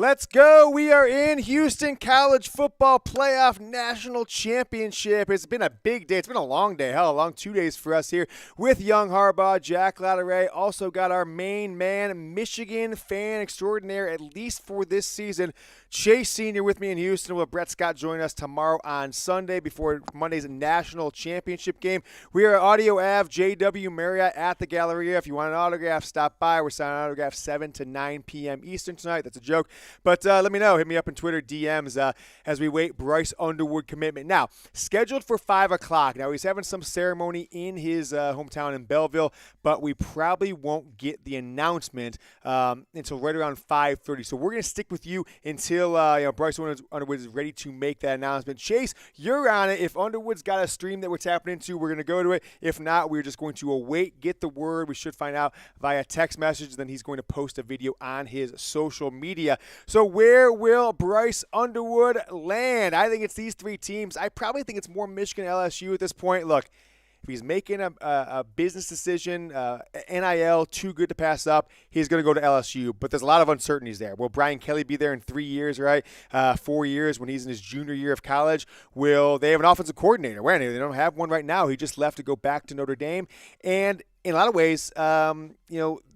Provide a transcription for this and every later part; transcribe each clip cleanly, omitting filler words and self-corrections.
Let's go. We are in Houston College Football Playoff National Championship. It's been a big day. It's been a long day. Hell, a long 2 days for us here with young Harbaugh, Jack Latteray. Also got our main man, Michigan fan extraordinaire, at least for this season, Chase Sr. with me in Houston. We'll have Brett Scott join us tomorrow on Sunday before Monday's National Championship game. We are at Audio Ave, JW Marriott at the Galleria. If you want an autograph, stop by. We're signing autographs 7 to 9 p.m. Eastern tonight. That's a joke. But let me know. Hit me up on Twitter, DMs, as we wait Bryce Underwood commitment. Now, scheduled for 5 o'clock. Now, he's having some ceremony in his hometown in Belleville, but we probably won't get the announcement until right around 5:30. So we're going to stick with you until Bryce Underwood is ready to make that announcement. Chase, you're on it. If Underwood's got a stream that we're tapping into, we're going to go to it. If not, we're just going to await, get the word. We should find out via text message. Then he's going to post a video on his social media. So where will Bryce Underwood land? I think it's these three teams. I probably think it's more Michigan LSU at this point. Look, if he's making a business decision, NIL, too good to pass up, he's going to go to LSU. But there's a lot of uncertainties there. Will Brian Kelly be there in 3 years, right? 4 years when he's in his junior year of college? Will they have an offensive coordinator? Well, they don't have one right now. He just left to go back to Notre Dame. And in a lot of ways,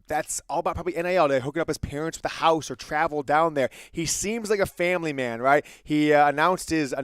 that's all about probably NIL. They're hooking up his parents with a house or travel down there. He seems like a family man, right? He announced his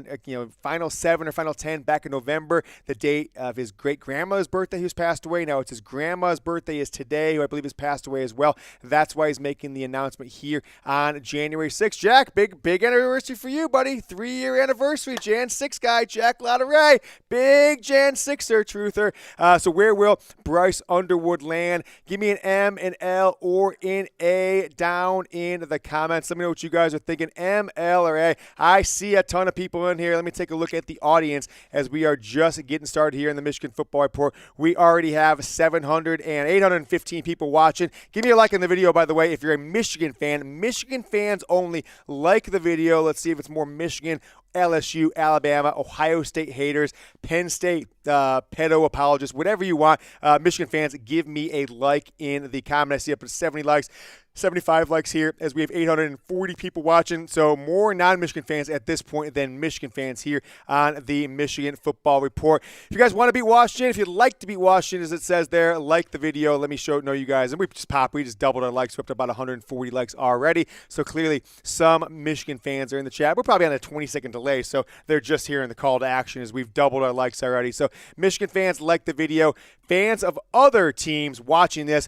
final 7 or final 10 back in November, the date of his great-grandmother's birthday who's passed away. Now it's his grandma's birthday is today, who I believe has passed away as well. That's why he's making the announcement here on January 6th. Jack, big anniversary for you, buddy. 3-year anniversary, Jan 6 guy, Jack Latteray. Big Jan 6er, truther. So where will Bryce Underwood land? Give me an M, an L, or an A down in the comments. Let me know what you guys are thinking, M, L, or A. I see a ton of people in here. Let me take a look at the audience as we are just getting started here in the Michigan Football Report. We already have 815 people watching. Give me a like on the video, by the way, if you're a Michigan fan. Michigan fans only. Like the video. Let's see if it's more Michigan, LSU, Alabama, Ohio State haters, Penn State pedo apologists, whatever you want. Michigan fans, give me a like in the comment. I see up to 70 likes. 75 likes here as we have 840 people watching. So more non-Michigan fans at this point than Michigan fans here on the Michigan Football Report. If you guys want to beat Washington, if you'd like to beat Washington, as it says there, like the video. Let me know you guys. And we just doubled our likes. We're up to about 140 likes already. So clearly some Michigan fans are in the chat. We're probably on a 20-second delay, so they're just hearing the call to action as we've doubled our likes already. So Michigan fans, like the video. Fans of other teams watching this,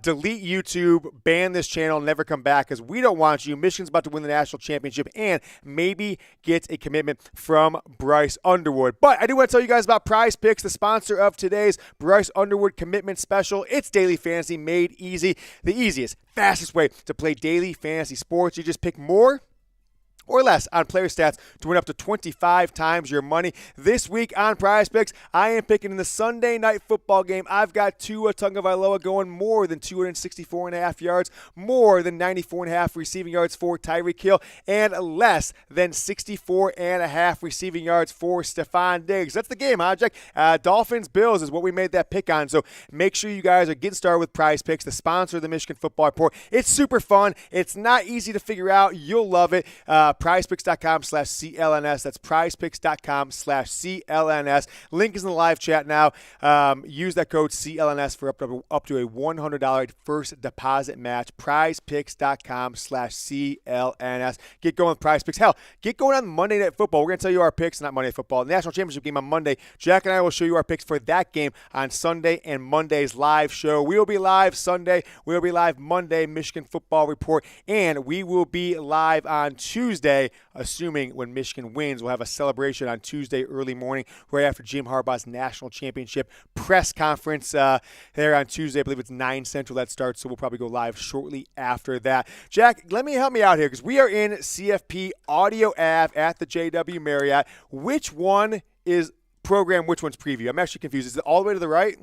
delete YouTube, ban this channel, never come back because we don't want you. Michigan's about to win the national championship and maybe get a commitment from Bryce Underwood. But I do want to tell you guys about PrizePicks, the sponsor of today's Bryce Underwood commitment special. It's daily fantasy made easy. The easiest, fastest way to play daily fantasy sports. You just pick more or less on player stats to win up to 25 times your money. This week on PrizePicks, I am picking in the Sunday night football game. I've got Tua Tagovailoa going more than 264.5 yards, more than 94.5 receiving yards for Tyreek Hill, and less than 64.5 receiving yards for Stephon Diggs. That's the game, huh, Jack? Dolphins-Bills is what we made that pick on. So make sure you guys are getting started with PrizePicks, the sponsor of the Michigan Football Report. It's super fun. It's not easy to figure out. You'll love it. PrizePicks.com/CLNS. That's PrizePicks.com/CLNS. Link is in the live chat now. Use that code CLNS for up to a $100 first deposit match. PrizePicks.com/CLNS. Get going with PrizePicks. Hell, get going on Monday Night Football. We're going to tell you our picks, not Monday Night Football. The National Championship game on Monday. Jack and I will show you our picks for that game on Sunday and Monday's live show. We will be live Sunday. We will be live Monday, Michigan Football Report. And we will be live on Tuesday, assuming when Michigan wins. We'll have a celebration on Tuesday early morning right after Jim Harbaugh's national championship press conference there on Tuesday. I believe it's 9 Central that starts, so we'll probably go live shortly after that. Jack, help me out here because we are in CFP Audio Ave at the JW Marriott. Which one is program? Which one's preview? I'm actually confused. Is it all the way to the right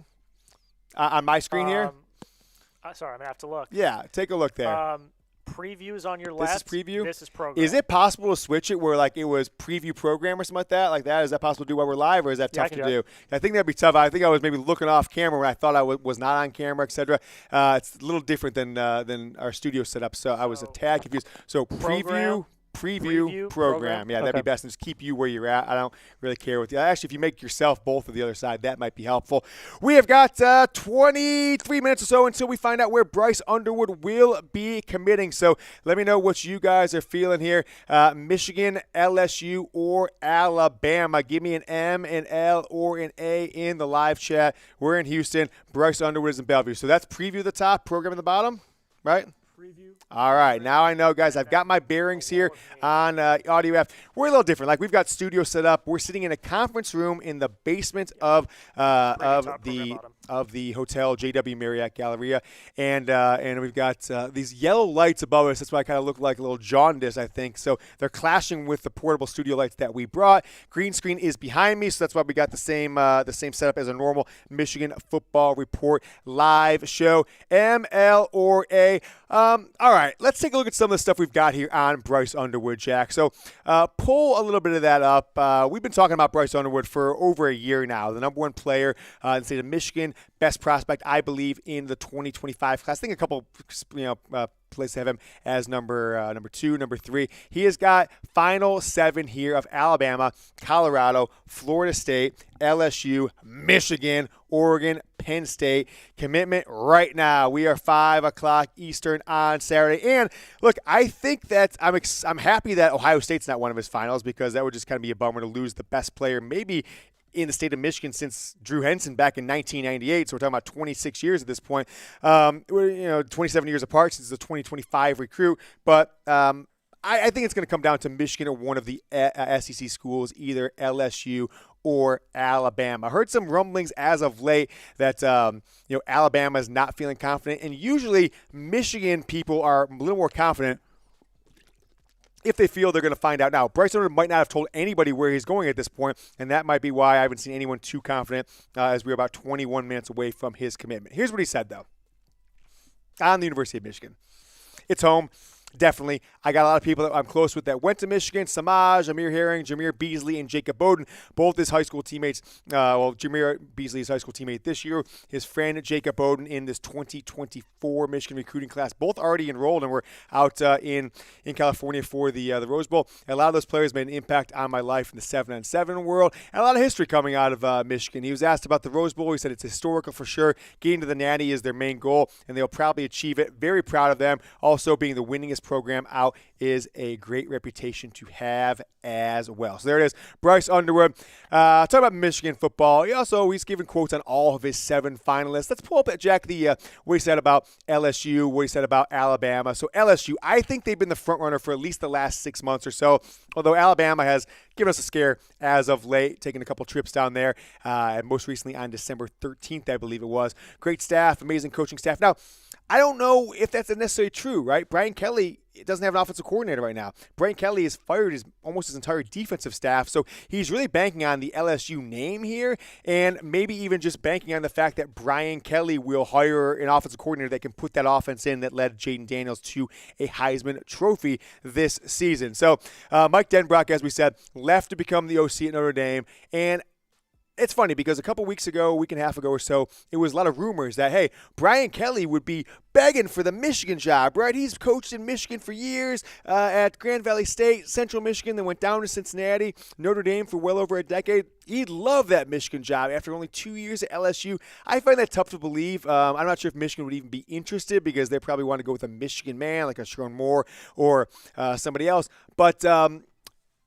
on my screen here? Sorry, I'm going to have to look. Yeah, take a look there. previews on your left. This is preview? This is program. Is it possible to switch it where, like, it was preview program or something like that? Like that? Is that possible to do while we're live, or is that tough to do? I think that'd be tough. I think I was maybe looking off camera when I thought I was not on camera, etc. It's a little different than our studio setup, so I was a tad confused. So preview program. Yeah, that'd be best. And just keep you where you're at. I don't really care with you. Actually, if you make yourself both of the other side, that might be helpful. We have got 23 minutes or so until we find out where Bryce Underwood will be committing. So let me know what you guys are feeling here. Michigan, LSU, or Alabama. Give me an M, an L, or an A in the live chat. We're in Houston. Bryce Underwood is in Bellevue. So that's preview at the top, program at the bottom, right? All right, now I know, guys. I've got my bearings here on Audio F. We're a little different. Like, we've got studio set up. We're sitting in a conference room in the basement of the hotel JW Marriott Galleria, and we've got these yellow lights above us. That's why I kind of look like a little jaundice, I think. So they're clashing with the portable studio lights that we brought. Green screen is behind me, so that's why we got the same setup as a normal Michigan Football Report live show. M, L, or A. All right, let's take a look at some of the stuff we've got here on Bryce Underwood, Jack. So pull a little bit of that up. We've been talking about Bryce Underwood for over a year now, the number one player in the state of Michigan, best prospect, I believe, in the 2025 class. I think a couple, places have him as number 2, number 3. He has got final 7 here of Alabama, Colorado, Florida State, LSU, Michigan, Oregon, Penn State. Commitment right now. We are 5 o'clock Eastern on Saturday. And look, I think that I'm happy that Ohio State's not one of his finals, because that would just kind of be a bummer to lose the best player maybe in the state of Michigan since Drew Henson back in 1998. So we're talking about 26 years at this point. We're 27 years apart since the 2025 recruit. But I think it's going to come down to Michigan or one of the SEC schools, either LSU or Alabama. I heard some rumblings as of late that Alabama is not feeling confident, and usually Michigan people are a little more confident if they feel they're going to find out now. Bryce Underwood might not have told anybody where he's going at this point, and that might be why I haven't seen anyone too confident as we're about 21 minutes away from his commitment. Here's what he said, though, on the University of Michigan. It's home. Definitely. I got a lot of people that I'm close with that went to Michigan. Semaj, Amir Herring, Jameer Beasley, and Jacob Oden, both his high school teammates. Jameer Beasley is high school teammate this year. His friend Jacob Oden in this 2024 Michigan recruiting class, both already enrolled and were out in California for the Rose Bowl. And a lot of those players made an impact on my life in the 7-on-7 world, and a lot of history coming out of Michigan. He was asked about the Rose Bowl. He said it's historical for sure. Getting to the Natty is their main goal, and they'll probably achieve it. Very proud of them. Also, being the winningest program out is a great reputation to have as well. So there it is. Bryce Underwood. Talk about Michigan football. He's given quotes on all of his 7 finalists. Let's pull up, Jack, what he said about LSU, what he said about Alabama. So LSU, I think they've been the front runner for at least the last 6 months or so, although Alabama has given us a scare as of late, taking a couple trips down there, and most recently on December 13th, I believe it was. Great staff, amazing coaching staff. Now, I don't know if that's necessarily true, right? Brian Kelly doesn't have an offensive coordinator right now. Brian Kelly has fired almost his entire defensive staff, so he's really banking on the LSU name here, and maybe even just banking on the fact that Brian Kelly will hire an offensive coordinator that can put that offense in that led Jaden Daniels to a Heisman Trophy this season. So Mike Denbrock, as we said, left to become the OC at Notre Dame, and it's funny because a couple weeks ago, a week and a half ago or so, it was a lot of rumors that, hey, Brian Kelly would be begging for the Michigan job, right? He's coached in Michigan for years at Grand Valley State, Central Michigan, then went down to Cincinnati, Notre Dame for well over a decade. He'd love that Michigan job after only 2 years at LSU. I find that tough to believe. I'm not sure if Michigan would even be interested because they probably want to go with a Michigan man like a Sharon Moore or somebody else. But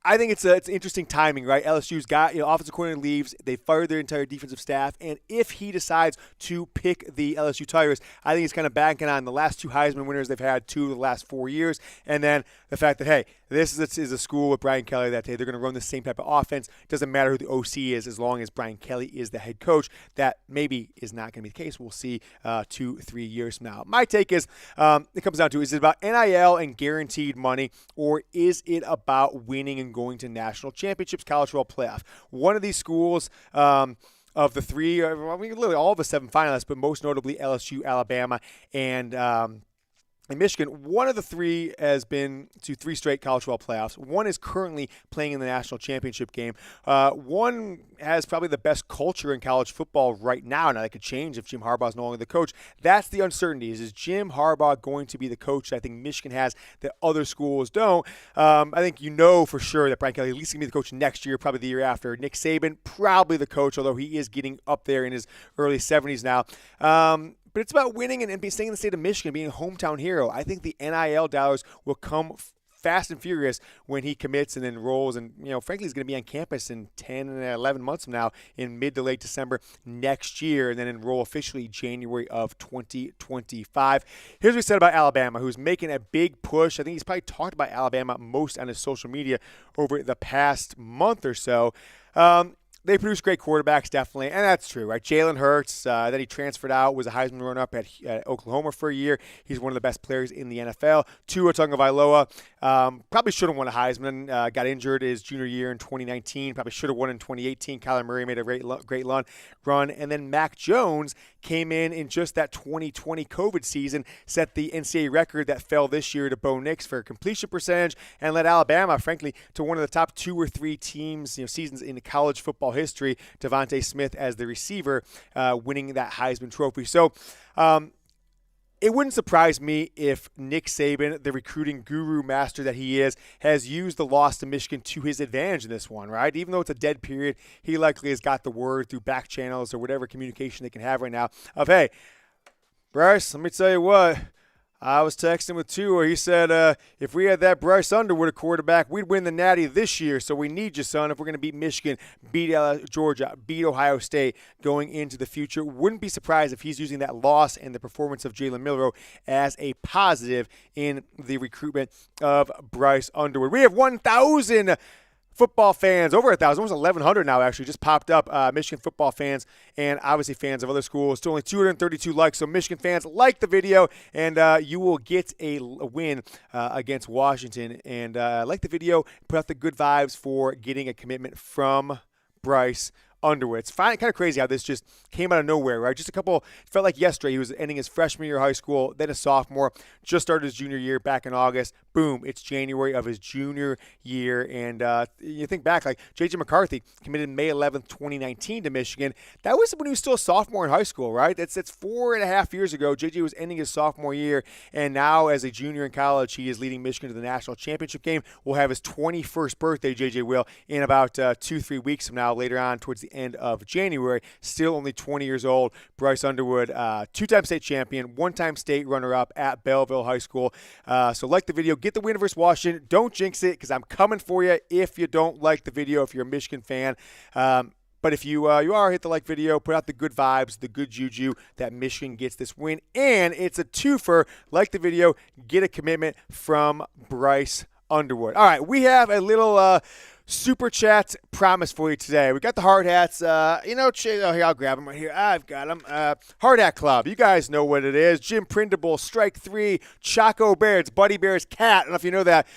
I think it's interesting timing, right? LSU's got, offensive coordinator leaves. They fired their entire defensive staff. And if he decides to pick the LSU Tigers, I think he's kind of banking on the last 2 Heisman winners they've had 2 of the last 4 years. And then the fact that, hey, this is a school with Brian Kelly that, hey, they're going to run the same type of offense. Doesn't matter who the OC is as long as Brian Kelly is the head coach. That maybe is not going to be the case. We'll see 2-3 years from now. My take is it comes down to, is it about NIL and guaranteed money, or is it about winning and going to national championships, college football playoff? One of these schools of the 3, literally all of the 7 finalists, but most notably LSU, Alabama, and in Michigan, one of the three has been to 3 straight college football playoffs. One is currently playing in the national championship game. One has probably the best culture in college football right now. Now, that could change if Jim Harbaugh is no longer the coach. That's the uncertainty. Is Jim Harbaugh going to be the coach that I think Michigan has that other schools don't? I think you know for sure that Brian Kelly at least going to be the coach next year, probably the year after. Nick Saban, probably the coach, although he is getting up there in his early 70s now. But it's about winning and staying in the state of Michigan, being a hometown hero. I think the NIL dollars will come fast and furious when he commits and enrolls. And, frankly, he's going to be on campus in 10 and 11 months from now in mid to late December next year, and then enroll officially January of 2025. Here's what we said about Alabama, who's making a big push. I think he's probably talked about Alabama most on his social media over the past month or so. They produce great quarterbacks, definitely, and that's true, right? Jalen Hurts, then he transferred out, was a Heisman runner-up at Oklahoma for a year. He's one of the best players in the NFL. Tua Tagovailoa probably should have won a Heisman. Got injured his junior year in 2019. Probably should have won in 2018. Kyler Murray made a great run. And then Mac Jones came in just that 2020 COVID season, set the NCAA record that fell this year to Bo Nix for completion percentage, and led Alabama, frankly, to one of the top 2 or 3 teams, seasons in college football history. Devontae Smith as the receiver, winning that Heisman Trophy. So it wouldn't surprise me if Nick Saban, the recruiting guru master that he is, has used the loss to Michigan to his advantage in this one, right? Even though it's a dead period, he likely has got the word through back channels or whatever communication they can have right now of, hey, Bryce, let me tell you what. I was texting with Tua. He said, if we had that Bryce Underwood at quarterback, we'd win the Natty this year. So we need you, son, if we're going to beat Michigan, beat Georgia, beat Ohio State going into the future. Wouldn't be surprised if he's using that loss and the performance of Jalen Milroe as a positive in the recruitment of Bryce Underwood. We have 1,000 football fans, over 1,000, almost 1,100 now actually, just popped up, Michigan football fans and obviously fans of other schools. Still only 232 likes, so Michigan fans, like the video, and you will get a win against Washington. And like the video, put out the good vibes for getting a commitment from Bryce Underwood. It's kind of crazy how this just came out of nowhere, right? Just it felt like yesterday he was ending his freshman year of high school, then a sophomore, just started his junior year back in August. Boom, it's January of his junior year. And you think back, like J.J. McCarthy committed May 11th, 2019 to Michigan. That was when he was still a sophomore in high school, right? That's 4.5 years ago. J.J. was ending his sophomore year, and now as a junior in college, he is leading Michigan to the national championship game. We'll have his 21st birthday, J.J. will, in about 2-3 weeks from now, later on towards the end of January. Still only 20 years old. Bryce Underwood, 2-time state champion, 1-time state runner-up at Belleville High School. So like the video, get the win versus Washington. Don't jinx it, because I'm coming for you if you don't like the video, if you're a Michigan fan. But if you are, hit the like video, put out the good vibes, the good juju that Michigan gets this win. And it's a twofer. Like the video, get a commitment from Bryce Underwood. All right, we have a little super chat promise for you today. We got the hard hats. Here, I'll grab them right here. I've got them. Hard Hat Club. You guys know what it is. Jim Printable, Strike 3, Choco Bear. It's Buddy Bear's cat. I don't know if you know that.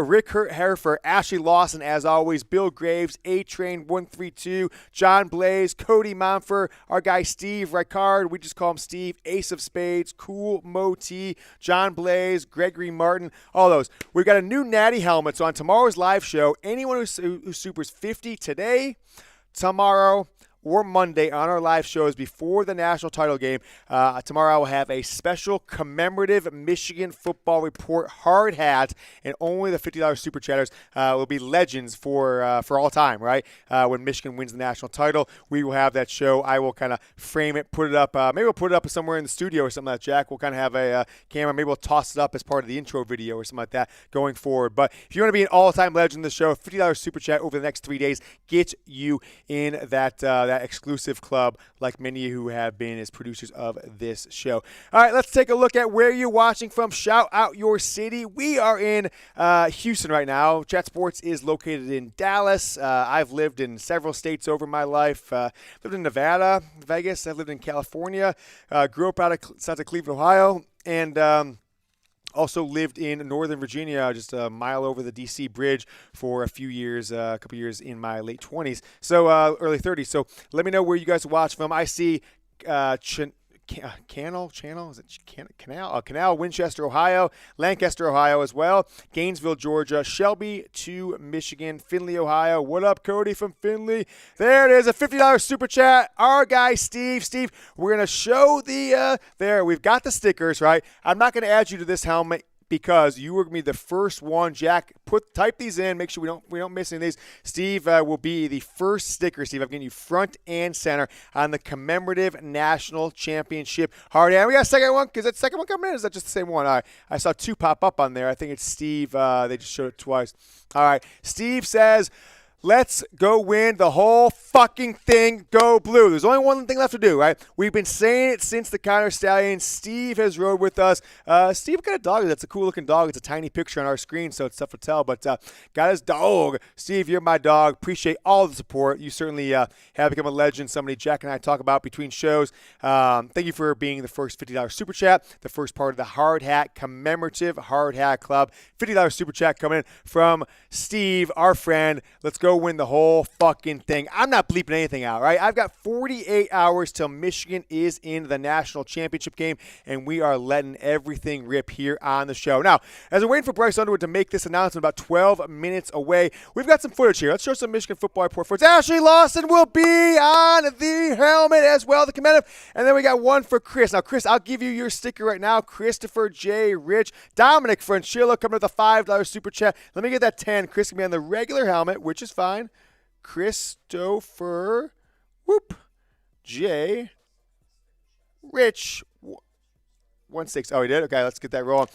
Rick Herfer, Ashley Lawson, as always. Bill Graves, A-Train 132, John Blaze, Cody Monfer, our guy Steve Ricard. We just call him Steve. Ace of Spades, Cool Mo T, John Blaze, Gregory Martin, all those. We've got a new Natty helmet. So on tomorrow's live show, anyone who supers 50 today, tomorrow, or Monday on our live shows before the national title game. Tomorrow I will have a special commemorative Michigan Football Report hard hat, and only the $50 super chatters will be legends for all time, right? When Michigan wins the national title, we will have that show. I will kind of frame it, put it up. Maybe we'll put it up somewhere in the studio or something like that, Jack. We'll kind of have a camera. Maybe we'll toss it up as part of the intro video or something like that going forward. But if you want to be an all-time legend in the show, $50 super chat over the next 3 days get you in that exclusive club, like many who have been as producers of this show. All right, let's take a look at where you're watching from. Shout out your city. We are in Houston right now. Chat Sports is located in Dallas. I've lived in several states over my life. Lived in Nevada, Vegas. I've lived in California. Grew up outside of Cleveland, Ohio, and also lived in Northern Virginia, just a mile over the D.C. bridge for a few years, a couple years in my late 20s, so early 30s. So let me know where you guys watch from. I see Channel, is it Canal, Winchester, Ohio, Lancaster, Ohio as well, Gainesville, Georgia, Shelby to Michigan, Findlay, Ohio. What up, Cody from Findlay? There it is, a $50 super chat. Our guy, Steve. Steve, we're going to show there. We've got the stickers, right? I'm not going to add you to this helmet because you were going to be the first one. Jack, type these in. Make sure we don't miss any of these. Steve will be the first sticker, Steve. I'm getting you front and center on the commemorative national championship hard hat. We got a second one? Is that second one coming in? Or is that just the same one? All right. I saw two pop up on there. I think it's Steve. They just showed it twice. All right. Steve says, let's go win the whole fucking thing. Go blue. There's only one thing left to do, right? We've been saying it since the Counter Stallion. Steve has rode with us. Steve, what kind of dog is that? It's a cool-looking dog. It's a tiny picture on our screen, so it's tough to tell. But got his dog. Steve, you're my dog. Appreciate all the support. You certainly have become a legend, somebody Jack and I talk about between shows. Thank you for being the first $50 Super Chat, the first part of the Hard Hat Commemorative Hard Hat Club. $50 Super Chat coming in from Steve, our friend. Let's go win the whole fucking thing. I'm not bleeping anything out, right? I've got 48 hours till Michigan is in the national championship game, and we are letting everything rip here on the show. Now, as we're waiting for Bryce Underwood to make this announcement about 12 minutes away, we've got some footage here. Let's show some Michigan football report for Ashley Lawson will be on the helmet as well, the commemorative. And then we got one for Chris. Now, Chris, I'll give you your sticker right now. Christopher J. Rich, Dominic Franchillo coming with a $5 super chat. Let me get that 10. Chris can be on the regular helmet, which is fine. Christopher J. Rich 1-6. Oh, he did? Okay, let's get that rolling.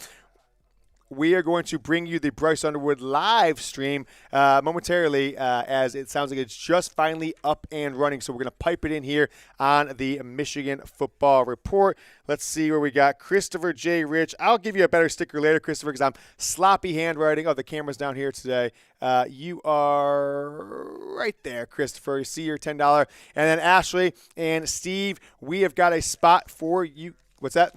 We are going to bring you the Bryce Underwood live stream momentarily as it sounds like it's just finally up and running. So we're going to pipe it in here on the Michigan Football Report. Let's see where we got Christopher J. Rich. I'll give you a better sticker later, Christopher, because I'm sloppy handwriting. Oh, the camera's down here today. You are right there, Christopher. You see your $10. And then Ashley and Steve, we have got a spot for you. What's that?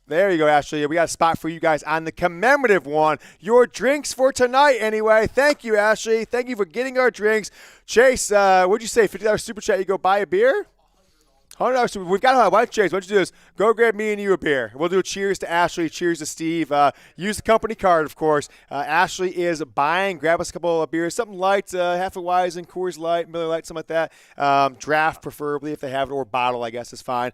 There you go, Ashley. We got a spot for you guys on the commemorative one. Your drinks for tonight, anyway. Thank you, Ashley. Thank you for getting our drinks. Chase, what'd you say? $50 super chat. You go buy a beer? $100. We've got a white Chase. Why don't you do this? Go grab me and you a beer. We'll do a cheers to Ashley, cheers to Steve. Use the company card, of course. Ashley is buying. Grab us a couple of beers, something light, half a Weizen, Coors Light, Miller Lite, something like that. Draft, preferably, if they have it, or bottle, I guess is fine.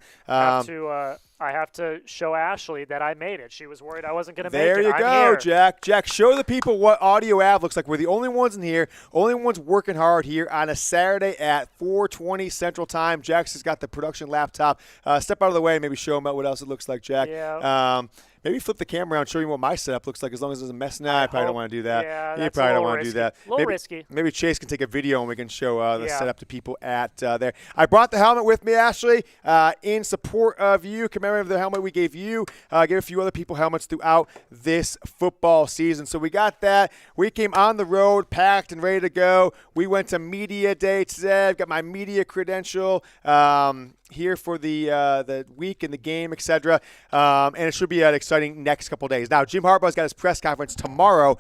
I have to show Ashley that I made it. She was worried I wasn't going to make it. There you go, Jack. Jack, show the people what Audio Av looks like. We're the only ones in here, only ones working hard here on a Saturday at 4:20 Central Time. Jack's has got the production laptop. Step out of the way and maybe show them what else it looks like, Jack. Yeah. Maybe flip the camera around and show you what my setup looks like as long as it doesn't mess. Nah, I probably don't want to do that. Yeah, you probably don't want to do that. A little risky. Maybe Chase can take a video and we can show the setup to people at there. I brought the helmet with me, Ashley, in support of you. Commemorative the helmet we gave you. Gave a few other people helmets throughout this football season. So we got that. We came on the road, packed and ready to go. We went to media day today. I've got my media credential. Here for the week and the game, etc. And it should be an exciting next couple of days. Now, Jim Harbaugh's got his press conference tomorrow.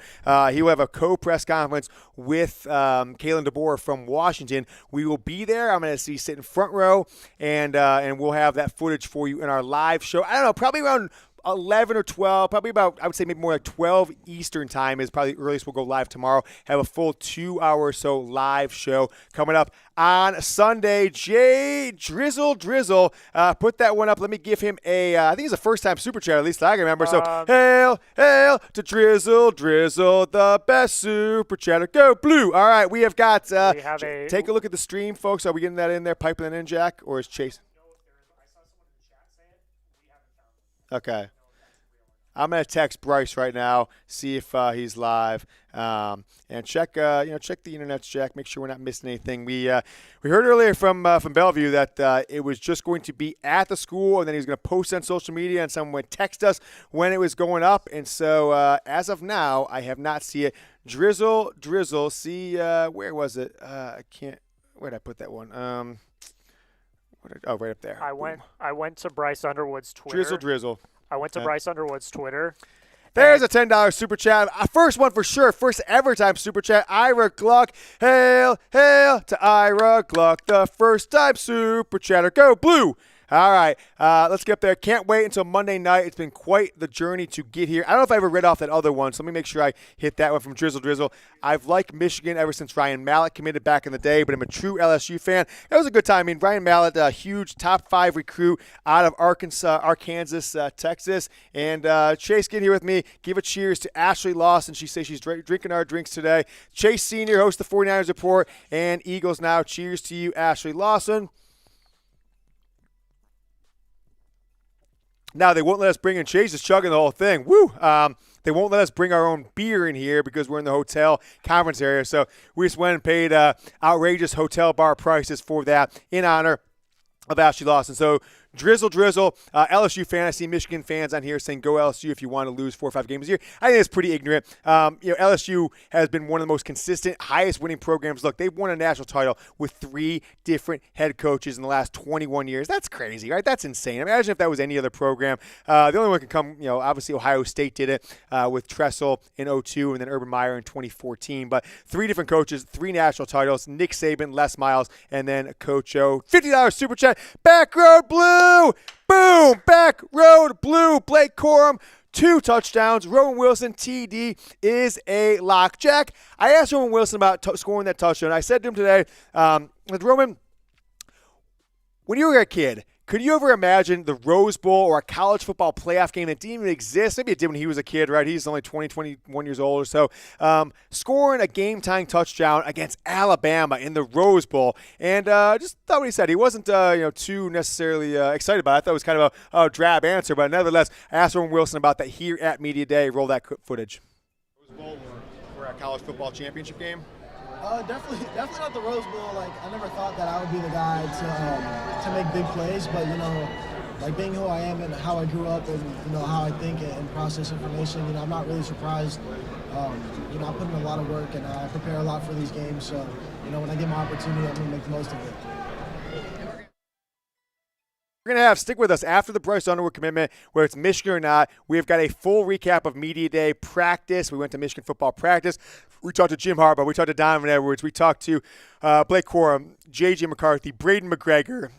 He will have a co-press conference with Kalen DeBoer from Washington. We will be there. I'm going to be sitting front row, and we'll have that footage for you in our live show. I don't know, probably around 11 or 12, probably about, I would say maybe more like 12 Eastern time is probably the earliest we'll go live tomorrow. Have a full 2 hour or so live show coming up on Sunday. Jay Drizzle, put that one up. Let me give him I think it's a first-time super chat, at least I can remember. So, hail to Drizzle, the best super chatter. Go blue. All right, we have got, take a look at the stream, folks. Are we getting that in there, piping that in, Jack, or is Chase? Okay. I'm going to text Bryce right now, see if he's live, and check the internet, Jack. Make sure we're not missing anything. We heard earlier from Bellevue that it was just going to be at the school, and then he was going to post on social media, and someone would text us when it was going up. And so as of now, I have not seen it. Drizzle. See, where was it? I can't. Where did I put that one? Right up there. I went to Bryce Underwood's Twitter. Drizzle. I went to Bryce Underwood's Twitter. There's a $10 super chat. First one for sure. First ever time super chat. Ira Gluck. Hail to Ira Gluck. The first time super chatter. Go blue. All right, let's get up there. Can't wait until Monday night. It's been quite the journey to get here. I don't know if I ever read off that other one, so let me make sure I hit that one from Drizzle. I've liked Michigan ever since Ryan Mallett committed back in the day, but I'm a true LSU fan. It was a good time. I mean, Ryan Mallett, a huge top 5 recruit out of Arkansas, Texas. And Chase, get here with me. Give a cheers to Ashley Lawson. She says she's drinking our drinks today. Chase Sr., host of the 49ers Report, and Eagles Now. Cheers to you, Ashley Lawson. Now, they won't let us bring in Chase is chugging the whole thing. Woo! They won't let us bring our own beer in here because we're in the hotel conference area. So we just went and paid outrageous hotel bar prices for that in honor of Ashley Lawson. So Drizzle, LSU fan. I see Michigan fans on here saying go LSU if you want to lose 4 or 5 games a year. I think it's pretty ignorant. LSU has been one of the most consistent, highest winning programs. Look, they've won a national title with 3 different head coaches in the last 21 years. That's crazy, right? That's insane. Imagine if that was any other program. The only one can come, obviously Ohio State did it with Tressel in 2002 and then Urban Meyer in 2014. But 3 different coaches, 3 national titles, Nick Saban, Les Miles, and then Coach O. $50 super chat. Back Road Blue! Boom! Back Road Blue. Blake Corum, 2 touchdowns. Roman Wilson, TD, is a lock. Jack, I asked Roman Wilson about scoring that touchdown. I said to him today, Roman, when you were a kid, could you ever imagine the Rose Bowl or a college football playoff game that didn't even exist? Maybe it did when he was a kid, right? He's only 21 years old or so. Scoring a game-tying touchdown against Alabama in the Rose Bowl. And just thought what he said. He wasn't too necessarily excited about it. I thought it was kind of a drab answer. But nevertheless, I asked Roman Wilson about that here at Media Day. Roll that footage. Rose Bowl for a college football championship game? Definitely not the Rose Bowl. Like, I never thought that I would be the guy to make big plays, but like being who I am and how I grew up and how I think and process information, I'm not really surprised. I put in a lot of work and I prepare a lot for these games. So, when I get my opportunity, I'm gonna make the most of it. We're going to stick with us after the Bryce Underwood commitment, whether it's Michigan or not. We've got a full recap of Media Day practice. We went to Michigan football practice. We talked to Jim Harbaugh. We talked to Donovan Edwards. We talked to Blake Corum, J.J. McCarthy, Braden McGregor,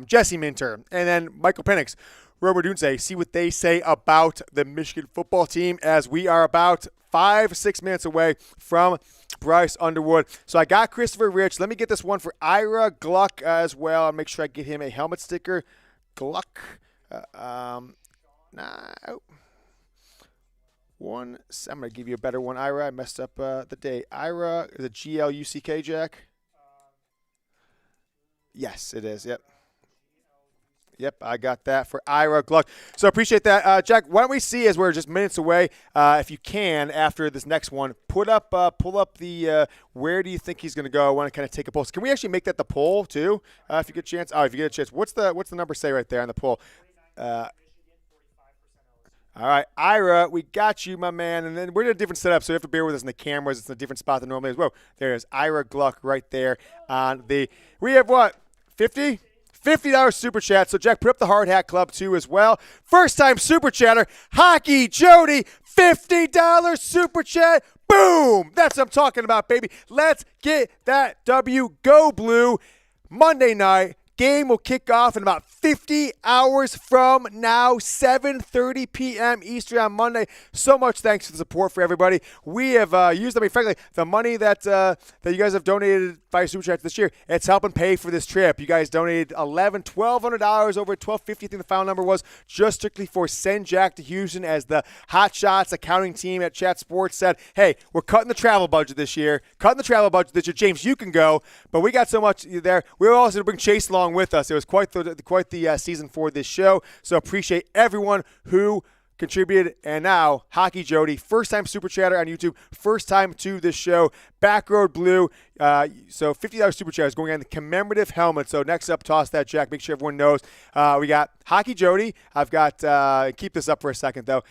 Jesse Minter, and then Michael Penix. Robert Dunze, see what they say about the Michigan football team as we are about 5-6 minutes away from Bryce Underwood. So I got Christopher Rich. Let me get this one for Ira Gluck as well. I'll make sure I get him a helmet sticker. Gluck. I'm going to give you a better one, Ira. I messed up the day. Ira, is it G-L-U-C-K, Jack? Yes, it is. Yep, I got that for Ira Gluck. So appreciate that. Jack, why don't we see, as we're just minutes away, if you can, after this next one, pull up the where do you think he's going to go? I want to kind of take a poll. Can we actually make that the poll, too, if you get a chance? Oh, if you get a chance. What's the number say right there on the poll? All right, Ira, we got you, my man. And then we're in a different setup, so you have to bear with us in the cameras. It's in a different spot than normally as well. There it is, Ira Gluck right there on the – we have what, 50? $50 super chat. So, Jack, put up the Hard Hat Club, too, as well. First-time super chatter, Hockey Jody, $50 super chat. Boom! That's what I'm talking about, baby. Let's get that W. Go Blue. Monday night. Game will kick off in about 50 hours from now, 7:30 p.m. Eastern on Monday. So much thanks for the support for everybody. We have used, frankly, the money that you guys have donated via Super Chat this year, it's helping pay for this trip. You guys donated $1,200 over $1,250. I think the final number was just strictly for Send Jack to Houston, as the Hot Shots accounting team at Chat Sports said, hey, we're cutting the travel budget this year. James, you can go, but we got so much there. We were also going to bring Chase along with us. It was quite the season for this show. So appreciate everyone who contributed. And now, Hockey Jody, first-time super chatter on YouTube, first time to this show. Back Road Blue. So $50 super chat is going on the commemorative helmet. So next up, toss that, Jack. Make sure everyone knows. We got Hockey Jody. I've got, keep this up for a second, though.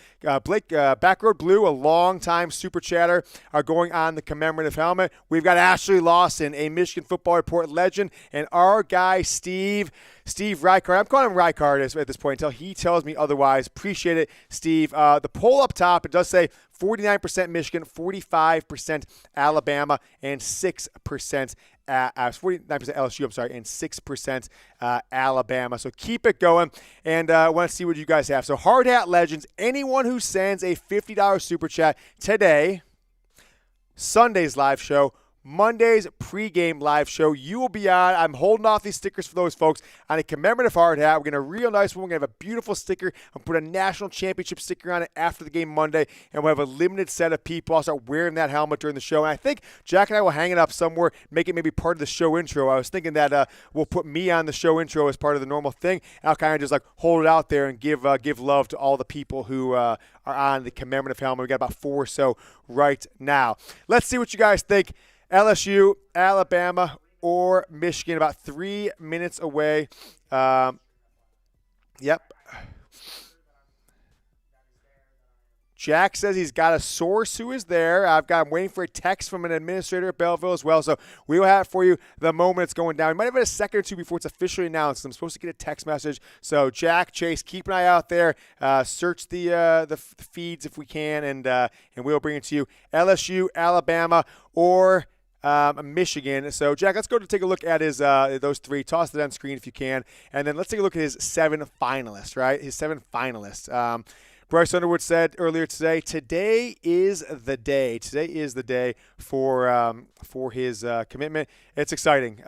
Blake, Back Road Blue, a long-time super chatter, are going on the commemorative helmet. We've got Ashley Lawson, a Michigan Football Report legend, and our guy, Steve Reichard. I'm calling him Reichard at this point until he tells me otherwise. Appreciate it, Steve. The poll up top, it does say 49% Michigan, 45% Alabama, and 6% 49% LSU, and 6% Alabama. So keep it going, and I want to see what you guys have. So Hard Hat Legends, anyone who sends a $50 super chat today, Sunday's live show, Monday's pregame live show, you will be on. I'm holding off these stickers for those folks on a commemorative hard hat. We're going to real nice one. We're going to have a beautiful sticker. I'll put a national championship sticker on it after the game Monday, and we'll have a limited set of people. I'll start wearing that helmet during the show, and I think Jack and I will hang it up somewhere, make it maybe part of the show intro. I was thinking that we'll put me on the show intro as part of the normal thing, and I'll kind of just like hold it out there and give love to all the people who are on the commemorative helmet. We got about 4 or so right now. Let's see what you guys think. LSU, Alabama, or Michigan, about 3 minutes away. Yep. Jack says he's got a source who is there. I'm waiting for a text from an administrator at Belleville as well, so we will have it for you the moment it's going down. We might have it a second or two before it's officially announced. I'm supposed to get a text message. So Jack, Chase, keep an eye out there. Search the feeds if we can, and we'll bring it to you. LSU, Alabama, or Michigan. So, Jack, let's go to take a look at his those 3. Toss it on screen if you can. And then let's take a look at his 7 finalists, right? His 7 finalists. Bryce Underwood said earlier today is the day. Today is the day for his commitment. It's exciting.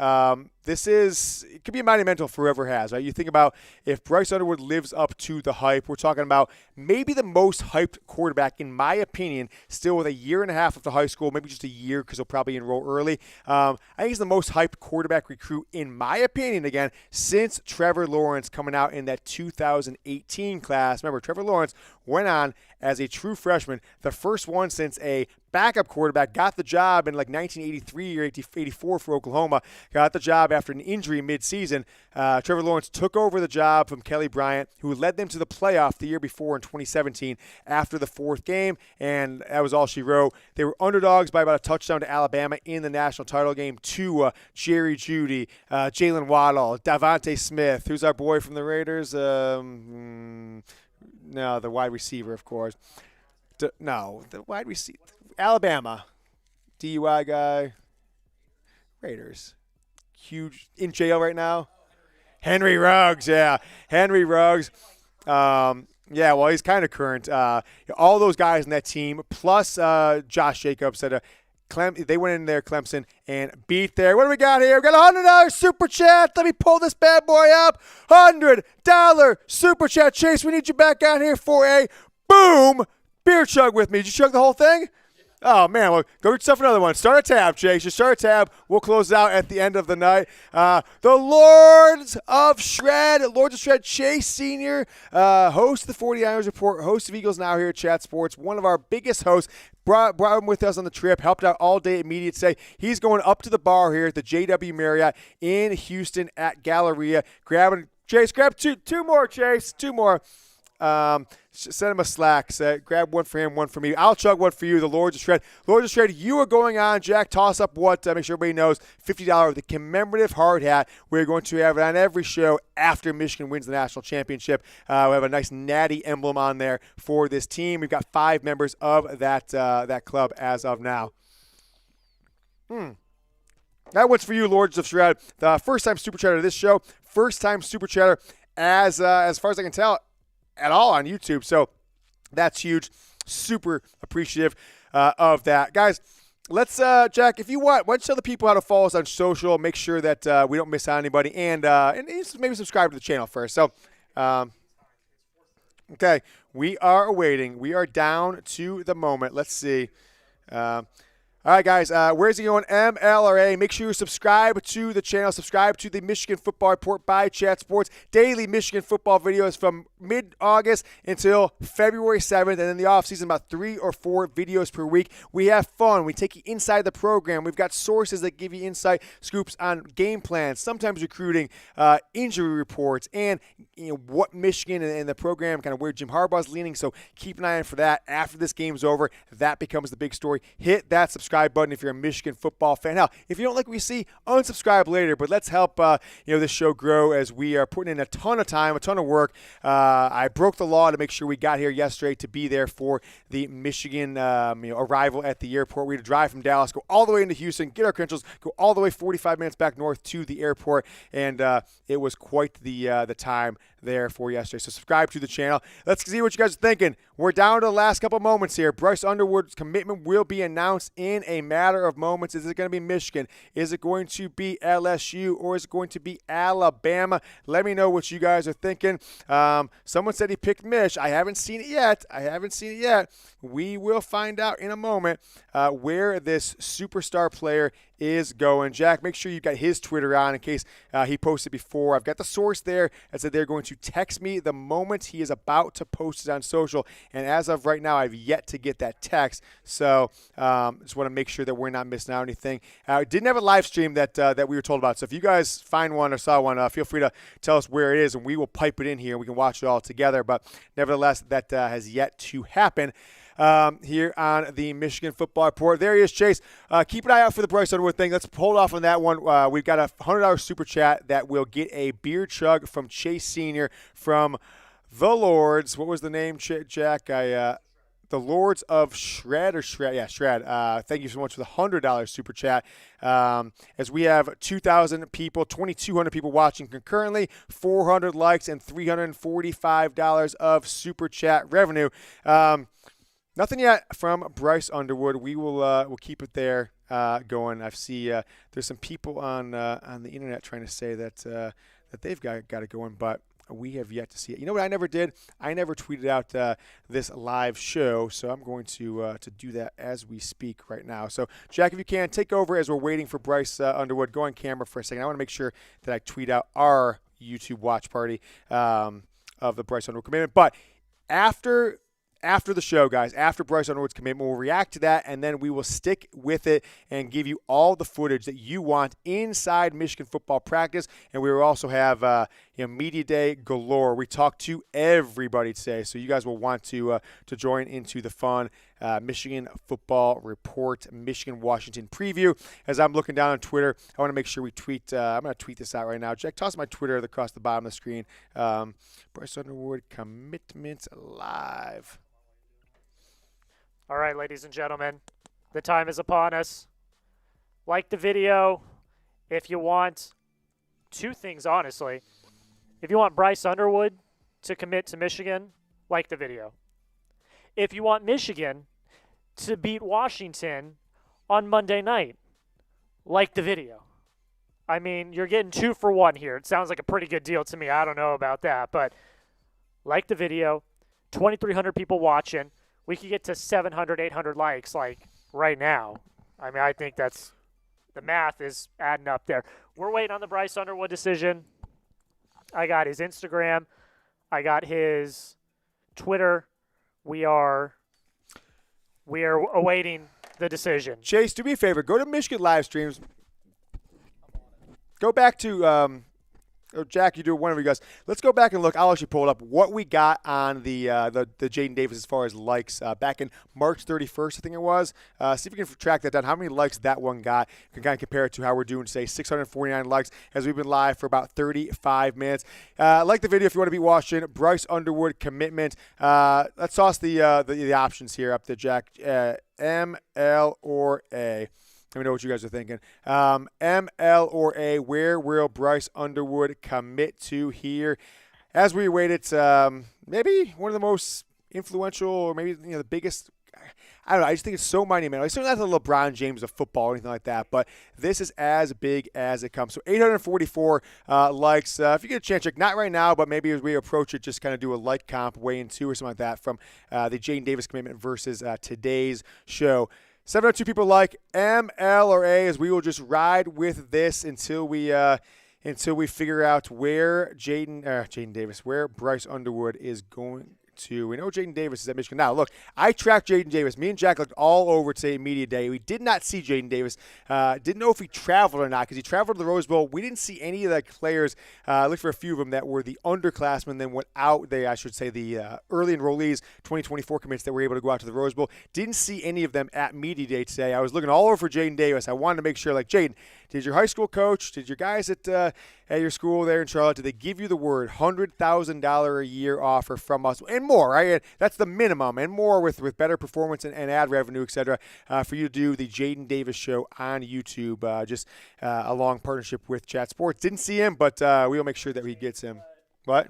It could be monumental for whoever has, right? You think about if Bryce Underwood lives up to the hype, we're talking about maybe the most hyped quarterback, in my opinion, still with a year and a half after high school, maybe just a year because he'll probably enroll early. I think he's the most hyped quarterback recruit, in my opinion, again, since Trevor Lawrence coming out in that 2018 class. Remember, Trevor Lawrence went on as a true freshman, the first one since a backup quarterback got the job in like 1983 or 84 for Oklahoma, got the job after an injury midseason. Trevor Lawrence took over the job from Kelly Bryant, who led them to the playoff the year before in 2017 after the 4th game, and that was all she wrote. They were underdogs by about a touchdown to Alabama in the national title game. Tua, Jerry Jeudy, Jalen Waddle, Davante Smith, who's our boy from the Raiders? No, the wide receiver, of course. The wide receiver. Alabama, DUI guy. Raiders. Huge. In jail right now. Henry Ruggs, yeah. Henry Ruggs. Yeah, well, he's kind of current. All those guys in that team, plus Josh Jacobs, they went in there, Clemson, and beat there. What do we got here? We got a $100 super chat. Let me pull this bad boy up. $100 super chat. Chase, we need you back out here for a boom beer chug with me. Did you chug the whole thing? Oh, man. Well, go get yourself another one. Start a tab, Chase. Just start a tab. We'll close it out at the end of the night. The Lords of Shred, Chase Sr., host of the 49ers Report, host of Eagles Now here at Chat Sports, one of our biggest hosts. Brought him with us on the trip, helped out all day at media today. He's going up to the bar here at the JW Marriott in Houston at Galleria. Chase, grab two more, Chase. 2 more. Send him a Slack. Grab one for him, one for me. I'll chug one for you, the Lords of Shred. Lords of Shred, you are going on. Jack, toss up what? Make sure everybody knows. $50 the commemorative hard hat. We're going to have it on every show after Michigan wins the national championship. We have a nice natty emblem on there for this team. We've got 5 members of that club as of now. That one's for you, Lords of Shred. The first-time super chatter of this show. First-time super chatter as far as I can tell, at all on YouTube. So that's huge. Super appreciative of that. Guys, let's, Jack, if you want, why don't you tell the people how to follow us on social, make sure that we don't miss out on anybody, and maybe subscribe to the channel first. So, okay, we are awaiting. We are down to the moment. Let's see. All right, guys, where's he going? MLRA. Make sure you subscribe to the channel. Subscribe to the Michigan Football Report by Chat Sports. Daily Michigan football videos from mid-August until February 7th. And in the offseason, about 3 or 4 videos per week. We have fun. We take you inside the program. We've got sources that give you insight scoops on game plans, sometimes recruiting, injury reports, and what Michigan and the program, kind of where Jim Harbaugh is leaning. So keep an eye on for that. After this game's over, that becomes the big story. Hit that subscribe subscribe button if you're a Michigan football fan. Hell, if you don't like what we see, unsubscribe later. But let's help this show grow as we are putting in a ton of time, a ton of work. I broke the law to make sure we got here yesterday to be there for the Michigan arrival at the airport. We had to drive from Dallas, go all the way into Houston, get our credentials, go all the way 45 minutes back north to the airport, and it was quite the time there for yesterday. So subscribe to the channel. Let's see what you guys are thinking. We're down to the last couple moments here. Bryce Underwood's commitment will be announced in a matter of moments. Is it going to be Michigan? Is it going to be LSU? Or is it going to be Alabama? Let me know what you guys are thinking. Someone said he picked Mich. I haven't seen it yet. We will find out in a moment where this superstar player is going. Jack, make sure you've got his Twitter on in case he posted before. I've got the source there that said they're going to text me the moment he is about to post it on social. And as of right now, I've yet to get that text. So just want to make sure that we're not missing out on anything. Didn't have a live stream that we were told about. So if you guys find one or saw one, feel free to tell us where it is, and we will pipe it in here, and we can watch it all together. But nevertheless, that has yet to happen. Here on the Michigan Football Report. There he is, Chase. Keep an eye out for the Bryce Underwood thing. Let's hold off on that one. We've got a $100 super chat that will get a beer chug from Chase Sr. from the Lords. What was the name, Jack? The Lords of Shred. Yeah, Shred. Thank you so much for the $100 super chat. As we have 2,000 people, 2,200 people watching concurrently, 400 likes, and $345 of super chat revenue. Nothing yet from Bryce Underwood. We will we'll keep it there going. I see there's some people on the internet trying to say that they've got it going, but we have yet to see it. You know what I never did? I never tweeted out this live show, so I'm going to do that as we speak right now. So, Jack, if you can, take over as we're waiting for Bryce Underwood. Go on camera for a second. I want to make sure that I tweet out our YouTube watch party of the Bryce Underwood commitment. But after the show, guys, after Bryce Underwood's commitment, we'll react to that, and then we will stick with it and give you all the footage that you want inside Michigan football practice. And we will also have media day galore. We talked to everybody today, so you guys will want to join into the fun Michigan Football Report, Michigan-Washington preview. As I'm looking down on Twitter, I want to make sure we tweet. I'm going to tweet this out right now. Jack, toss my Twitter across the bottom of the screen. Bryce Underwood commitment live. All right, ladies and gentlemen, the time is upon us. Like the video if you want two things, honestly. If you want Bryce Underwood to commit to Michigan, like the video. If you want Michigan to beat Washington on Monday night, like the video. I mean, you're getting 2 for 1 here. It sounds like a pretty good deal to me. I don't know about that, but like the video, 2,300 people watching. We could get to 700, 800 likes, like, right now. I mean, I think that's – the math is adding up there. We're waiting on the Bryce Underwood decision. I got his Instagram. I got his Twitter. We are awaiting the decision. Chase, do me a favor. Go to Michigan live streams. Go back to Jack, you do one of you guys. Let's go back and look. I'll actually pull it up. What we got on the Jaden Davis as far as likes back in March 31st, I think it was. See if you can track that down. How many likes that one got? You can kind of compare it to how we're doing today. 649 likes as we've been live for about 35 minutes. Like the video if you want to be watching. Bryce Underwood commitment. Let's toss the options here up there, Jack. M, L, or A. Let me know what you guys are thinking. M, L, or A, where will Bryce Underwood commit to here? As we await it, maybe one of the most influential or maybe the biggest. I don't know. I just think it's so monumental. It's certainly not the LeBron James of football or anything like that, but this is as big as it comes. So 844 likes. If you get a chance, check, not right now, but maybe as we approach it, just kind of do a like comp, weigh in 2 or something like that from the Jaden Davis commitment versus today's show. 702 people like M, L, or A, as we will just ride with this until we figure out where where Bryce Underwood is going to. We know Jaden Davis is at Michigan. Now, look, I tracked Jaden Davis. Me and Jack looked all over today at Media Day. We did not see Jaden Davis. Didn't know if he traveled or not because he traveled to the Rose Bowl. We didn't see any of the players. Looked for a few of them that were the underclassmen, then went out. The early enrollees, 2024 commits that were able to go out to the Rose Bowl. Didn't see any of them at Media Day today. I was looking all over for Jaden Davis. I wanted to make sure, like, Jaden, did your high school coach, did your guys at your school there in Charlotte, did they give you the word $100,000 a year offer from us and more, right? That's the minimum and more with better performance and ad revenue, et cetera, for you to do the Jaden Davis show on YouTube, a long partnership with Chat Sports. Didn't see him, but we'll make sure that he gets him. What?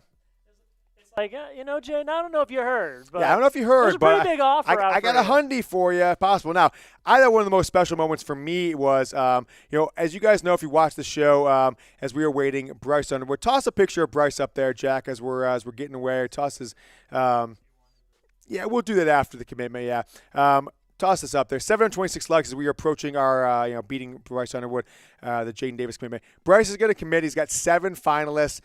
Like, Jaden, I don't know if you heard. But yeah, I don't know if you heard, there's a pretty big offer I got a hundy for you, if possible. Now, I thought one of the most special moments for me was, as you guys know, if you watch the show, as we were waiting, Bryce Underwood. Toss a picture of Bryce up there, Jack, as we're getting away. Toss his, we'll do that after the commitment. Yeah. Toss this up there. 726 likes as we are approaching our, beating Bryce Underwood, the Jaden Davis commitment. Bryce is going to commit. He's got 7 finalists.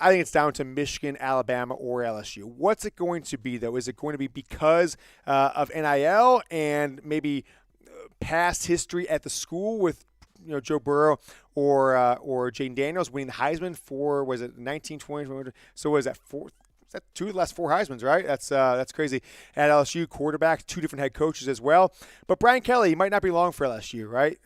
I think it's down to Michigan, Alabama, or LSU. What's it going to be, though? Is it going to be because of NIL and maybe past history at the school with Joe Burrow or Jaden Daniels winning the Heisman for, was it 19, 20? So was that 4? Is that 2 of the last 4 Heismans, right? That's crazy. At LSU, quarterback, 2 different head coaches as well. But Brian Kelly, he might not be long for LSU, right?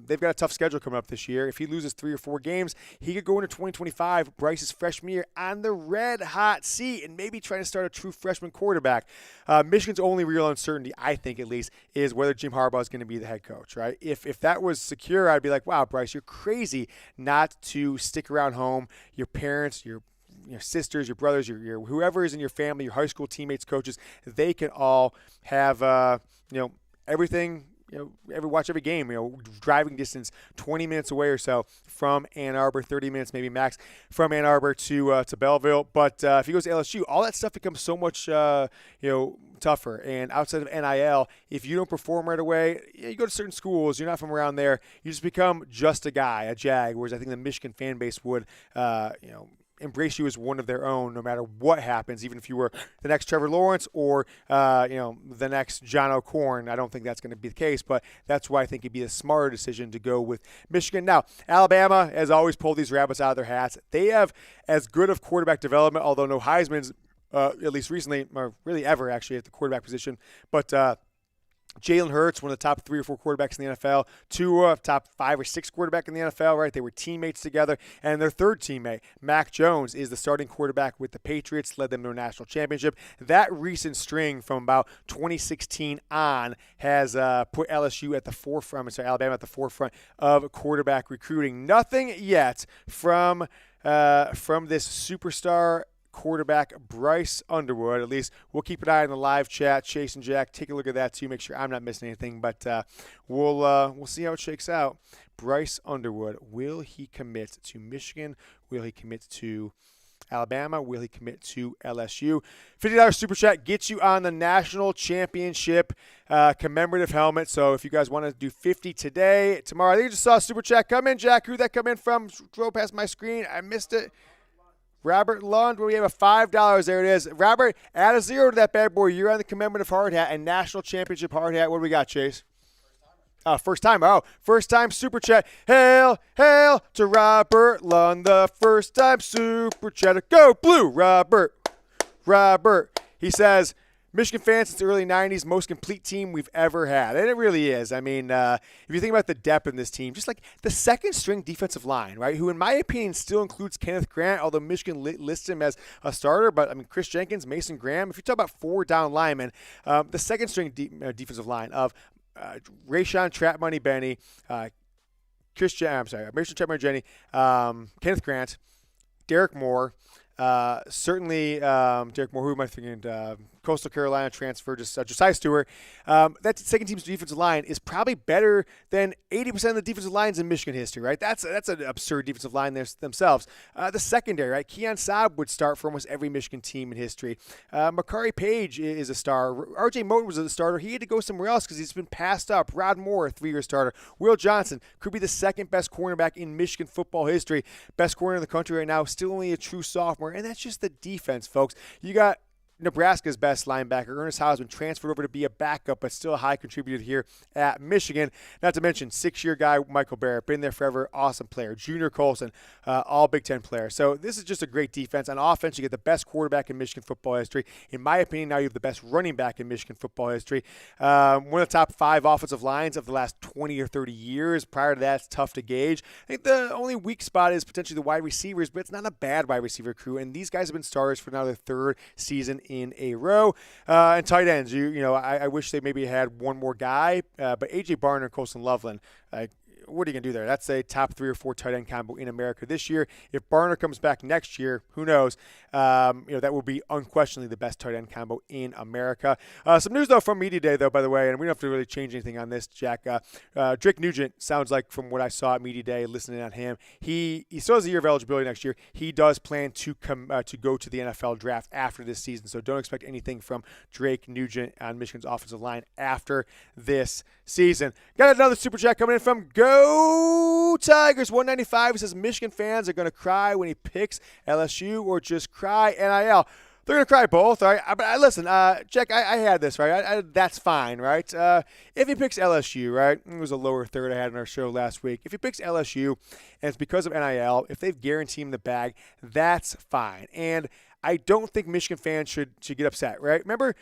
They've got a tough schedule coming up this year. If he loses 3 or 4 games, he could go into 2025, Bryce's freshman year, on the red-hot seat and maybe trying to start a true freshman quarterback. Michigan's only real uncertainty, I think at least, is whether Jim Harbaugh is going to be the head coach, right? If that was secure, I'd be like, wow, Bryce, you're crazy not to stick around home. Your parents, your sisters, your brothers, your whoever is in your family, your high school teammates, coaches, they can all have everything. Watch every game. Driving distance 20 minutes away or so from Ann Arbor, 30 minutes maybe max from Ann Arbor to Belleville. But if he goes to LSU, all that stuff becomes so much tougher. And outside of NIL, if you don't perform right away, you go to certain schools, you're not from around there, you just become just a guy, a Jag. Whereas I think the Michigan fan base would, embrace you as one of their own no matter what happens, even if you were the next Trevor Lawrence or the next John O'Corn. I don't think that's going to be the case, but that's why I think it'd be a smarter decision to go with Michigan. Now, Alabama has always pulled these rabbits out of their hats. They have as good of quarterback development, although no Heisman's at least recently, or really ever actually, at the quarterback position. But Jalen Hurts, one of the top 3 or 4 quarterbacks in the NFL. Tua, top 5 or 6 quarterback in the NFL, right? They were teammates together. And their third teammate, Mac Jones, is the starting quarterback with the Patriots, led them to a national championship. That recent string from about 2016 on has put LSU at the forefront, Alabama at the forefront of quarterback recruiting. Nothing yet from this superstar quarterback Bryce Underwood. At least we'll keep an eye on the live chat. Chase and Jack, take a look at that too. Make sure I'm not missing anything. But we'll see how it shakes out. Bryce Underwood, will he commit to Michigan? Will he commit to Alabama? Will he commit to LSU? $50 super chat gets you on the national championship commemorative helmet. So if you guys want to do 50 today, tomorrow, I think you just saw a super chat come in. Jack, who'd that come in from? Drove past my screen. I missed it. Robert Lund, we have a $5. There it is. Robert, add a 0 to that bad boy. You're on the commemorative hard hat and national championship hard hat. What do we got, Chase? First time. Oh, first time super chat. Hail, hail to Robert Lund, the first time super chatter. Go blue, Robert. He says, Michigan fans since the early 90s, most complete team we've ever had. And it really is. I mean, if you think about the depth in this team, just like the second-string defensive line, right, who in my opinion still includes Kenneth Grant, although Michigan lists him as a starter. But, I mean, Chris Jenkins, Mason Graham, if you talk about 4 down linemen, the second-string defensive line of Rayshon Trap Money Benny, Mason Trap Money Jenny, Kenneth Grant, Derek Moore, certainly Derek Moore, who am I thinking? Coastal Carolina transfer, just Josiah Stewart. That second team's defensive line is probably better than 80% of the defensive lines in Michigan history, right? That's an absurd defensive line themselves. The secondary, right? Keon Saab would start for almost every Michigan team in history. Makari Page is a star. R.J. Moten was a starter. He had to go somewhere else because he's been passed up. Rod Moore, a 3-year starter. Will Johnson could be the second best cornerback in Michigan football history. Best corner in the country right now, still only a true sophomore. somewhere, and that's just the defense, folks. You got Nebraska's best linebacker, Ernest Hausman, transferred over to be a backup, but still a high contributor here at Michigan. Not to mention 6-year guy Michael Barrett, been there forever, awesome player. Junior Colson, all Big Ten players. So this is just a great defense. On offense, you get the best quarterback in Michigan football history. In my opinion, now you have the best running back in Michigan football history. One of the top 5 offensive lines of the last 20 or 30 years. Prior to that, it's tough to gauge. I think the only weak spot is potentially the wide receivers, but it's not a bad wide receiver crew. And these guys have been starters for now their 3rd season in a row. And tight ends, I wish they maybe had one more guy, but A.J. Barner and Colson Loveland, what are you going to do there? That's a top 3 or 4 tight end combo in America this year. If Barner comes back next year, who knows? That will be unquestionably the best tight end combo in America. Some news, though, from Media Day, though, by the way, and we don't have to really change anything on this, Jack. Drake Nugent sounds like, from what I saw at Media Day, listening on him, he still has a year of eligibility next year. He does plan to go to the NFL draft after this season, so don't expect anything from Drake Nugent on Michigan's offensive line after this season. Got another super chat coming in from Go Tigers 195. He says Michigan fans are going to cry when he picks LSU or just cry NIL. They're going to cry both, all right? But listen, Jack, I had this, right? That's fine, right? If he picks LSU, right? It was a lower third I had on our show last week. If he picks LSU and it's because of NIL, if they've guaranteed him the bag, that's fine. And I don't think Michigan fans should get upset, right? Remember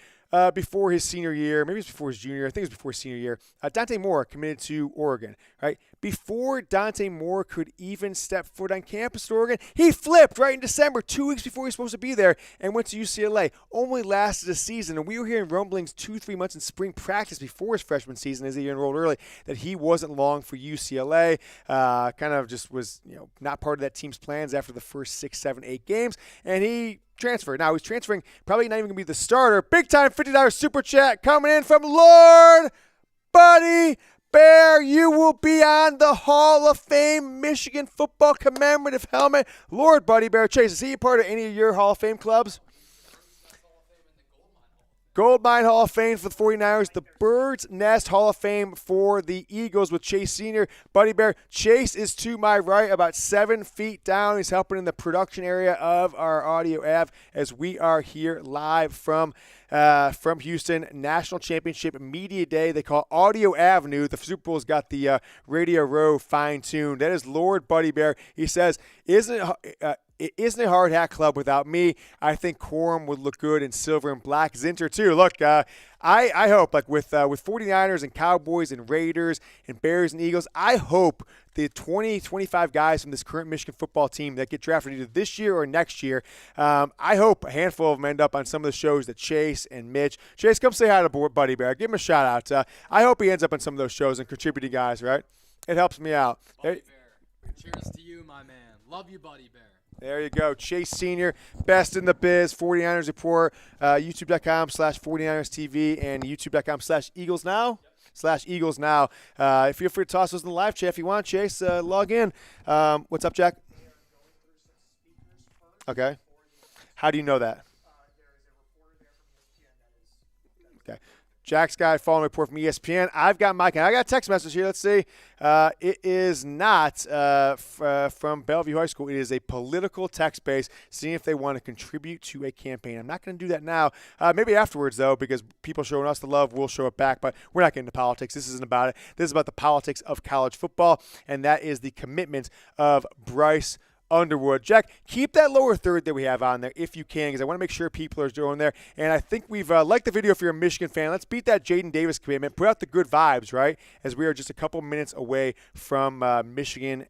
before his senior year, maybe it was before his junior year, I think it was before his senior year, Dante Moore committed to Oregon, right? Before Dante Moore could even step foot on campus at Oregon, he flipped right in December, 2 weeks before he was supposed to be there, and went to UCLA. Only lasted a season, and we were hearing rumblings 2-3 months in spring practice before his freshman season, as he enrolled early, that he wasn't long for UCLA. Kind of just was, not part of that team's plans after the first 6, 7, 8 games, and he transfer. Now he's transferring, probably not even going to be the starter. Big time $50 super chat coming in from Lord Buddy Bear. You will be on the Hall of Fame Michigan football commemorative helmet. Lord Buddy Bear. Chase, is he a part of any of your Hall of Fame clubs? Goldmine Hall of Fame for the 49ers, the Bird's Nest Hall of Fame for the Eagles with Chase Sr. Buddy Bear. Chase is to my right, about 7 feet down. He's helping in the production area of our audio app as we are here live from Houston. National Championship Media Day. They call it Audio Avenue. The Super Bowl's got the Radio Row fine-tuned. That is Lord Buddy Bear. He says, it isn't a hard hat club without me. I think Corum would look good in silver and black. Zinter, too. Look, I hope, like with 49ers and Cowboys and Raiders and Bears and Eagles, I hope the 20, 25 guys from this current Michigan football team that get drafted either this year or next year, I hope a handful of them end up on some of the shows that Chase and Mitch. Chase, come say hi to Buddy Bear. Give him a shout-out. I hope he ends up on some of those shows and contributing guys, right? It helps me out. Buddy Bear, cheers to you, my man. Love you, Buddy Bear. There you go. Chase Sr., best in the biz, 49ers Report, youtube.com/49ers TV, and youtube.com/Eagles Now. /Eagles Now. Feel free to toss us in the live chat if you want, Chase. Log in. What's up, Jack? Okay. How do you know that? Okay. Jack's got a following report from ESPN. I've got Mike, and I got a text message here. Let's see. It is not from Bellevue High School. It is a political text base, seeing if they want to contribute to a campaign. I'm not going to do that now. Maybe afterwards, though, because people showing us the love, we'll show it back. But we're not getting into politics. This isn't about it. This is about the politics of college football, and that is the commitment of Bryce Underwood. Jack, keep that lower third that we have on there if you can, because I want to make sure people are doing there. And I think we've liked the video if you're a Michigan fan. Let's beat that Jaden Davis commitment. Put out the good vibes, right? As we are just a couple minutes away from Michigan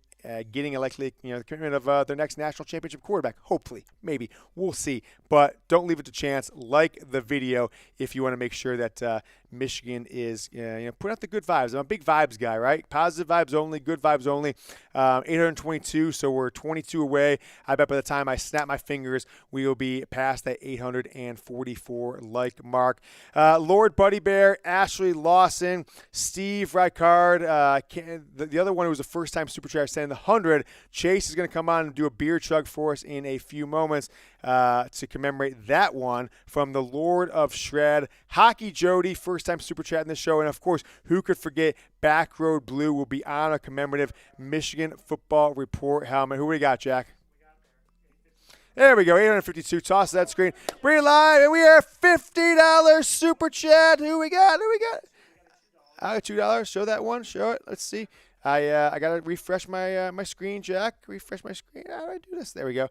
getting likely, the commitment of their next national championship quarterback. Hopefully, maybe. We'll see. But don't leave it to chance. Like the video if you want to make sure that Michigan is, put out the good vibes. I'm a big vibes guy, right? Positive vibes only, good vibes only. 822, so we're 22 away. I bet by the time I snap my fingers, we will be past that 844 like mark. Lord Buddy Bear, Ashley Lawson, Steve Ricard, the other one who was a first-time Super Chat sending the 100. Chase is going to come on and do a beer chug for us in a few moments to commemorate that one from the Lord of Shred. Hockey Jody, first-time Super Chat in this show. And, of course, who could forget Back Road Blue will be on a commemorative Michigan Football Report helmet. Who we got, Jack? There we go, 852. Toss that screen. Bring it live, and we are $50 super chat. Who we got? I got $2. Show that one. Show it. Let's see. I gotta refresh my my screen, Jack. Refresh my screen. How do I do this? There we go.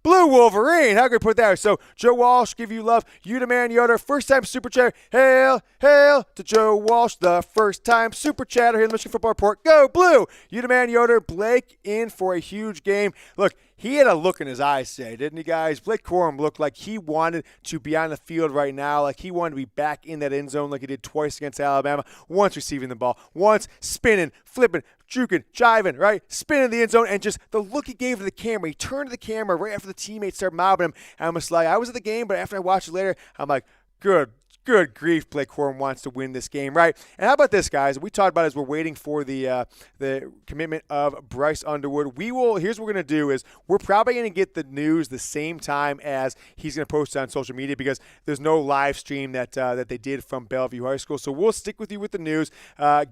Blue Wolverine. How can we put that? So Joe Walsh, give you love. You the man, Yoder. First time super chat. Hail, hail to Joe Walsh, the first time super chatter here in the Michigan Football Report. Go Blue. You the man, Yoder. Blake in for a huge game. Look, he had a look in his eyes today, didn't he, guys? Blake Corum looked like he wanted to be on the field right now, like he wanted to be back in that end zone like he did twice against Alabama, once receiving the ball, once spinning, flipping, juking, jiving, right? Spinning the end zone, and just the look he gave to the camera. He turned to the camera right after the teammates started mobbing him, and I'm just like, I was at the game, but after I watched it later, I'm like, good grief, Blake Corum wants to win this game, right? And how about this, guys? We talked about as we're waiting for the commitment of Bryce Underwood. Here's what we're going to do is we're probably going to get the news the same time as he's going to post it on social media because there's no live stream that they did from Bellevue High School. So we'll stick with you with the news.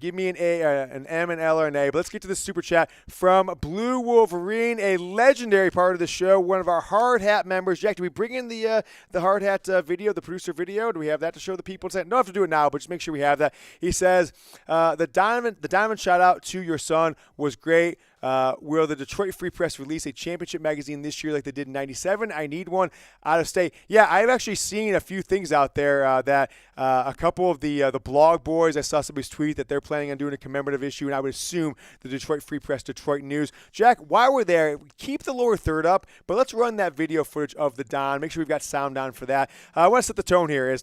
Give me an M, an L, or an A. But let's get to the super chat from Blue Wolverine, a legendary part of the show, one of our Hard Hat members. Jack, do we bring in the Hard Hat video, the producer video? Do we have that to show the people? Don't have to do it now, but just make sure we have that. He says, the Donovan shout out to your son was great. Will the Detroit Free Press release a championship magazine this year like they did in '97? I need one out of state. Yeah, I've actually seen a few things out there that a couple of the blog boys, I saw somebody's tweet that they're planning on doing a commemorative issue, and I would assume the Detroit Free Press, Detroit News. Jack, while we're there, keep the lower third up, but let's run that video footage of the Don. Make sure we've got sound on for that. I want to set the tone here is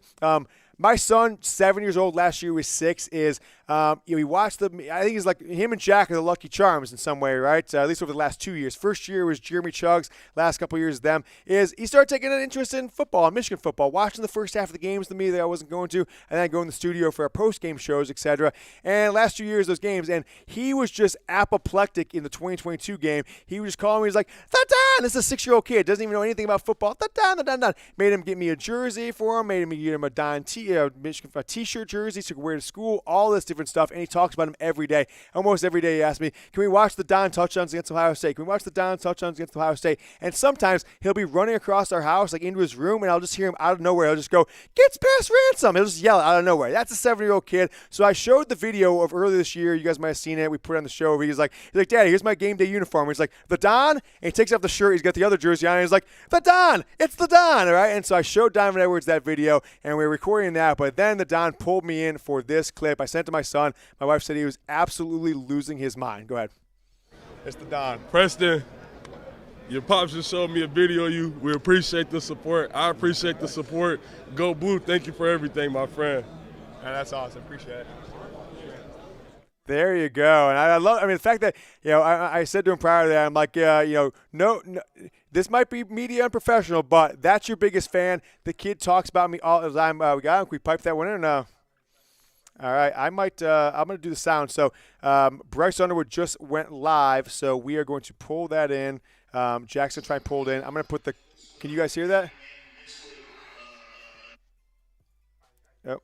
my son, 7 years old, last year was 6, he watched I think he's like, him and Jack are the Lucky Charms in some way, right? At least over the last 2 years. First year was Jeremy Chugs, last couple of years them, he started taking an interest in football, Michigan football, watching the first half of the games to me that I wasn't going to, and then going to the studio for our post-game shows, etc. And last 2 years, those games, and he was just apoplectic in the 2022 game. He was just calling me, he's like, "Da-Don!" This is a 6-year-old kid, doesn't even know anything about football. "Da-Don, da-Don." Made him get me a jersey for him, made him get him a Don Michigan t-shirt jersey so he could wear to school, all this different stuff, and he talks about him every day. Almost every day he asks me, can we watch the Don touchdowns against Ohio State? Can we watch the Don touchdowns against Ohio State? And sometimes he'll be running across our house, like into his room, and I'll just hear him out of nowhere. He'll just go, "Gets past Ransom." He'll just yell out of nowhere. That's a 7-year-old kid. So I showed the video of earlier this year. You guys might have seen it. We put it on the show. He's like, "Daddy, here's my game day uniform." He's like, "The Don?" And he takes off the shirt. He's got the other jersey on. And he's like, "The Don! It's the Don!" All right? And so I showed Donovan Edwards that video, and we were recording that. But then the Don pulled me in for this clip. I sent it to my son. My wife said he was absolutely losing his mind. Go ahead. It's the Don. Preston, your pops just showed me a video of you. We appreciate the support. I appreciate the support. Go Blue. Thank you for everything, my friend. That's awesome. Appreciate it. There you go. And the fact that, I said to him prior to that, I'm like, no, this might be media unprofessional, but that's your biggest fan. The kid talks about me all the time. Can we pipe that one in or no? All right, I'm going to do the sound. So Bryce Underwood just went live, so we are going to pull that in. Jackson, try and pull it in. I'm going to put can you guys hear that? Yep.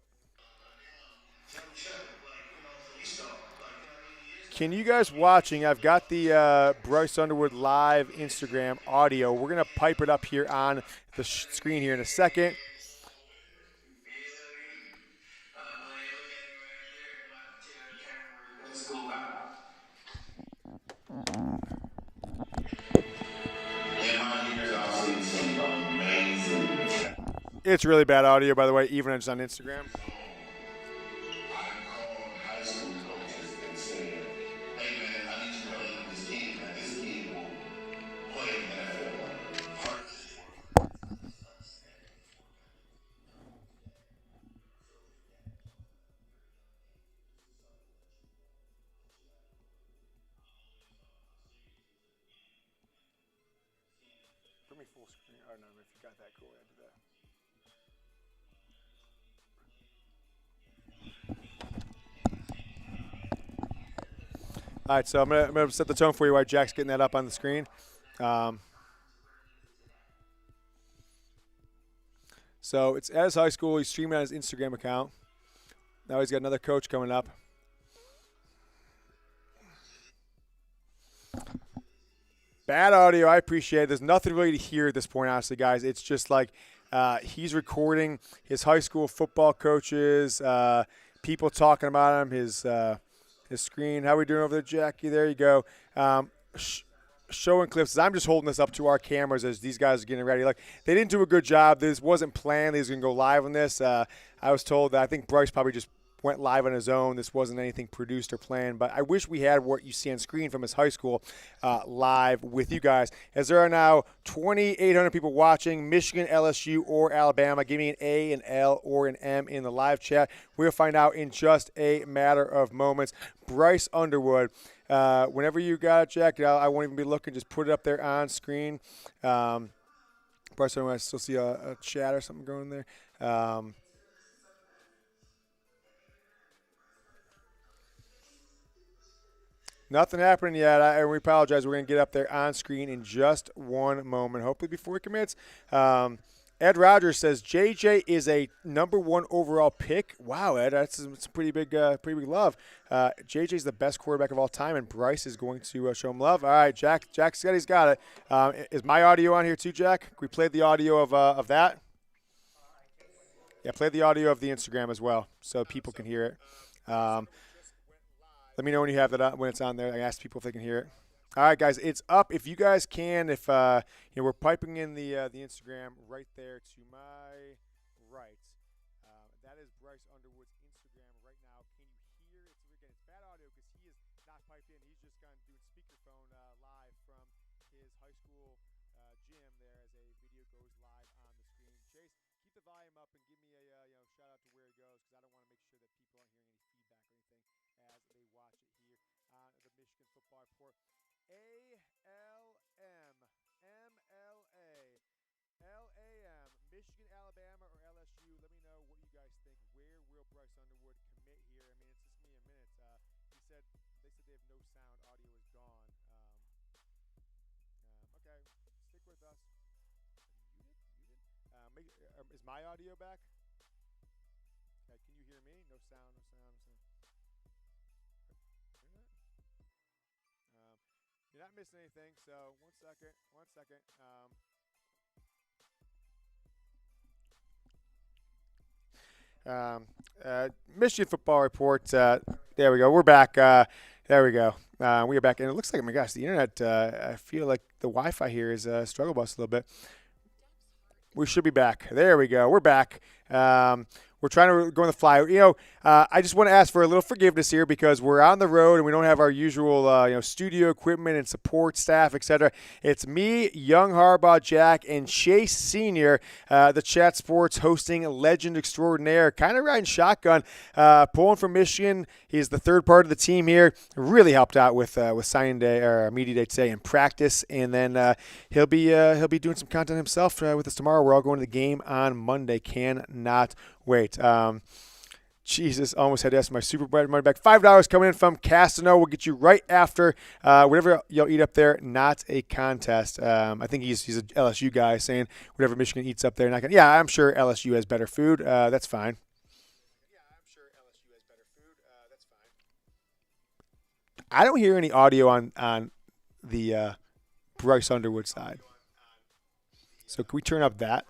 Can you guys watching? I've got the Bryce Underwood live Instagram audio. We're going to pipe it up here on the screen here in a second. It's really bad audio, by the way, even just on Instagram. Put me full screen. Oh, no, if you got that, cool. Yeah, do that. All right, so I'm gonna set the tone for you while Jack's getting that up on the screen. So it's at his high school. He's streaming on his Instagram account. Now he's got another coach coming up. Bad audio. I appreciate it. There's nothing really to hear at this point, honestly, guys. It's just like he's recording his high school football coaches, people talking about him, his screen. How we doing over there, Jackie? There you go. Showing clips. I'm just holding this up to our cameras as these guys are getting ready. Like, they didn't do a good job. This wasn't planned. They was going to go live on this. I was told that I think Bryce probably just went live on his own. This wasn't anything produced or planned, but I wish we had what you see on screen from his high school live with you guys. As there are now 2,800 people watching, Michigan, LSU, or Alabama. Give me an A, an L, or an M in the live chat. We'll find out in just a matter of moments. Bryce Underwood, whenever you got it, Jack, I won't even be looking. Just put it up there on screen. Bryce Underwood, I still see a chat or something going there. Nothing happening yet, and we apologize. We're going to get up there on screen in just one moment, hopefully before he commits. Ed Rogers says JJ is a number 1 overall pick. Wow, Ed, that's a pretty big love. JJ's the best quarterback of all time, and Bryce is going to show him love. All right, Jack said he's got it. Is my audio on here too, Jack? We played the audio of that. Yeah, play the audio of the Instagram as well, so people can hear it. Let me know when you have that when it's on there. I asked people if they can hear it. All right, guys, it's up. If you guys can, if we're piping in the Instagram right there to my right. That is Bryce Underwood's Instagram right now. Can you hear? It's bad audio because he is not piped in. He's just kind of doing speakerphone live from his high school gym there as a video goes live on the screen. Chase, keep the volume up and give me a shout out to where he goes because I don't want to make sure that people aren't hearing any feedback or anything as they watch it here on the Michigan Football Report. ALM, Michigan, Alabama, or LSU. Let me know what you guys think. Where will Bryce Underwood commit here? I mean, it's just me a minute. They said they have no sound. Audio is gone. Okay, stick with us. Muted? Is my audio back? Okay, can you hear me? No sound. You're not missing anything, so one second. Michigan Football Report. There we go. We're back. There we go. We are back, and it looks like, oh my gosh, the internet. I feel like the Wi-Fi here is struggle bus a little bit. We should be back. There we go. We're back. We're trying to go on the fly. I just want to ask for a little forgiveness here because we're on the road and we don't have our usual, studio equipment and support staff, etc. It's me, young Harbaugh, Jack, and Chase Sr., the Chat Sports hosting legend extraordinaire, kind of riding shotgun, pulling from Michigan. He's the third part of the team here. Really helped out with signing day or media day today in practice, and then he'll be doing some content himself with us tomorrow. We're all going to the game on Monday. Cannot wait. Jesus, almost had to ask my super bright money back. $5 coming in from Castano. We'll get you right after whatever y'all eat up there. Not a contest. I think he's an LSU guy saying whatever Michigan eats up there. Yeah, I'm sure LSU has better food. That's fine. I don't hear any audio on the Bryce Underwood side. So can we turn up that?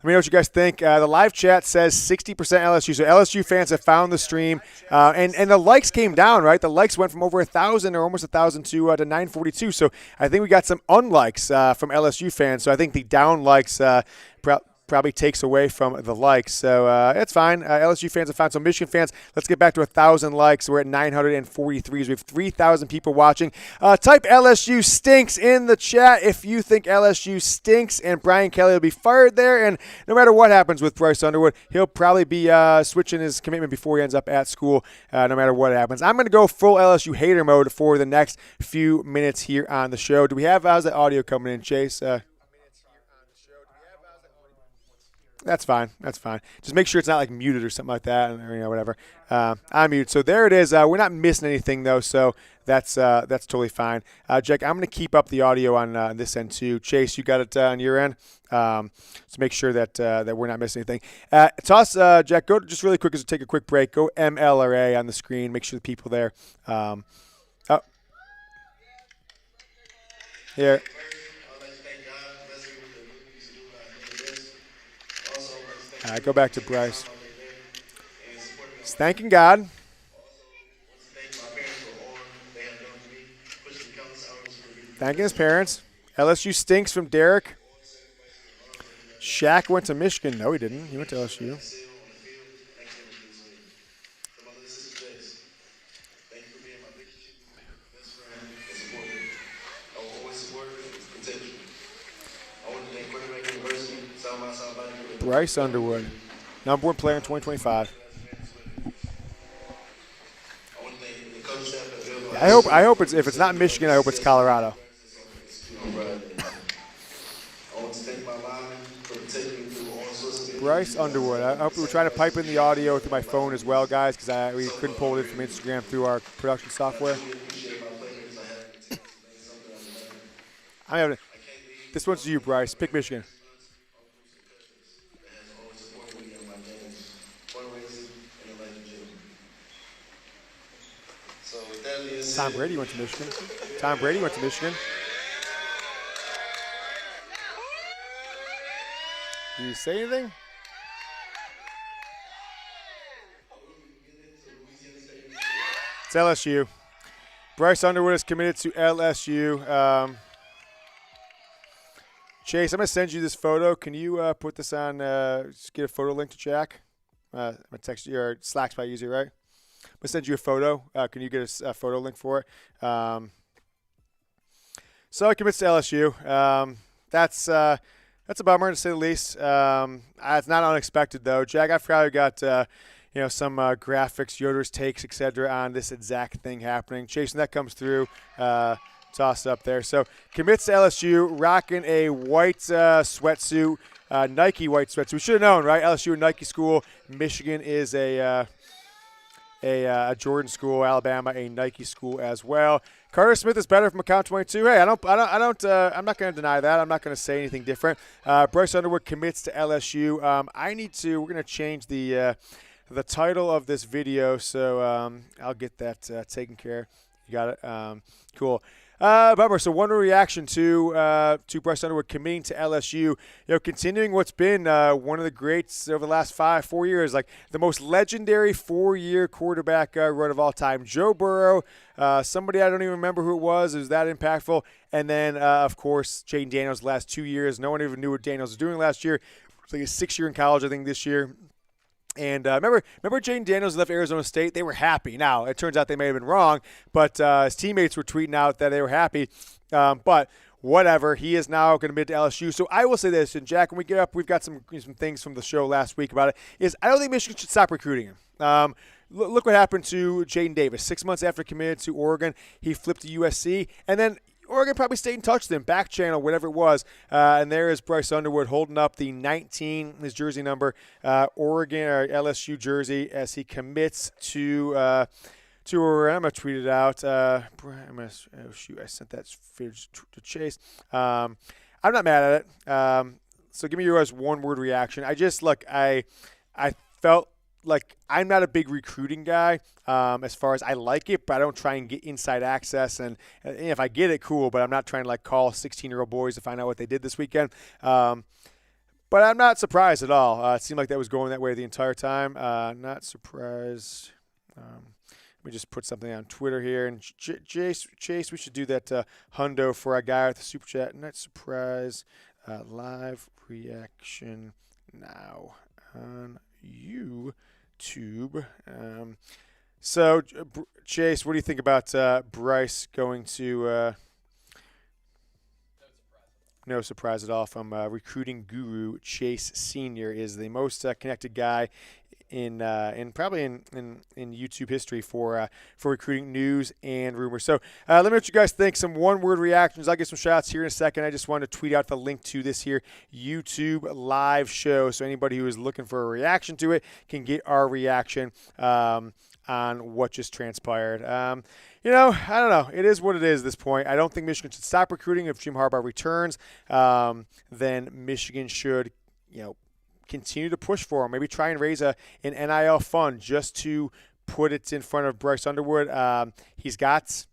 Let me know what you guys think. The live chat says 60% LSU. So LSU fans have found the stream. And the likes came down, right? The likes went from over 1,000 or almost 1,000 to 942. So I think we got some unlikes from LSU fans. So I think the down likes probably takes away from the likes. So it's fine. LSU fans have found some Michigan fans. Let's get back to 1,000 likes. We're at 943. So we have 3,000 people watching. Type LSU stinks in the chat if you think LSU stinks, and Brian Kelly will be fired there. And no matter what happens with Bryce Underwood, he'll probably be switching his commitment before he ends up at school, no matter what happens. I'm going to go full LSU hater mode for the next few minutes here on the show. Do we have how's that audio coming in, Chase? That's fine. That's fine. Just make sure it's not like muted or something like that, or whatever. I'm muted. So there it is. We're not missing anything though, so that's totally fine. Jack, I'm going to keep up the audio on this end too. Chase, you got it on your end. So make sure that we're not missing anything. Toss, Jack. Go just really quick as we take a quick break. Go MLRA on the screen. Make sure the people there. Here. Go back to Bryce. He's thanking God. Thanking his parents. LSU stinks from Derek. Shaq went to Michigan. No, he didn't. He went to LSU. Bryce Underwood, number 1 player in 2025. I hope it's, if it's not Michigan, I hope it's Colorado. Bryce Underwood. I hope we were trying to pipe in the audio through my phone as well, guys, because we couldn't pull it in from Instagram through our production software. This one's to you, Bryce. Pick Michigan. Tom Brady went to Michigan. Tom Brady went to Michigan. Did you say anything? It's LSU. Bryce Underwood is committed to LSU. Chase, I'm going to send you this photo. Can you put this on, just get a photo link to Jack? I'm going to text you, or Slack's probably easier, right? I'm going to send you a photo. Can you get a photo link for it? So he commits to LSU. That's a bummer, to say the least. It's not unexpected, though. Jack, I forgot we got some graphics, Yoder's takes, etc. on this exact thing happening. Chasing that comes through. Toss up there. So commits to LSU, rocking a white sweatsuit, Nike white sweatsuit. We should have known, right? LSU a Nike school. Michigan is a Jordan school. Alabama a Nike school as well. Carter Smith is better from account 22. Hey, I'm not going to deny that. I'm not going to say anything different. Bryce Underwood commits to LSU. We're going to change the title of this video, so I'll get that taken care. You got it? Cool. Bummer. So one reaction to Bryce Underwood committing to LSU, continuing what's been one of the greats over the last 4 years, like the most legendary 4-year quarterback run of all time. Joe Burrow, somebody I don't even remember who it was that impactful. And then, of course, Jayden Daniels the last 2 years. No one even knew what Daniels was doing last year. It's like his 6th year in college, I think, this year. And remember Jayden Daniels left Arizona State? They were happy. Now, it turns out they may have been wrong, but his teammates were tweeting out that they were happy. But whatever, he is now going to be to LSU. So I will say this, and Jack, when we get up, we've got some things from the show last week about it, is I don't think Michigan should stop recruiting him. Look what happened to Jaden Davis. 6 months after committed to Oregon, he flipped to USC, and then Oregon probably stayed in touch with him, back channel, whatever it was. And there is Bryce Underwood holding up the 19, his jersey number, Oregon or LSU jersey as he commits to Oregon. I'm going to tweet it out. I sent that to Chase. I'm not mad at it. So give me your one-word reaction. I felt like I'm not a big recruiting guy as far as I like it, but I don't try and get inside access. And if I get it, cool, but I'm not trying to call 16-year-old boys to find out what they did this weekend. But I'm not surprised at all. It seemed like that was going that way the entire time. Not surprised. Let me just put something on Twitter here. And Chase, we should do that hundo for our guy with the super chat. Not surprised. Live reaction now on YouTube. So, Chase, what do you think about Bryce going to no surprise at all from recruiting guru Chase Sr. is the most connected guy probably in YouTube history for recruiting news and rumors. So let me know what you guys think. Some one-word reactions. I'll get some shots here in a second. I just wanted to tweet out the link to this here YouTube live show, so anybody who is looking for a reaction to it can get our reaction on what just transpired. I don't know. It is what it is at this point. I don't think Michigan should stop recruiting. If Jim Harbaugh returns, then Michigan should, continue to push for him. Maybe try and raise an NIL fund just to put it in front of Bryce Underwood. He's got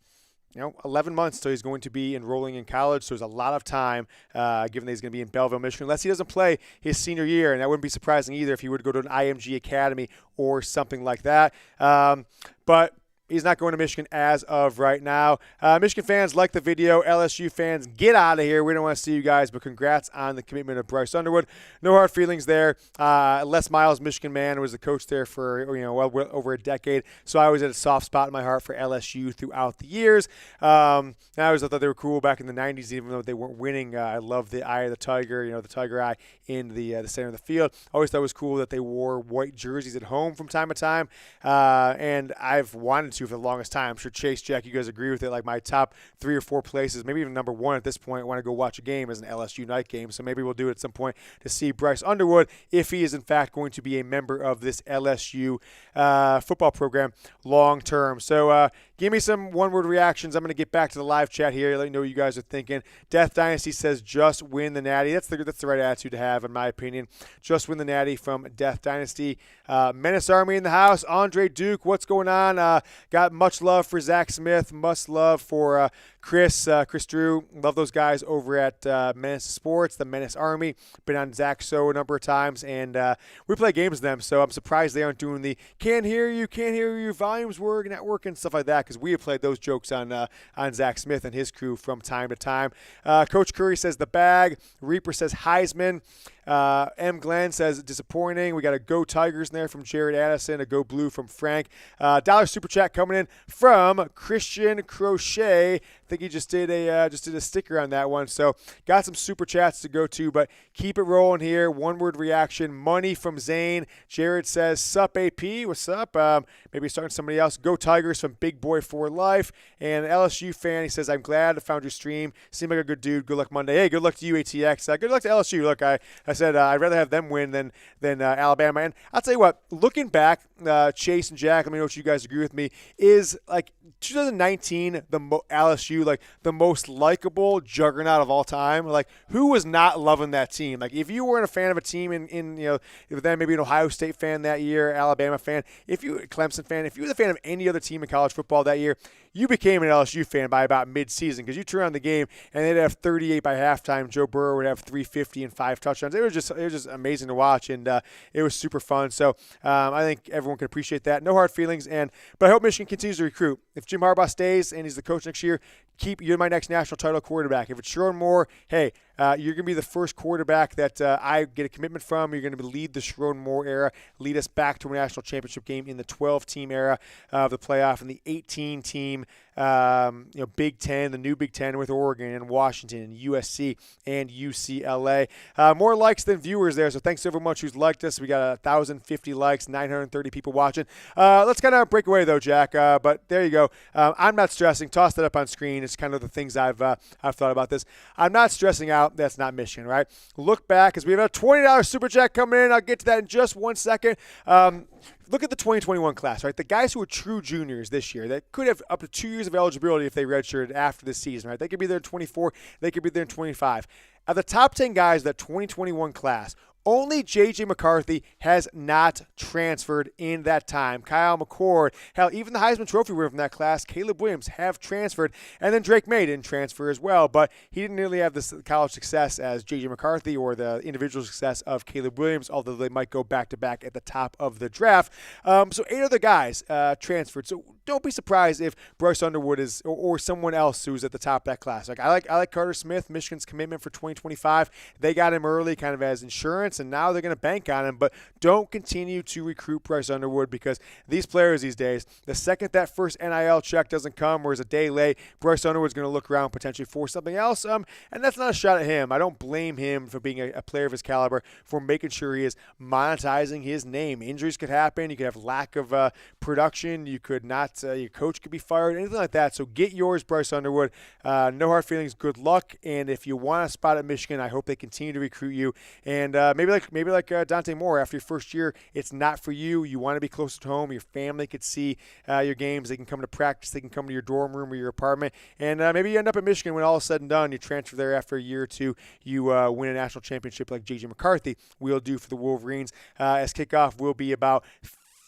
11 months till he's going to be enrolling in college, so there's a lot of time, given that he's going to be in Belleville, Michigan, unless he doesn't play his senior year, and that wouldn't be surprising either if he were to go to an IMG Academy or something like that. But he's not going to Michigan as of right now. Michigan fans, like the video. LSU fans, get out of here. We don't want to see you guys, but congrats on the commitment of Bryce Underwood. No hard feelings there. Les Miles, Michigan man, was the coach there for well over a decade, so I always had a soft spot in my heart for LSU throughout the years. I always thought they were cool back in the 90s, even though they weren't winning. I love the eye of the tiger, the tiger eye in the center of the field. Always thought it was cool that they wore white jerseys at home from time to time, and I've wanted to for the longest time. I'm sure Chase, Jack, you guys agree with it. Like my top 3 or 4 places, maybe even number 1 at this point, when I go watch a game is an LSU night game. So maybe we'll do it at some point to see Bryce Underwood if he is in fact going to be a member of this LSU football program long term. So give me some one-word reactions. I'm going to get back to the live chat here. Let me know what you guys are thinking. Death Dynasty says just win the Natty. That's the right attitude to have, in my opinion. Just win the Natty from Death Dynasty. Menace Army in the house. Andre Duke, what's going on? Got much love for Zach Smith. Much love for Chris Drew. Love those guys over at Menace Sports, the Menace Army. Been on Zach's show a number of times, and we play games with them, so I'm surprised they aren't doing the can't hear you, volumes work, not working, stuff like that, because we have played those jokes on Zach Smith and his crew from time to time. Coach Curry says the bag. Reaper says Heisman. M. Glenn says disappointing. We got a Go Tigers in there from Jared Addison, a Go Blue from Frank. Dollar Super Chat coming in from Christian Crochet. I think he just did a sticker on that one. So got some Super Chats to go to, but keep it rolling here. One-word reaction. Money from Zane. Jared says, sup AP, what's up? Maybe starting somebody else. Go Tigers from Big Boy for Life. And LSU fan, he says, I'm glad I found your stream. Seemed like a good dude. Good luck Monday. Hey, good luck to you, ATX. Good luck to LSU. Look, I said I'd rather have them win than Alabama. And I'll tell you what, looking back, Chase and Jack, let me know if you guys agree with me, is like 2019, LSU, like the most likable juggernaut of all time. Like, who was not loving that team? Like, if you weren't a fan of a team then maybe an Ohio State fan that year, Alabama fan, Clemson fan, if you were a fan of any other team in college football that year, you became an LSU fan by about mid-season because you turn on the game and they'd have 38 by halftime. Joe Burrow would have 350 and 5 touchdowns. It was just amazing to watch, and it was super fun. So I think everyone can appreciate that. No hard feelings, but I hope Michigan continues to recruit. If Jim Harbaugh stays and he's the coach next year, you're my next national title quarterback. If it's Sherrod Moore, hey, you're going to be the first quarterback that I get a commitment from. You're going to lead the Sherrod Moore era, lead us back to a national championship game in the 12-team era of the playoff and the 18-team Big Ten, the new Big Ten with Oregon and Washington and USC and UCLA. More likes than viewers there, so thanks to everyone who's liked us. We got 1,050 likes, 930 people watching. Let's kind of break away though, Jack. But there you go. I'm not stressing. Toss that up on screen. It's kind of the things I've thought about this. I'm not stressing out. That's not Michigan, right? Look back, because we have a $20 Super Chat coming in. I'll get to that in just 1 second. Look at the 2021 class, right? The guys who are true juniors this year that could have up to 2 years of eligibility if they redshirted after this season, right? They could be there in 24. They could be there in 25. Of the top 10 guys of that 2021 class, only J.J. McCarthy has not transferred in that time. Kyle McCord, hell, even the Heisman Trophy winner from that class, Caleb Williams, have transferred. And then Drake May didn't transfer as well, but he didn't nearly have the college success as J.J. McCarthy or the individual success of Caleb Williams, although they might go back-to-back at the top of the draft. So 8 other guys transferred. So don't be surprised if Bryce Underwood is or someone else who's at the top of that class. Like I like Carter Smith, Michigan's commitment for 2025. They got him early kind of as insurance, and now they're going to bank on him. But don't continue to recruit Bryce Underwood, because these players these days, the second that first NIL check doesn't come or is a day late, Bryce Underwood's going to look around potentially for something else. And that's not a shot at him. I don't blame him for being a player of his caliber, for making sure he is monetizing his name. Injuries could happen. You could have lack of production. You could not. Your coach could be fired. Anything like that. So get yours, Bryce Underwood. No hard feelings. Good luck. And if you want a spot at Michigan, I hope they continue to recruit you. And maybe like Dante Moore, after your first year, it's not for you. You want to be closer to home. Your family could see your games. They can come to practice. They can come to your dorm room or your apartment. And maybe you end up at Michigan when all is said and done. You transfer there after a year or two. You win a national championship like J.J. McCarthy will do for the Wolverines. As kickoff will be about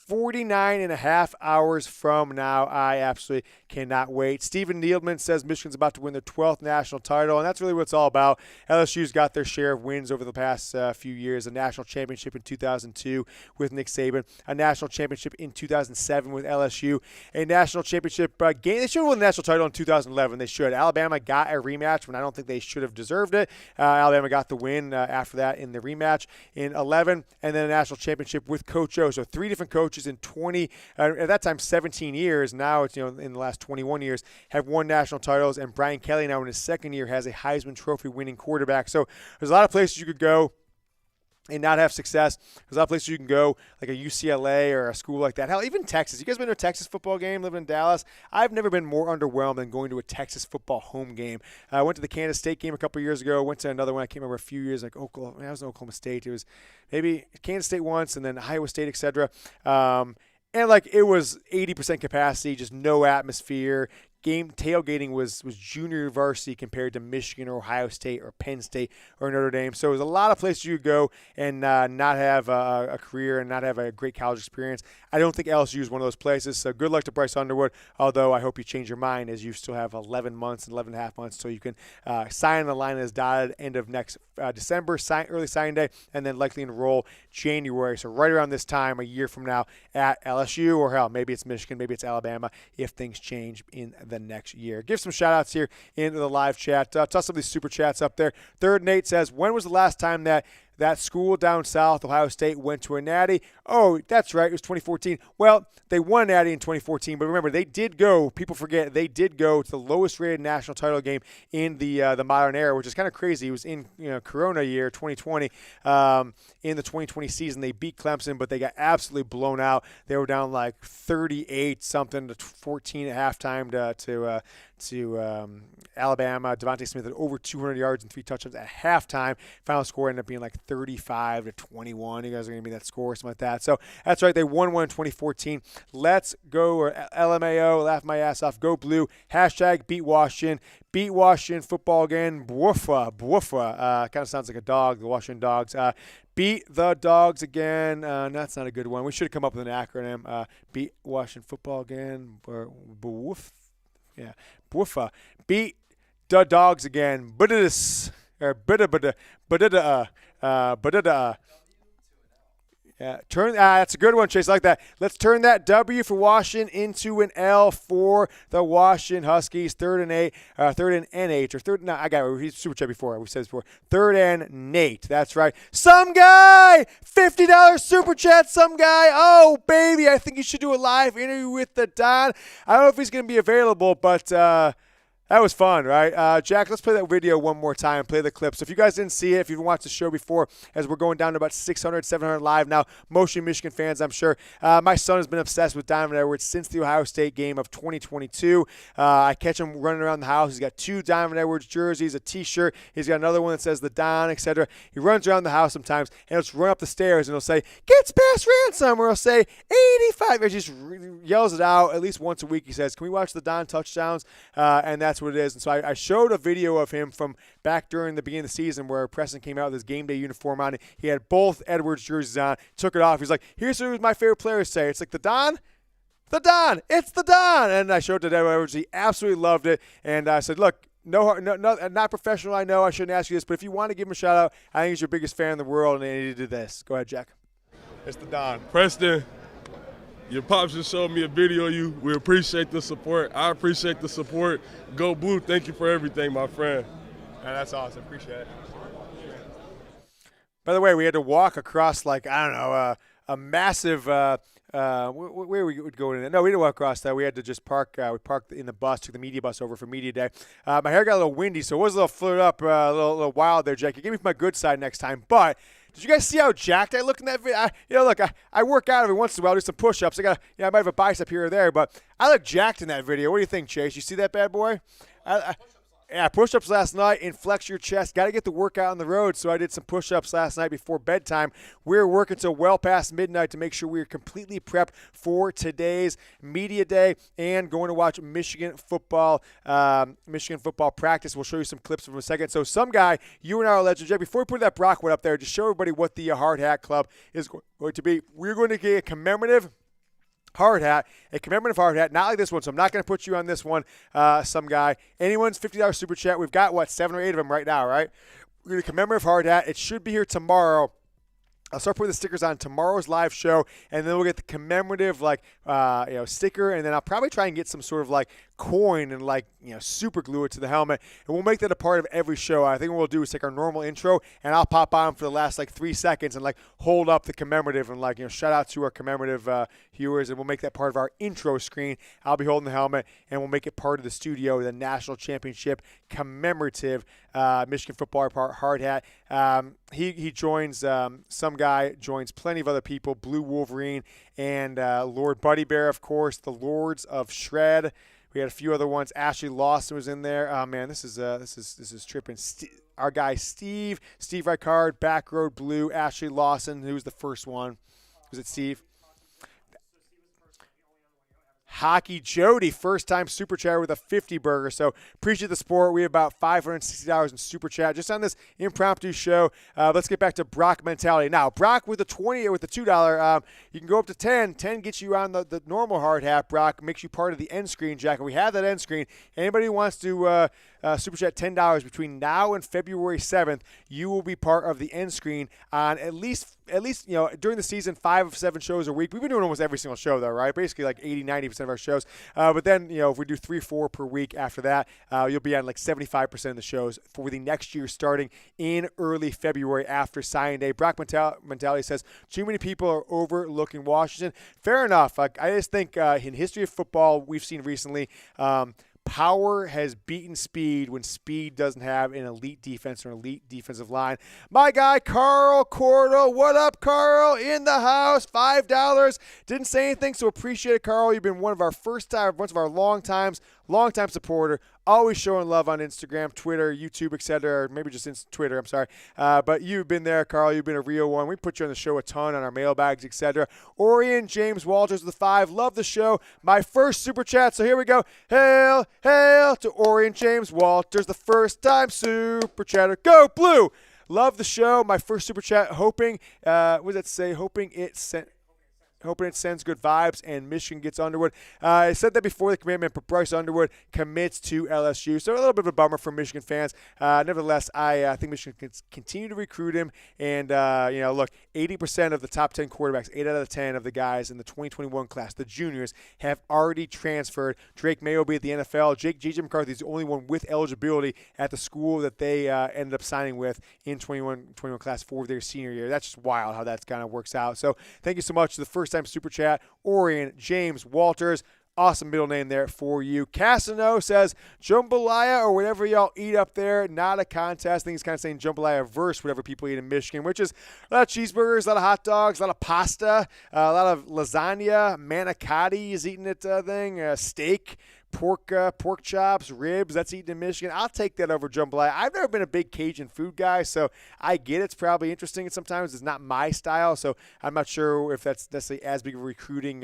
49 and a half hours from now. I absolutely cannot wait. Stephen Needleman says Michigan's about to win their 12th national title, and that's really what it's all about. LSU's got their share of wins over the past few years. A national championship in 2002 with Nick Saban, a national championship in 2007 with LSU, a national championship game. They should have won the national title in 2011. They should. Alabama got a rematch when I don't think they should have deserved it. Alabama got the win after that in the rematch in 11, and then a national championship with Coach O. So 3 different coaches in 20 at that time 17 years. Now it's in the last 21 years have won national titles, and Brian Kelly now in his second year has a Heisman Trophy winning quarterback. So there's a lot of places you could go and not have success. There's a lot of places you can go, like a UCLA or a school like that. Hell, even Texas. You guys been to a Texas football game living in Dallas? I've never been more underwhelmed than going to a Texas football home game. I went to the Kansas State game a couple years ago. Went to another one. I can't remember a few years, like Oklahoma. I was in Oklahoma State. It was maybe Kansas State once, and then Iowa State, etc. And like it was 80% capacity, just no atmosphere. Game tailgating was junior varsity compared to Michigan or Ohio State or Penn State or Notre Dame. So there's a lot of places you could go and not have a career and not have a great college experience. I don't think LSU is one of those places. So good luck to Bryce Underwood, although I hope you change your mind, as you still have 11 months and 11 and a half months so you can sign the line as dotted end of next December, early signing day, and then likely enroll January. So right around this time, a year from now at LSU, or hell, maybe it's Michigan, maybe it's Alabama, if things change in the next year. Give some shout outs here into the live chat. Toss some of these super chats up there. Third Nate says, when was the last time that school down south, Ohio State, went to a natty? Oh, that's right. It was 2014. Well, they won a natty in 2014, but remember, they did go, people forget, they did go to the lowest rated national title game in the modern era, which is kind of crazy. It was in Corona year, 2020. In the 2020 season, they beat Clemson, but they got absolutely blown out. They were down like 38-something to 14 at halftime to Alabama. Devontae Smith had over 200 yards and 3 touchdowns at halftime. Final score ended up being like 35-21. You guys are going to be that score, something like that. So that's right. They won one in 2014. Let's go, or LMAO, laugh my ass off. Go Blue. Hashtag beat Washington. Beat Washington football again. Bwoofa. Kind of sounds like a dog, the Washington Dogs. Beat the Dogs again. That's not a good one. We should have come up with an acronym. Beat Washington football again. Bwoof. Yeah. Bwoofa. Beat the Dogs again. Budadis. Or budada. Yeah, that's a good one, Chase. I like that. Let's turn that W for Washington into an L for the Washington Huskies. Third and 8. I got it. He's super chat before. We said this before. Third and Nate. That's right. Some guy, $50 super chat. Some guy. Oh baby, I think you should do a live interview with the Don. I don't know if he's going to be available, but that was fun, right? Jack, let's play that video one more time. Play the clip. So if you guys didn't see it, if you've watched the show before, as we're going down to about 600, 700 live now, mostly Michigan fans, I'm sure. My son has been obsessed with Donovan Edwards since the Ohio State game of 2022. I catch him running around the house. He's got 2 Donovan Edwards jerseys, a T-shirt. He's got another one that says the Don, etc. He runs around the house sometimes, and he'll just run up the stairs, and he'll say, "Gets past ransom," or he'll say, 85. He just yells it out at least once a week. He says, "Can we watch the Don touchdowns?" And that's what it is. And so I showed a video of him from back during the beginning of the season where Preston came out with his game day uniform on. He had both Edwards jerseys on, took it off. He's like, "Here's what my favorite players say." It's like, the Don? The Don. It's the Don. And I showed it to Edwards. He absolutely loved it. And I said, look, no, not professional, I know. I shouldn't ask you this. But if you want to give him a shout out, I think he's your biggest fan in the world. And he did this. Go ahead, Jack. It's the Don. Preston, Your pops just showed me a video of you. We appreciate the support. I appreciate the support. Go Blue. Thank you for everything, my friend. That's awesome. Appreciate it. By the way, we had to walk across, like, I don't know, a massive where we would go in. No, we didn't walk across that. We had to just park. We parked in the bus, took the media bus over for media day. My hair got a little windy, so it was a little flared up, a little wild there, Jake. You gave me my good side next time. But did you guys see how jacked I look in that video? Look, I work out every once in a while, do some push-ups. I might have a bicep here or there, but I look jacked in that video. What do you think, Chase? You see that bad boy? Yeah, push-ups last night and flex your chest. Got to get the workout on the road, so I did some push-ups last night before bedtime. We were working till well past midnight to make sure we were completely prepped for today's media day and going to watch Michigan football practice. We'll show you some clips from a second. So some guy, you and I are legends. Jay, before we put that Brockwood up there, just show everybody what the Hard Hat Club is going to be. We're going to get a commemorative hard hat, not like this one, so I'm not going to put you on this one, some guy. Anyone's $50 super chat. We've got, 7 or 8 of them right now, right? We're going to commemorative hard hat. It should be here tomorrow. I'll start putting the stickers on tomorrow's live show, and then we'll get the commemorative sticker, and then I'll probably try and get some sort of coin and super glue it to the helmet, and we'll make that a part of every show. I think what we'll do is take our normal intro, and I'll pop on for the last 3 seconds and hold up the commemorative and shout out to our commemorative viewers, and we'll make that part of our intro screen. I'll be holding the helmet, and we'll make it part of the studio, the national championship commemorative Michigan football hard hat. He joins some guy joins plenty of other people. Blue Wolverine and Lord Buddy Bear, of course, the Lords of Shred. We had a few other ones. Ashley Lawson was in there. Oh man, this is tripping. Our guy Steve Ricard, Back Road Blue, Ashley Lawson, who was the first one. Was it Steve? Hockey Jody, first-time super chat with a 50 burger. So appreciate the support. We have about $560 in super chat just on this impromptu show. Let's get back to Brock mentality. Now, Brock with the 20 or with the $2, you can go up to 10. 10 gets you on the normal hard hat. Brock makes you part of the end screen jacket. We have that end screen. Anybody who wants to super chat $10 between now and February 7th, you will be part of the end screen on at least during the season, 5 of 7 shows a week. We've been doing almost every single show though, right? Basically 80-90% of our shows. But then if we do 3-4 per week after that, you'll be on 75% of the shows for the next year starting in early February after signing day. Brock mentality says too many people are overlooking Washington. Fair enough. I just think in history of football we've seen recently, power has beaten speed when speed doesn't have an elite defense or an elite defensive line. My guy, Carl Cordo. What up, Carl? In the house. $5. Didn't say anything, so appreciate it, Carl. You've been one of our long-time supporter. Always showing love on Instagram, Twitter, YouTube, etc. Or maybe just Twitter, I'm sorry. But you've been there, Carl. You've been a real one. We put you on the show a ton on our mailbags, etc. Orion James Walters with the 5. Love the show. My first super chat. So here we go. Hail, hail to Orion James Walters, the first-time super chatter. Go Blue! Love the show. My first super chat. Hoping it sends good vibes, and Michigan gets Underwood. I said that before the commitment, but Bryce Underwood commits to LSU. So a little bit of a bummer for Michigan fans. Nevertheless, I think Michigan can continue to recruit him. And, look, 80% of the top 10 quarterbacks, 8 out of the 10 of the guys in the 2021 class, the juniors, have already transferred. Drake May will be at the NFL. J.J. McCarthy is the only one with eligibility at the school that they ended up signing with in 21 class for their senior year. That's just wild how that kind of works out. So thank you so much to the first super chat, Orion James Walters. Awesome middle name there for you. Casino says jambalaya or whatever y'all eat up there, not a contest. I think he's kind of saying jambalaya versus whatever people eat in Michigan, which is a lot of cheeseburgers, a lot of hot dogs, a lot of pasta, a lot of lasagna, manicotti is eating it steak. Pork chops, ribs, that's eaten in Michigan. I'll take that over jambalaya. I've never been a big Cajun food guy, so I get it's probably interesting, and sometimes it's not my style, so I'm not sure if that's necessarily as big of a recruiting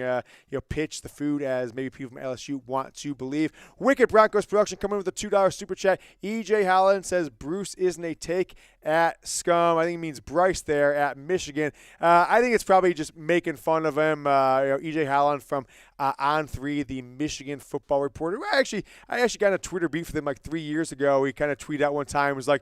pitch, the food, as maybe people from LSU want to believe. Wicked Broncos Production coming in with a $2 super chat. EJ Holland says Bruce isn't a take at Scum. I think he means Bryce there at Michigan. I think it's probably just making fun of him. EJ Holland from On3, the Michigan football reporter. I actually got in a Twitter beef with him 3 years ago. He kind of tweeted out one time, was like,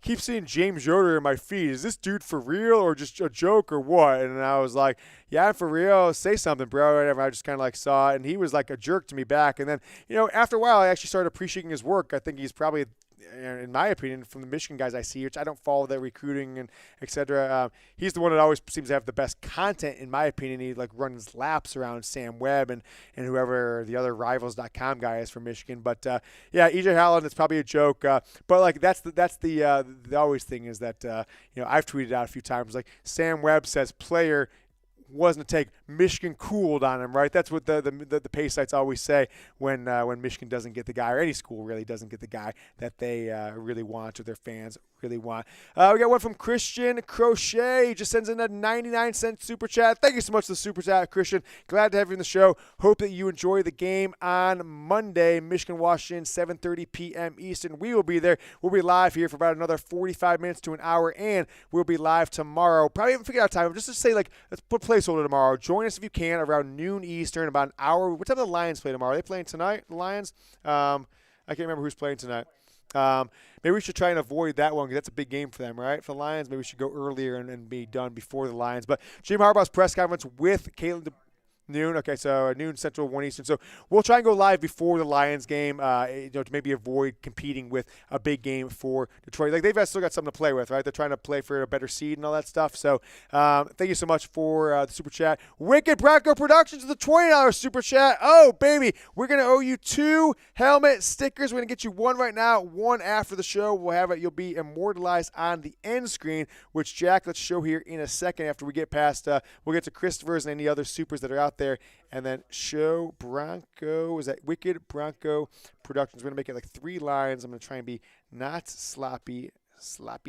keep seeing James Yoder in my feed. Is this dude for real or just a joke or what? And I was like, yeah, for real, say something, bro. Whatever. I just kind of like saw it, and he was like a jerk to me back. And then, after a while, I actually started appreciating his work. I think he's probably, in my opinion, from the Michigan guys I see, which I don't follow their recruiting and et cetera, he's the one that always seems to have the best content, in my opinion. He like runs laps around Sam Webb and whoever the other rivals.com guy is from Michigan. But yeah, EJ Howland, it's probably a joke. But like that's the always thing is that I've tweeted out a few times like Sam Webb says player wasn't to take. Michigan cooled on him, right? That's what the pay sites always say when Michigan doesn't get the guy, or any school really doesn't get the guy that they really want or their fans really want. We got one from Christian Crochet. He just sends in a 99-cent super chat. Thank you so much for the super chat, Christian. Glad to have you in the show. Hope that you enjoy the game on Monday, Michigan-Washington, 7:30 p.m. Eastern. We will be there. We'll be live here for about another 45 minutes to an hour, and we'll be live tomorrow. Probably haven't figured out time. Just to say, like, let's put a placeholder tomorrow. Join us if you can around noon Eastern, about an hour. What time do the Lions play tomorrow? Are they playing tonight, the Lions? I can't remember who's playing tonight. Maybe we should try and avoid that one because that's a big game for them, right? For the Lions, maybe we should go earlier and be done before the Lions. But Jim Harbaugh's press conference with Caitlin noon. Okay, so noon Central, 1 Eastern. So we'll try and go live before the Lions game, to maybe avoid competing with a big game for Detroit. Like they've still got something to play with, right? They're trying to play for a better seed and all that stuff. So thank you so much for the super chat. Wicked Bronco Productions with the $20 super chat. Oh baby, we're gonna owe you 2 helmet stickers. We're gonna get you one right now, one after the show. We'll have it. You'll be immortalized on the end screen, which Jack, let's show here in a second after we get past. We'll get to Christopher's and any other supers that are out there, and then show Bronco. Is that Wicked Bronco Productions? We're gonna make it like 3 lines. I'm gonna try and be not sloppy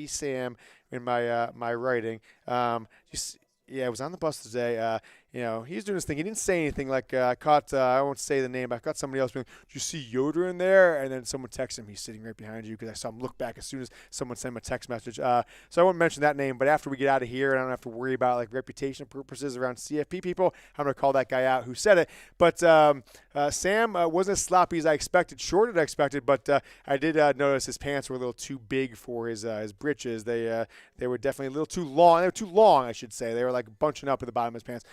Sam in my writing. Yeah, I was on the bus today. He's doing his thing. He didn't say anything. Like I caught, I won't say the name, but I caught somebody else being, "Did you see Yoder in there?" And then someone texted him, "He's sitting right behind you," because I saw him look back as soon as someone sent him a text message. So I won't mention that name. But after we get out of here, and I don't have to worry about like reputation purposes around CFP people, I'm gonna call that guy out who said it. But Sam wasn't as sloppy as I expected, shorter than I expected. But I did notice his pants were a little too big for his britches. They were definitely a little too long. They were too long, I should say. They were like bunching up at the bottom of his pants.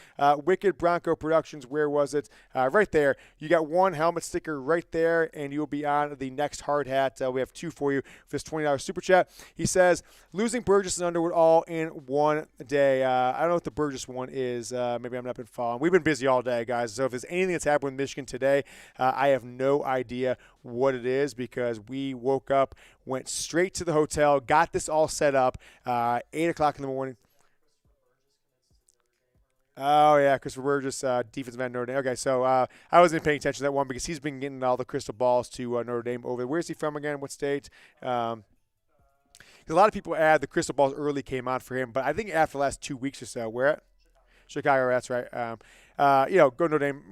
Wicked Bronco Productions, where was it? Right there. You got one helmet sticker right there, and you'll be on the next hard hat. We have 2 for you for this $20 super chat. He says, losing Burgess and Underwood all in one day. I don't know what the Burgess one is. Maybe I'm not been following. We've been busy all day, guys. So if there's anything that's happened with Michigan today, I have no idea what it is, because we woke up, went straight to the hotel, got this all set up, 8 o'clock in the morning. Oh, yeah, Christopher Burgess, defensive end Notre Dame. Okay, so I wasn't paying attention to that one because he's been getting all the crystal balls to Notre Dame over there. Where's he from again? What state? Because a lot of people add the crystal balls early came on for him, but I think after the last 2 weeks or so, where at? Chicago, that's right. Go Notre Dame.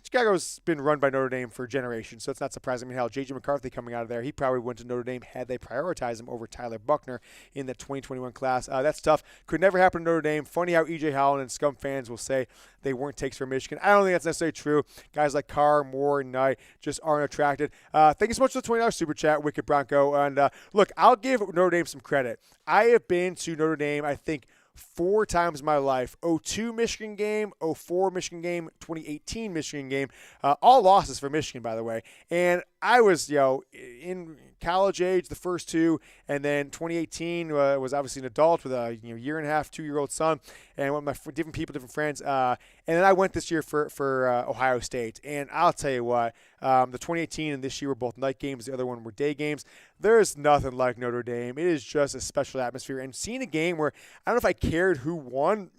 Chicago's been run by Notre Dame for generations, so it's not surprising. I mean, hell, J.J. McCarthy coming out of there, he probably went to Notre Dame had they prioritized him over Tyler Buckner in the 2021 class. That's tough. Could never happen to Notre Dame. Funny how E.J. Howland and Scum fans will say they weren't takes for Michigan. I don't think that's necessarily true. Guys like Carr, Moore, and Knight just aren't attracted. Thank you so much for the $20 super chat, Wicked Bronco. And look, I'll give Notre Dame some credit. I have been to Notre Dame, I think, 4 times in my life. 02 Michigan game, 04 Michigan game, 2018 Michigan game. All losses for Michigan, by the way. And I was, in college age, the first 2, and then 2018 was obviously an adult with a year and a half, 2-year-old son, and one of my different people, different friends. And then I went this year for Ohio State. And I'll tell you what, the 2018 and this year were both night games. The other one were day games. There's nothing like Notre Dame. It is just a special atmosphere. And seeing a game where I don't know if I cared who won,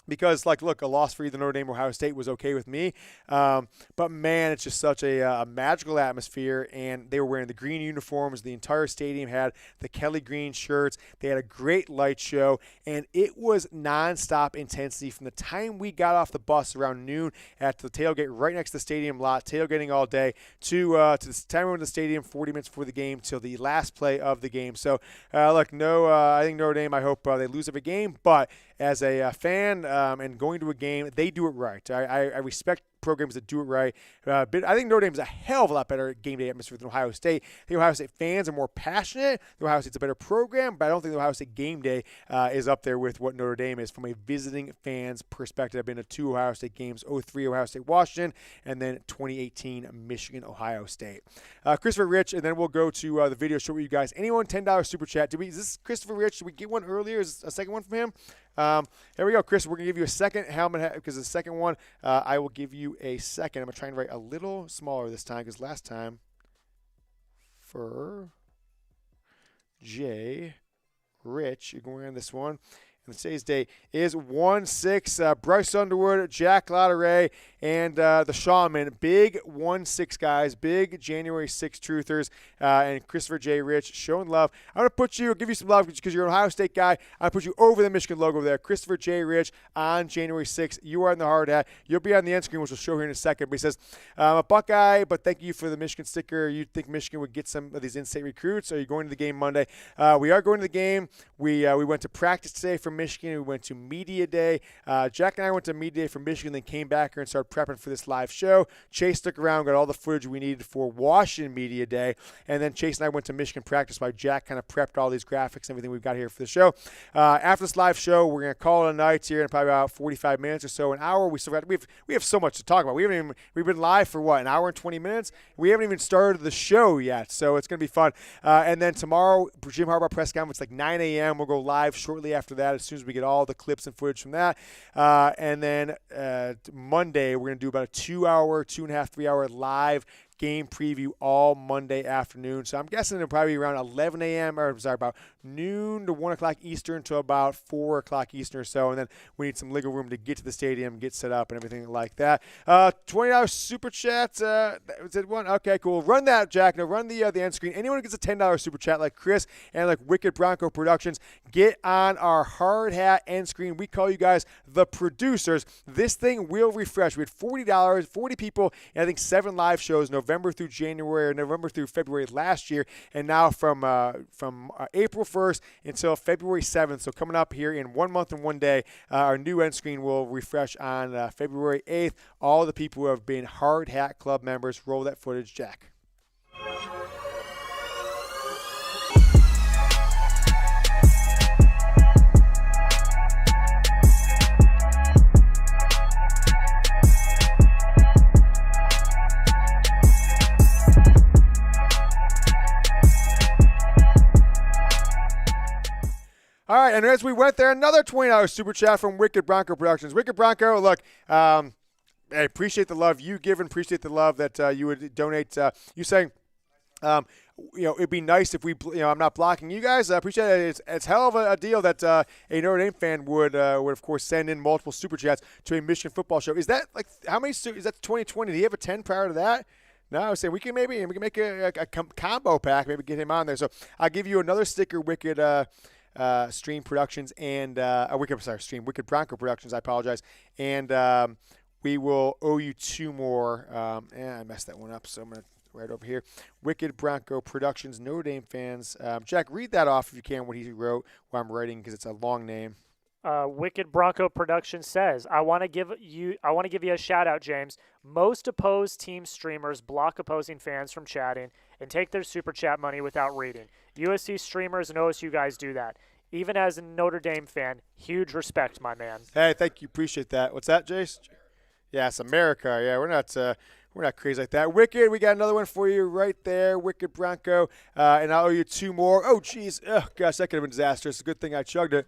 because, look, a loss for either Notre Dame or Ohio State was okay with me. But, man, it's just such a magical atmosphere. And they were wearing the green uniforms. The entire stadium had the Kelly green shirts. They had a great light show. And it was nonstop intensity from the time we got off the bus around noon at the tailgate right next to the stadium lot, tailgating all day, to the time we went to the stadium 40 minutes before the game till the last play of the game. So, I think Notre Dame, I hope they lose every game. But as a fan and going to a game, they do it right. I respect programs that do it right. But I think Notre Dame's a hell of a lot better game day atmosphere than Ohio State. I think Ohio State fans are more passionate. Ohio State's a better program, but I don't think the Ohio State game day is up there with what Notre Dame is from a visiting fan's perspective. I've been to 2 Ohio State games, 03 Ohio State Washington, and then 2018 Michigan Ohio State. Christopher Rich, and then we'll go to the video show with you guys. Anyone $10 super chat? Is this Christopher Rich? Did we get one earlier? Is this a second one from him? Here we go, Chris. We're going to give you a second helmet because the second one, I will give you a second. I'm going to try and write a little smaller this time because last time for Jay Rich, you're going on this one. And today's date is 1-6. Bryce Underwood, Jack Latteray, and the Shaman. Big 1-6 guys. Big January 6 truthers. And Christopher J. Rich showing love. I'm going to give you some love because you're an Ohio State guy. I'm going to put you over the Michigan logo there. Christopher J. Rich on January 6th. You are in the hard hat. You'll be on the end screen, which we'll show here in a second. But he says, I'm a Buckeye, but thank you for the Michigan sticker. You think Michigan would get some of these in-state recruits? Are you going to the game Monday? We are going to the game. We went to practice today from Michigan. We went to Media Day. Jack and I went to Media Day from Michigan, then came back here and started prepping for this live show. Chase stuck around, got all the footage we needed for Washington Media Day, and then Chase and I went to Michigan practice while Jack kind of prepped all these graphics and everything we've got here for the show. After this live show, we're going to call it a night here in probably about 45 minutes or so, an hour. We have so much to talk about. We've been live for what, an hour and 20 minutes? We haven't even started the show yet, so it's going to be fun. And then tomorrow, Jim Harbaugh press conference, like 9 a.m. We'll go live shortly after that as soon as we get all the clips and footage from that. And then Monday, we're going to do about a 2-hour, 2.5, 3-hour live game preview all Monday afternoon. So I'm guessing it'll probably be around 11 a.m. or about noon to 1 o'clock Eastern to about 4 o'clock Eastern or so. And then we need some legal room to get to the stadium, get set up and everything like that. $20 super chat. Was it one? Okay, cool. Run that, Jack. Now run the end screen. Anyone who gets a $10 super chat like Chris and like Wicked Bronco Productions, get on our hard hat end screen. We call you guys the producers. This thing will refresh. We had $40, 40 people, and I think 7 live shows November through January or November through February last year, and now from April 1st until February 7th. So coming up here in 1 month and 1 day, our new end screen will refresh on February 8th. All the people who have been Hard Hat Club members, roll that footage, Jack. All right, and as we went there, another $20 super chat from Wicked Bronco Productions. Wicked Bronco, look, I appreciate the love you give and appreciate the love that you would donate. You saying, it'd be nice if I'm not blocking you guys. I appreciate it. It's hell of a deal that a Notre Dame fan would of course send in multiple super chats to a Michigan football show. Is that like how many? Is that 2020? Do you have a 10 prior to that? No, I was saying we can make a combo pack. Maybe get him on there. So I'll give you another sticker, Wicked. Stream Productions and Wicked Bronco Productions. I apologize, and we will owe you 2 more. I messed that one up, so I'm gonna right over here. Wicked Bronco Productions, Notre Dame fans. Jack, read that off if you can. What he wrote while I'm writing because it's a long name. Wicked Bronco Productions says, I want to give you a shout out, James. Most opposed team streamers block opposing fans from chatting and take their super chat money without reading. USC streamers and OSU guys do that. Even as a Notre Dame fan, huge respect, my man. Hey, thank you. Appreciate that. What's that, Jace? Yes, America. Yeah, we're not crazy like that. Wicked, we got another one for you right there. Wicked Bronco. And I'll owe you 2 more. Oh, geez. Oh, gosh, that could have been disastrous. It's a good thing I chugged it.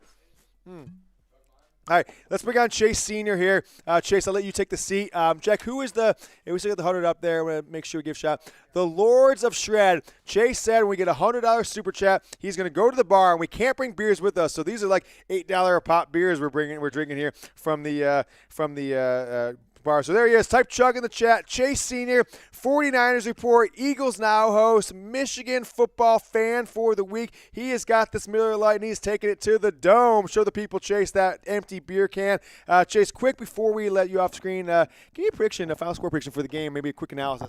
All right, let's bring on Chase Sr. here. Chase, I'll let you take the seat. Jack, who is we still got the 100 up there. I'm going to make sure we give a shout. The Lords of Shred. Chase said when we get a $100 super chat, he's going to go to the bar, and we can't bring beers with us. So these are like $8 a pop beers we're drinking here from the bar. So there he is. Type chug in the chat. Chase Sr., 49ers report, Eagles Now host, Michigan football fan for the week. He has got this Miller Lite, and he's taking it to the dome. Show the people, Chase, that empty beer can. Chase, quick before we let you off screen, give me a prediction, a final score prediction for the game, maybe a quick analysis.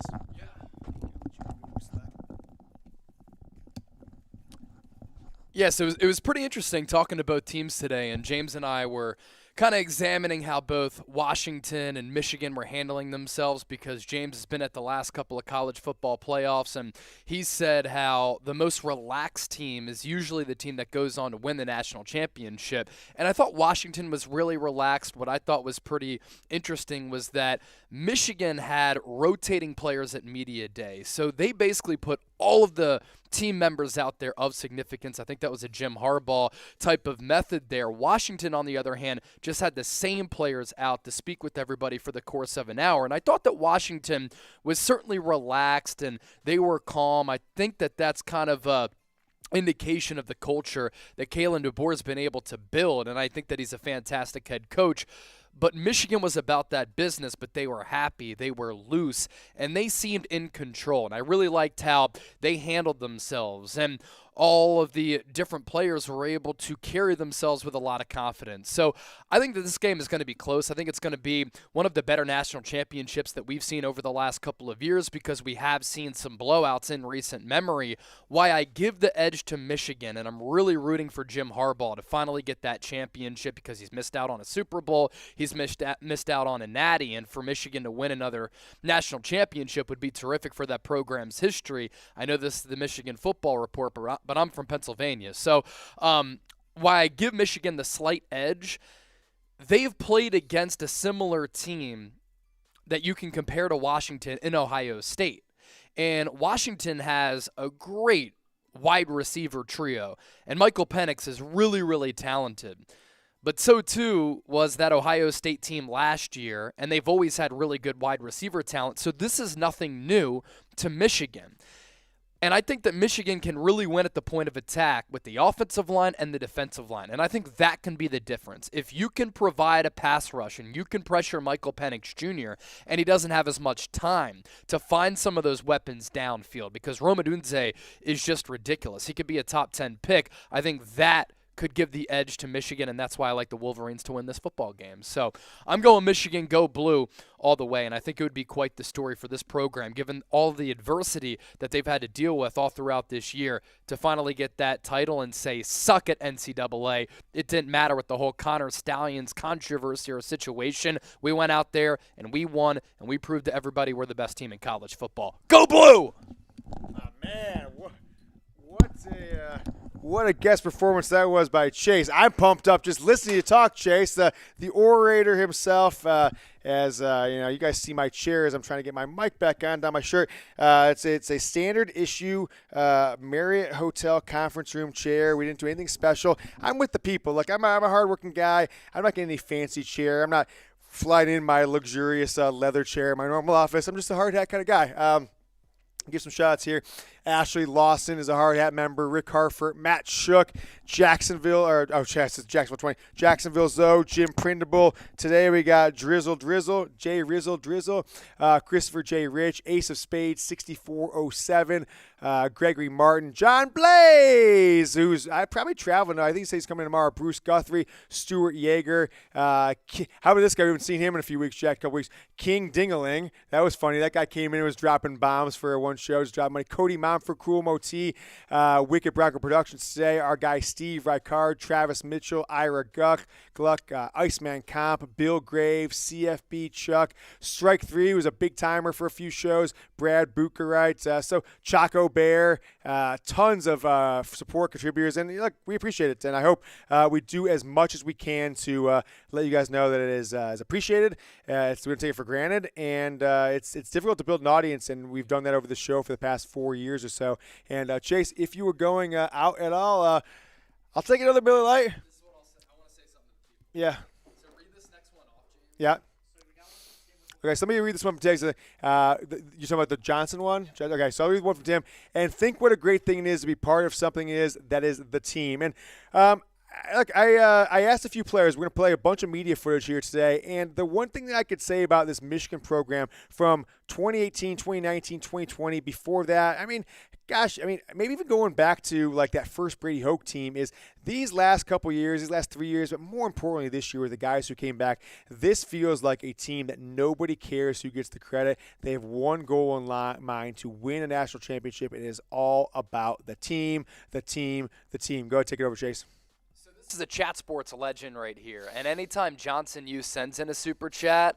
Yes, it was pretty interesting talking to both teams today, and James and I were kind of examining how both Washington and Michigan were handling themselves, because James has been at the last couple of college football playoffs, and he said how the most relaxed team is usually the team that goes on to win the national championship. And I thought Washington was really relaxed. What I thought was pretty interesting was that Michigan had rotating players at media day. So they basically put all of the team members out there of significance. I think that was a Jim Harbaugh type of method there. Washington, on the other hand, just had the same players out to speak with everybody for the course of an hour. And I thought that Washington was certainly relaxed and they were calm. I think that that's kind of a indication of the culture that Kalen DeBoer has been able to build, and I think that he's a fantastic head coach. But Michigan was about that business, but they were happy, they were loose, and they seemed in control. And I really liked how they handled themselves, and all of the different players were able to carry themselves with a lot of confidence. So I think that this game is going to be close. I think it's going to be one of the better national championships that we've seen over the last couple of years, because we have seen some blowouts in recent memory. Why I give the edge to Michigan, and I'm really rooting for Jim Harbaugh to finally get that championship, because he's missed out on a Super Bowl. He's missed out on a natty, and for Michigan to win another national championship would be terrific for that program's history. I know this is the Michigan Football Report, but I'm from Pennsylvania. So why I give Michigan the slight edge, they've played against a similar team that you can compare to Washington in Ohio State. And Washington has a great wide receiver trio, and Michael Penix is really, really talented. But so too was that Ohio State team last year, and they've always had really good wide receiver talent. So this is nothing new to Michigan. And I think that Michigan can really win at the point of attack with the offensive line and the defensive line. And I think that can be the difference. If you can provide a pass rush and you can pressure Michael Penix Jr., and he doesn't have as much time to find some of those weapons downfield, because Rome Odunze is just ridiculous. He could be a top 10 pick. I think that could give the edge to Michigan, and that's why I like the Wolverines to win this football game. So I'm going Michigan, go blue all the way, and I think it would be quite the story for this program, given all the adversity that they've had to deal with all throughout this year, to finally get that title and say, suck it, NCAA. It didn't matter with the whole Connor Stallions controversy or situation. We went out there, and we won, and we proved to everybody we're the best team in college football. Go blue! Man, what a guest performance that was by Chase. I'm pumped up just listening to you talk, Chase. The orator himself. You guys see my chair as I'm trying to get my mic back on down my shirt. It's a standard issue Marriott Hotel conference room chair. We didn't do anything special. I'm with the people. Like I'm a hardworking guy. I'm not getting any fancy chair. I'm not flying in my luxurious leather chair in my normal office. I'm just a hard hat kind of guy. Give some shots here. Ashley Lawson is a hard hat member. Rick Harford, Matt Shook, Jacksonville Zoe, Jim Prindable. Today we got Drizzle, Jay Drizzle, Christopher J. Rich, Ace of Spades, 6407, Gregory Martin, John Blaze, who's probably traveling now. I think he's coming tomorrow. Bruce Guthrie, Stuart Yeager. How about this guy? We haven't seen him in a few weeks, Jack, a couple weeks. King Dingaling. That was funny. That guy came in and was dropping bombs for one show. Just dropping money. Cody Mountford, Cool Moti, Wicked Bronco Productions today. Our guy Steve Ricard, Travis Mitchell, Ira Gluck, Iceman Comp, Bill Graves, CFB Chuck. Strike 3 was a big timer for a few shows. Brad Bucherite. So Chaco Bear, tons of support contributors, and look, we appreciate it, and I hope we do as much as we can to let you guys know that it is appreciated. We're going to take it for granted, and it's difficult to build an audience, and we've done that over the show for the past 4 years or so. And Chase, if you were going out at all, I'll take another Miller Lite. This is what I'll say. I want to say something to people. Yeah. So read this next one off, James. Yeah. Okay, so let me read this one from Tim. You're talking about the Johnson one? Okay, so I'll read one from Tim. And think what a great thing it is to be part of something that is the team. And I asked a few players. We're going to play a bunch of media footage here today. And the one thing that I could say about this Michigan program from 2018, 2019, 2020, before that, maybe even going back to like that first Brady Hoke team, is these last couple years, these last 3 years, but more importantly this year with the guys who came back, this feels like a team that nobody cares who gets the credit. They have one goal in mind, to win a national championship. It is all about the team, the team, the team. Go ahead, take it over, Chase. So this This is a chat sports legend right here. And anytime Johnson U sends in a super chat,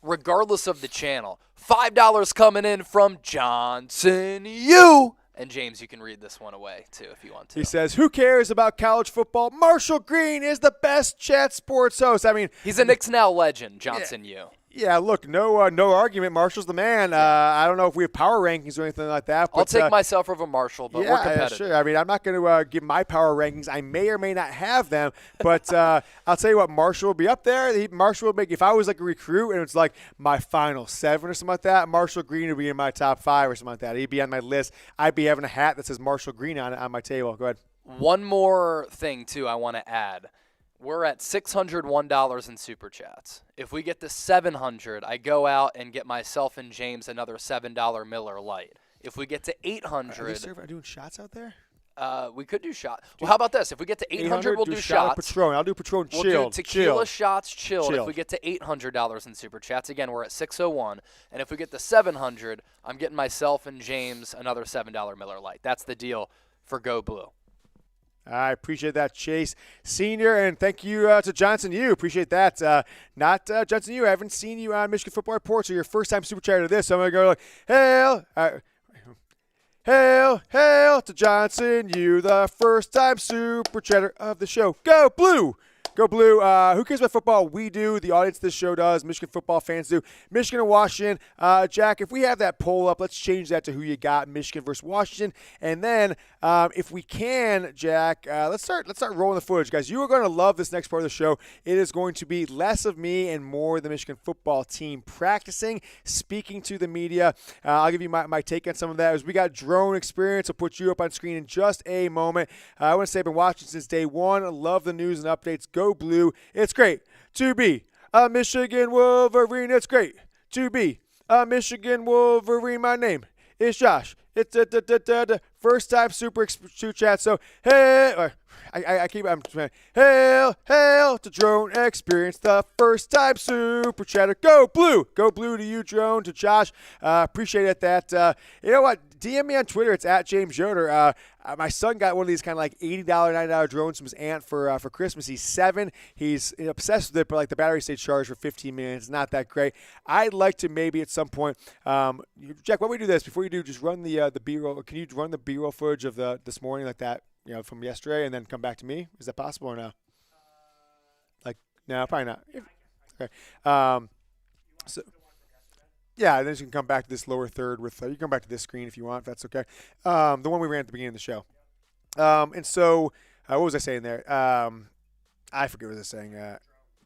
regardless of the channel, $5 coming in from Johnson U. And James, you can read this one away, too, if you want to. He says, who cares about college football? Marshall Green is the best chat sports host. I mean, he's a Knicks Now legend, Johnson U. Yeah, look, no argument. Marshall's the man. I don't know if we have power rankings or anything like that. But, I'll take myself over Marshall, but we're competitive. Sure. I mean, I'm not going to give my power rankings. I may or may not have them, but I'll tell you what, Marshall will be up there. Marshall will make, if I was like a recruit and it's like my final 7 or something like that, Marshall Green would be in my top 5 or something like that. He'd be on my list. I'd be having a hat that says Marshall Green on it on my table. Go ahead. One more thing, too, I want to add. We're at $601 in Super Chats. If we get to 700, I go out and get myself and James another $7 Miller Lite. If we get to 800, are doing shots out there? We could do shots. Well, how about this? If we get to 800, we'll do shots. Patron. I'll do Patron chilled. We'll do tequila shots chilled. If we get to $800 in Super Chats, again, we're at 601. And if we get to 700, I'm getting myself and James another $7 Miller Lite. That's the deal for Go Blue. I appreciate that, Chase Sr., and thank you to Johnson U. Appreciate that. Not Johnson U. I haven't seen you on Michigan Football Report, so your first time super chatter to this. So I'm going to go like, hail to Johnson U, the first time super chatter of the show. Go Blue! Go Blue. Who cares about football? We do. The audience of this show does. Michigan football fans do. Michigan and Washington. Jack, if we have that poll up, let's change that to who you got, Michigan versus Washington. And then if we can, Jack, let's start rolling the footage. Guys, you are going to love this next part of the show. It is going to be less of me and more the Michigan football team practicing, speaking to the media. I'll give you my take on some of that. As we got drone experience, I'll put you up on screen in just a moment. I want to say I've been watching since day one. I love the news and updates. Go Blue. It's great to be a Michigan Wolverine. It's great to be a Michigan Wolverine. My name is Josh. It's first time super chat. So hey, hail to drone experience, the first time super chatter. Go Blue to you, drone, to Josh. Appreciate it. That you know what? DM me on Twitter. It's at James Yoder. My son got one of these kind of like $80, $90 drones from his aunt for Christmas. He's 7. He's obsessed with it, but like the battery stays charged for 15 minutes. It's not that great. I'd like to maybe at some point, Jack, why don't we do this? Before you do, just run the B-roll. Can you run the B-roll footage of this morning like that, from yesterday, and then come back to me? Is that possible or no? No, probably not. Okay. So. Yeah, and then you can come back to this lower third with you can come back to this screen if you want, if that's okay. The one we ran at the beginning of the show. And so, what was I saying there? I forget what I was saying.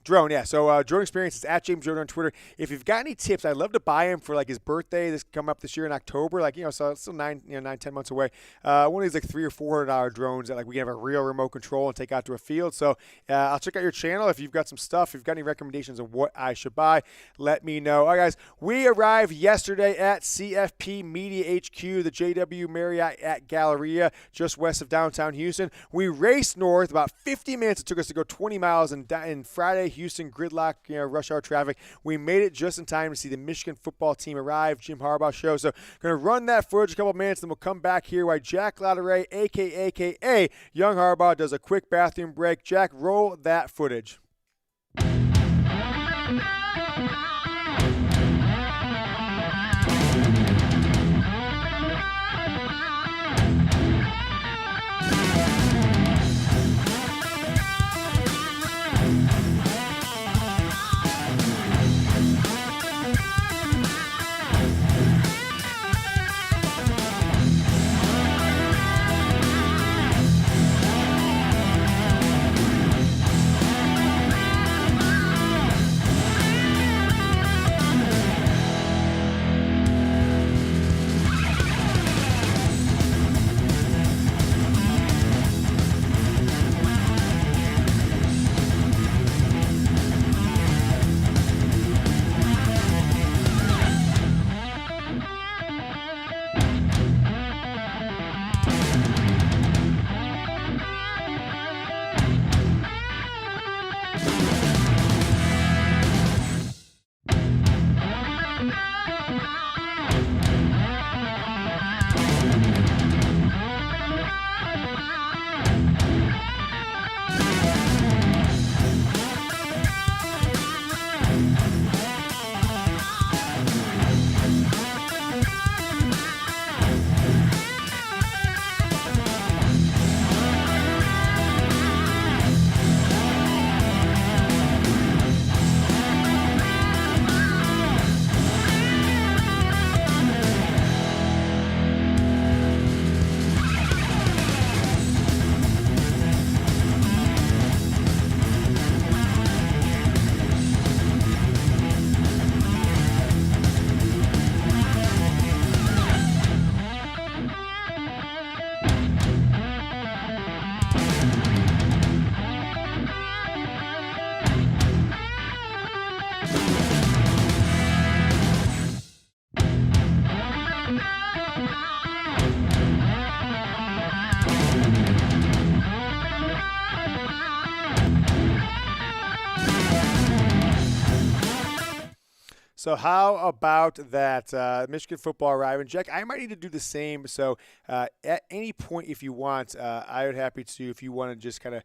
Drone, yeah. So drone experience is at James Yoder on Twitter. If you've got any tips, I'd love to buy him for like his birthday. This come up this year in October. So it's still 9-10 months away. One of these like $300 or $400 drones that like we can have a real remote control and take out to a field. So I'll check out your channel if you've got some stuff. If you've got any recommendations of what I should buy, let me know. All right, guys, we arrived yesterday at CFP Media HQ, the JW Marriott at Galleria, just west of downtown Houston. We raced north about 50 minutes. It took us to go 20 miles in Friday. Houston gridlock, rush hour traffic. We made it just in time to see the Michigan football team arrive, Jim Harbaugh show. So going to run that footage a couple of minutes, then we'll come back here while Jack Latteray, a.k.a. Young Harbaugh, does a quick bathroom break. Jack, roll that footage. So how about that? Michigan football arriving. Jack, I might need to do the same. So at any point, if you want, I would happy to, if you want to just kind of,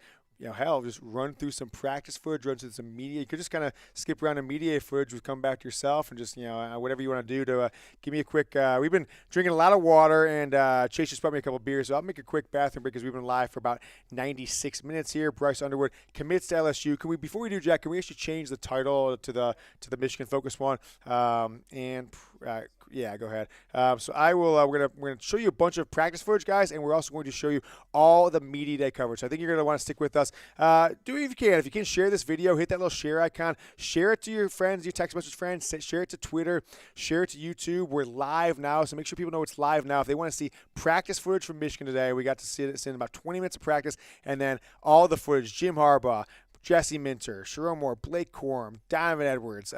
hell, just run through some practice footage, run through some media. You could just kind of skip around the media footage, come back to yourself, and just, whatever you want to do to give me a quick we've been drinking a lot of water, and Chase just brought me a couple beers, so I'll make a quick bathroom break because we've been live for about 96 minutes here. Bryce Underwood commits to LSU. Before we do, Jack, can we actually change the title to the Michigan Focus one? Yeah, go ahead. So I will. We're gonna show you a bunch of practice footage, guys, and we're also going to show you all the media day coverage. So I think you're gonna want to stick with us. Do it if you can. If you can, share this video, hit that little share icon, share it to your friends, your text message friends, share it to Twitter, share it to YouTube. We're live now, so make sure people know it's live now. If they want to see practice footage from Michigan today, we got to see it in about 20 minutes of practice, and then all the footage. Jim Harbaugh, Jesse Minter, Sharon Moore, Blake Corum, Donovan Edwards,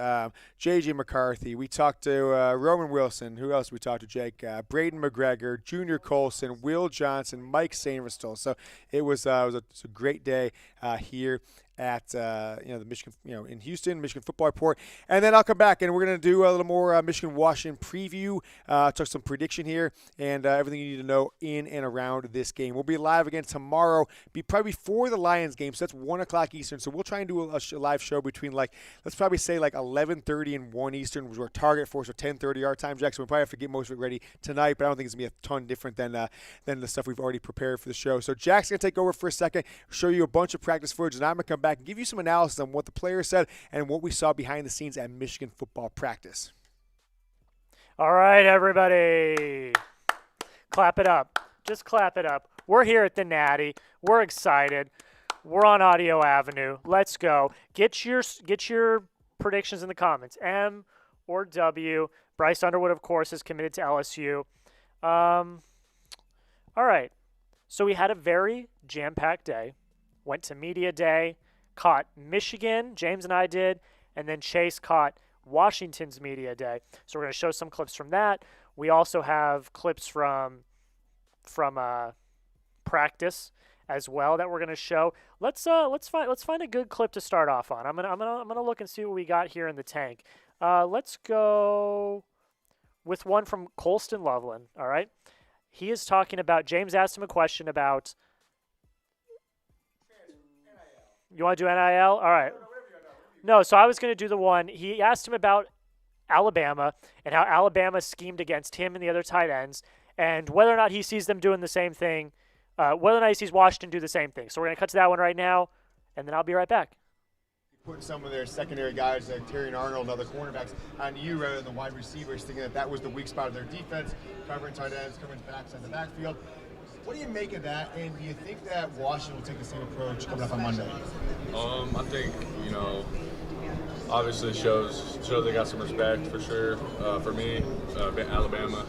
J.J. McCarthy. We talked to Roman Wilson. Who else we talked to, Jake? Braden McGregor, Junior Colson, Will Johnson, Mike Sainristil. So it was a great day here at the Michigan, in Houston, Michigan Football Report. And then I'll come back and we're going to do a little more Michigan-Washington preview, talk some prediction here, and everything you need to know in and around this game. We'll be live again tomorrow, probably before the Lions game, so that's 1 o'clock Eastern. So we'll try and do a live show between, let's probably say 11:30 and 1 Eastern, which is our target for, so 10:30 our time, Jack. So we'll probably have to get most of it ready tonight, but I don't think it's going to be a ton different than the stuff we've already prepared for the show. So Jack's going to take over for a second, show you a bunch of practice footage, and I'm going to come back and give you some analysis on what the players said and what we saw behind the scenes at Michigan football practice. All right, everybody. Clap it up. Just clap it up. We're here at the Natty. We're excited. We're on Audio Avenue. Let's go. Get your predictions in the comments. M or W. Bryce Underwood, of course, is committed to LSU. All right. So we had a very jam-packed day. Went to media day. Caught Michigan, James and I did, and then Chase caught Washington's media day. So we're going to show some clips from that. We also have clips from practice as well that we're going to show. Let's find a good clip to start off on. I'm gonna look and see what we got here in the tank. Let's go with one from Colson Loveland. All right, he is talking about. James asked him a question about. You want to do NIL? All right. No, so I was going to do the one. He asked him about Alabama and how Alabama schemed against him and the other tight ends, and whether or not he sees them doing the same thing, whether or not he sees Washington do the same thing. So we're going to cut to that one right now, and then I'll be right back. Put some of their secondary guys like Terry and Arnold and other cornerbacks on you rather than the wide receivers, thinking that was the weak spot of their defense, covering tight ends, covering backs in the backfield. What do you make of that, and do you think that Washington will take the same approach coming up on Monday? I think, obviously shows they got some respect for sure for me, Alabama.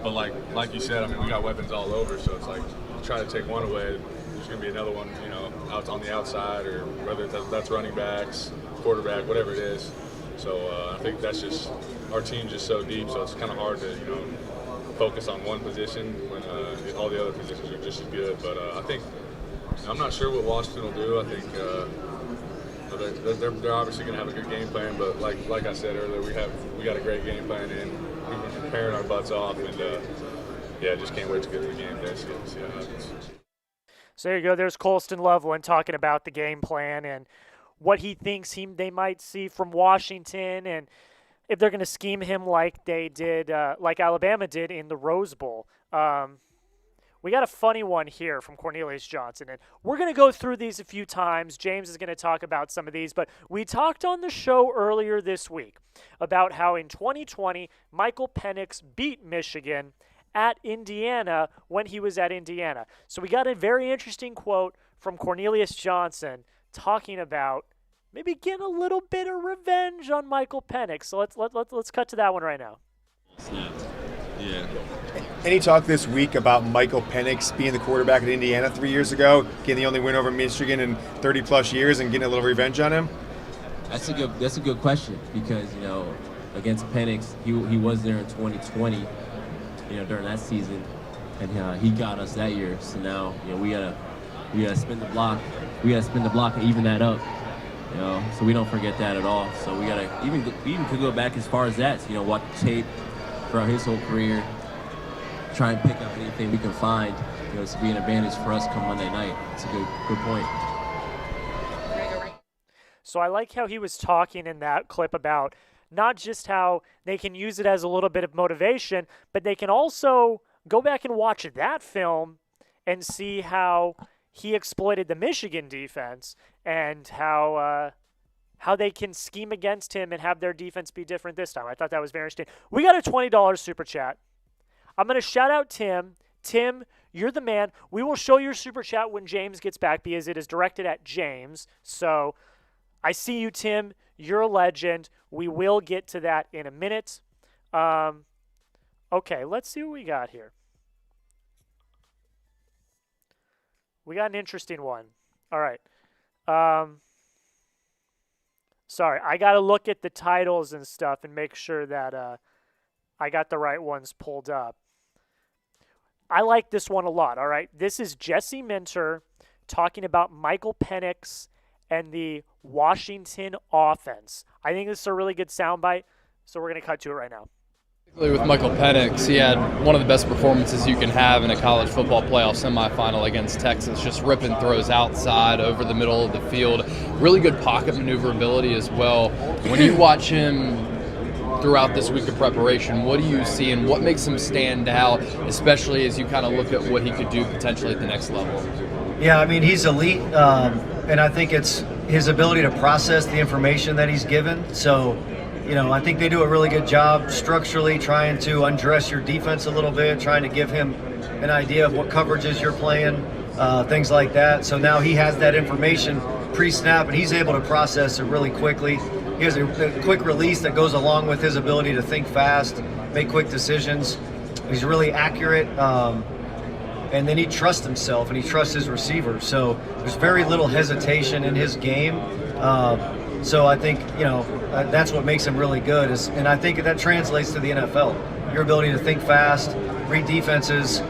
But like you said, we got weapons all over, so it's like try to take one away, there's going to be another one, out on the outside, or whether that's running backs, quarterback, whatever it is. So I think that's just our team's just so deep, so it's kind of hard to focus on one position when all the other positions are just as good. But I think I'm not sure what Washington will do. I think they're obviously going to have a good game plan. But like I said earlier, we got a great game plan in. We've been preparing our butts off, and just can't wait to get to the game day. See how it happens. So there you go. There's Colson Loveland talking about the game plan and what he thinks they might see from Washington, and if they're going to scheme him like they did, like Alabama did in the Rose Bowl. We got a funny one here from Cornelius Johnson, and we're going to go through these a few times. James is going to talk about some of these, but we talked on the show earlier this week about how in 2020, Michael Penix beat Michigan at Indiana when he was at Indiana. So we got a very interesting quote from Cornelius Johnson talking about maybe getting a little bit of revenge on Michael Penix. So let's cut to that one right now. Yeah. Any talk this week about Michael Penix being the quarterback at Indiana 3 years ago, getting the only win over Michigan in 30-plus years and getting a little revenge on him? That's a good question because, against Penix, he was there in 2020, during that season, and he got us that year. So now, we gotta spin the block. We gotta spin the block and even that up. You know, so we don't forget that at all. So we gotta we even could go back as far as that. So, you know, watch tape throughout his whole career, try and pick up anything we can find. You know, to be an advantage for us come Monday night. It's a good point. So I like how he was talking in that clip about not just how they can use it as a little bit of motivation, but they can also go back and watch that film and see how he exploited the Michigan defense and how they can scheme against him and have their defense be different this time. I thought that was very interesting. We got a $20 super chat. I'm going to shout out Tim. Tim, you're the man. We will show your super chat when James gets back because it is directed at James. So I see you, Tim. You're a legend. We will get to that in a minute. Okay, let's see what we got here. We got an interesting one. All right. Sorry, I got to look at the titles and stuff and make sure that I got the right ones pulled up. I like this one a lot, all right? This is Jesse Minter talking about Michael Penix and the Washington offense. I think this is a really good soundbite, so we're going to cut to it right now. With Michael Penix, he had one of the best performances you can have in a college football playoff semifinal against Texas, just ripping throws outside over the middle of the field. Really good pocket maneuverability as well. When you watch him throughout this week of preparation, what do you see and what makes him stand out, especially as you kind of look at what he could do potentially at the next level? Yeah, I mean, he's elite, and I think it's his ability to process the information that he's given. So, you know, I think they do a really good job structurally trying to undress your defense a little bit, trying to give him an idea of what coverages you're playing, things like that. So now he has that information pre-snap, and he's able to process it really quickly. He has a quick release that goes along with his ability to think fast, make quick decisions. He's really accurate, and then he trusts himself and he trusts his receivers. So there's very little hesitation in his game. So I think, you know, that's what makes him really good. And I think that translates to the NFL. Your ability to think fast, read defenses,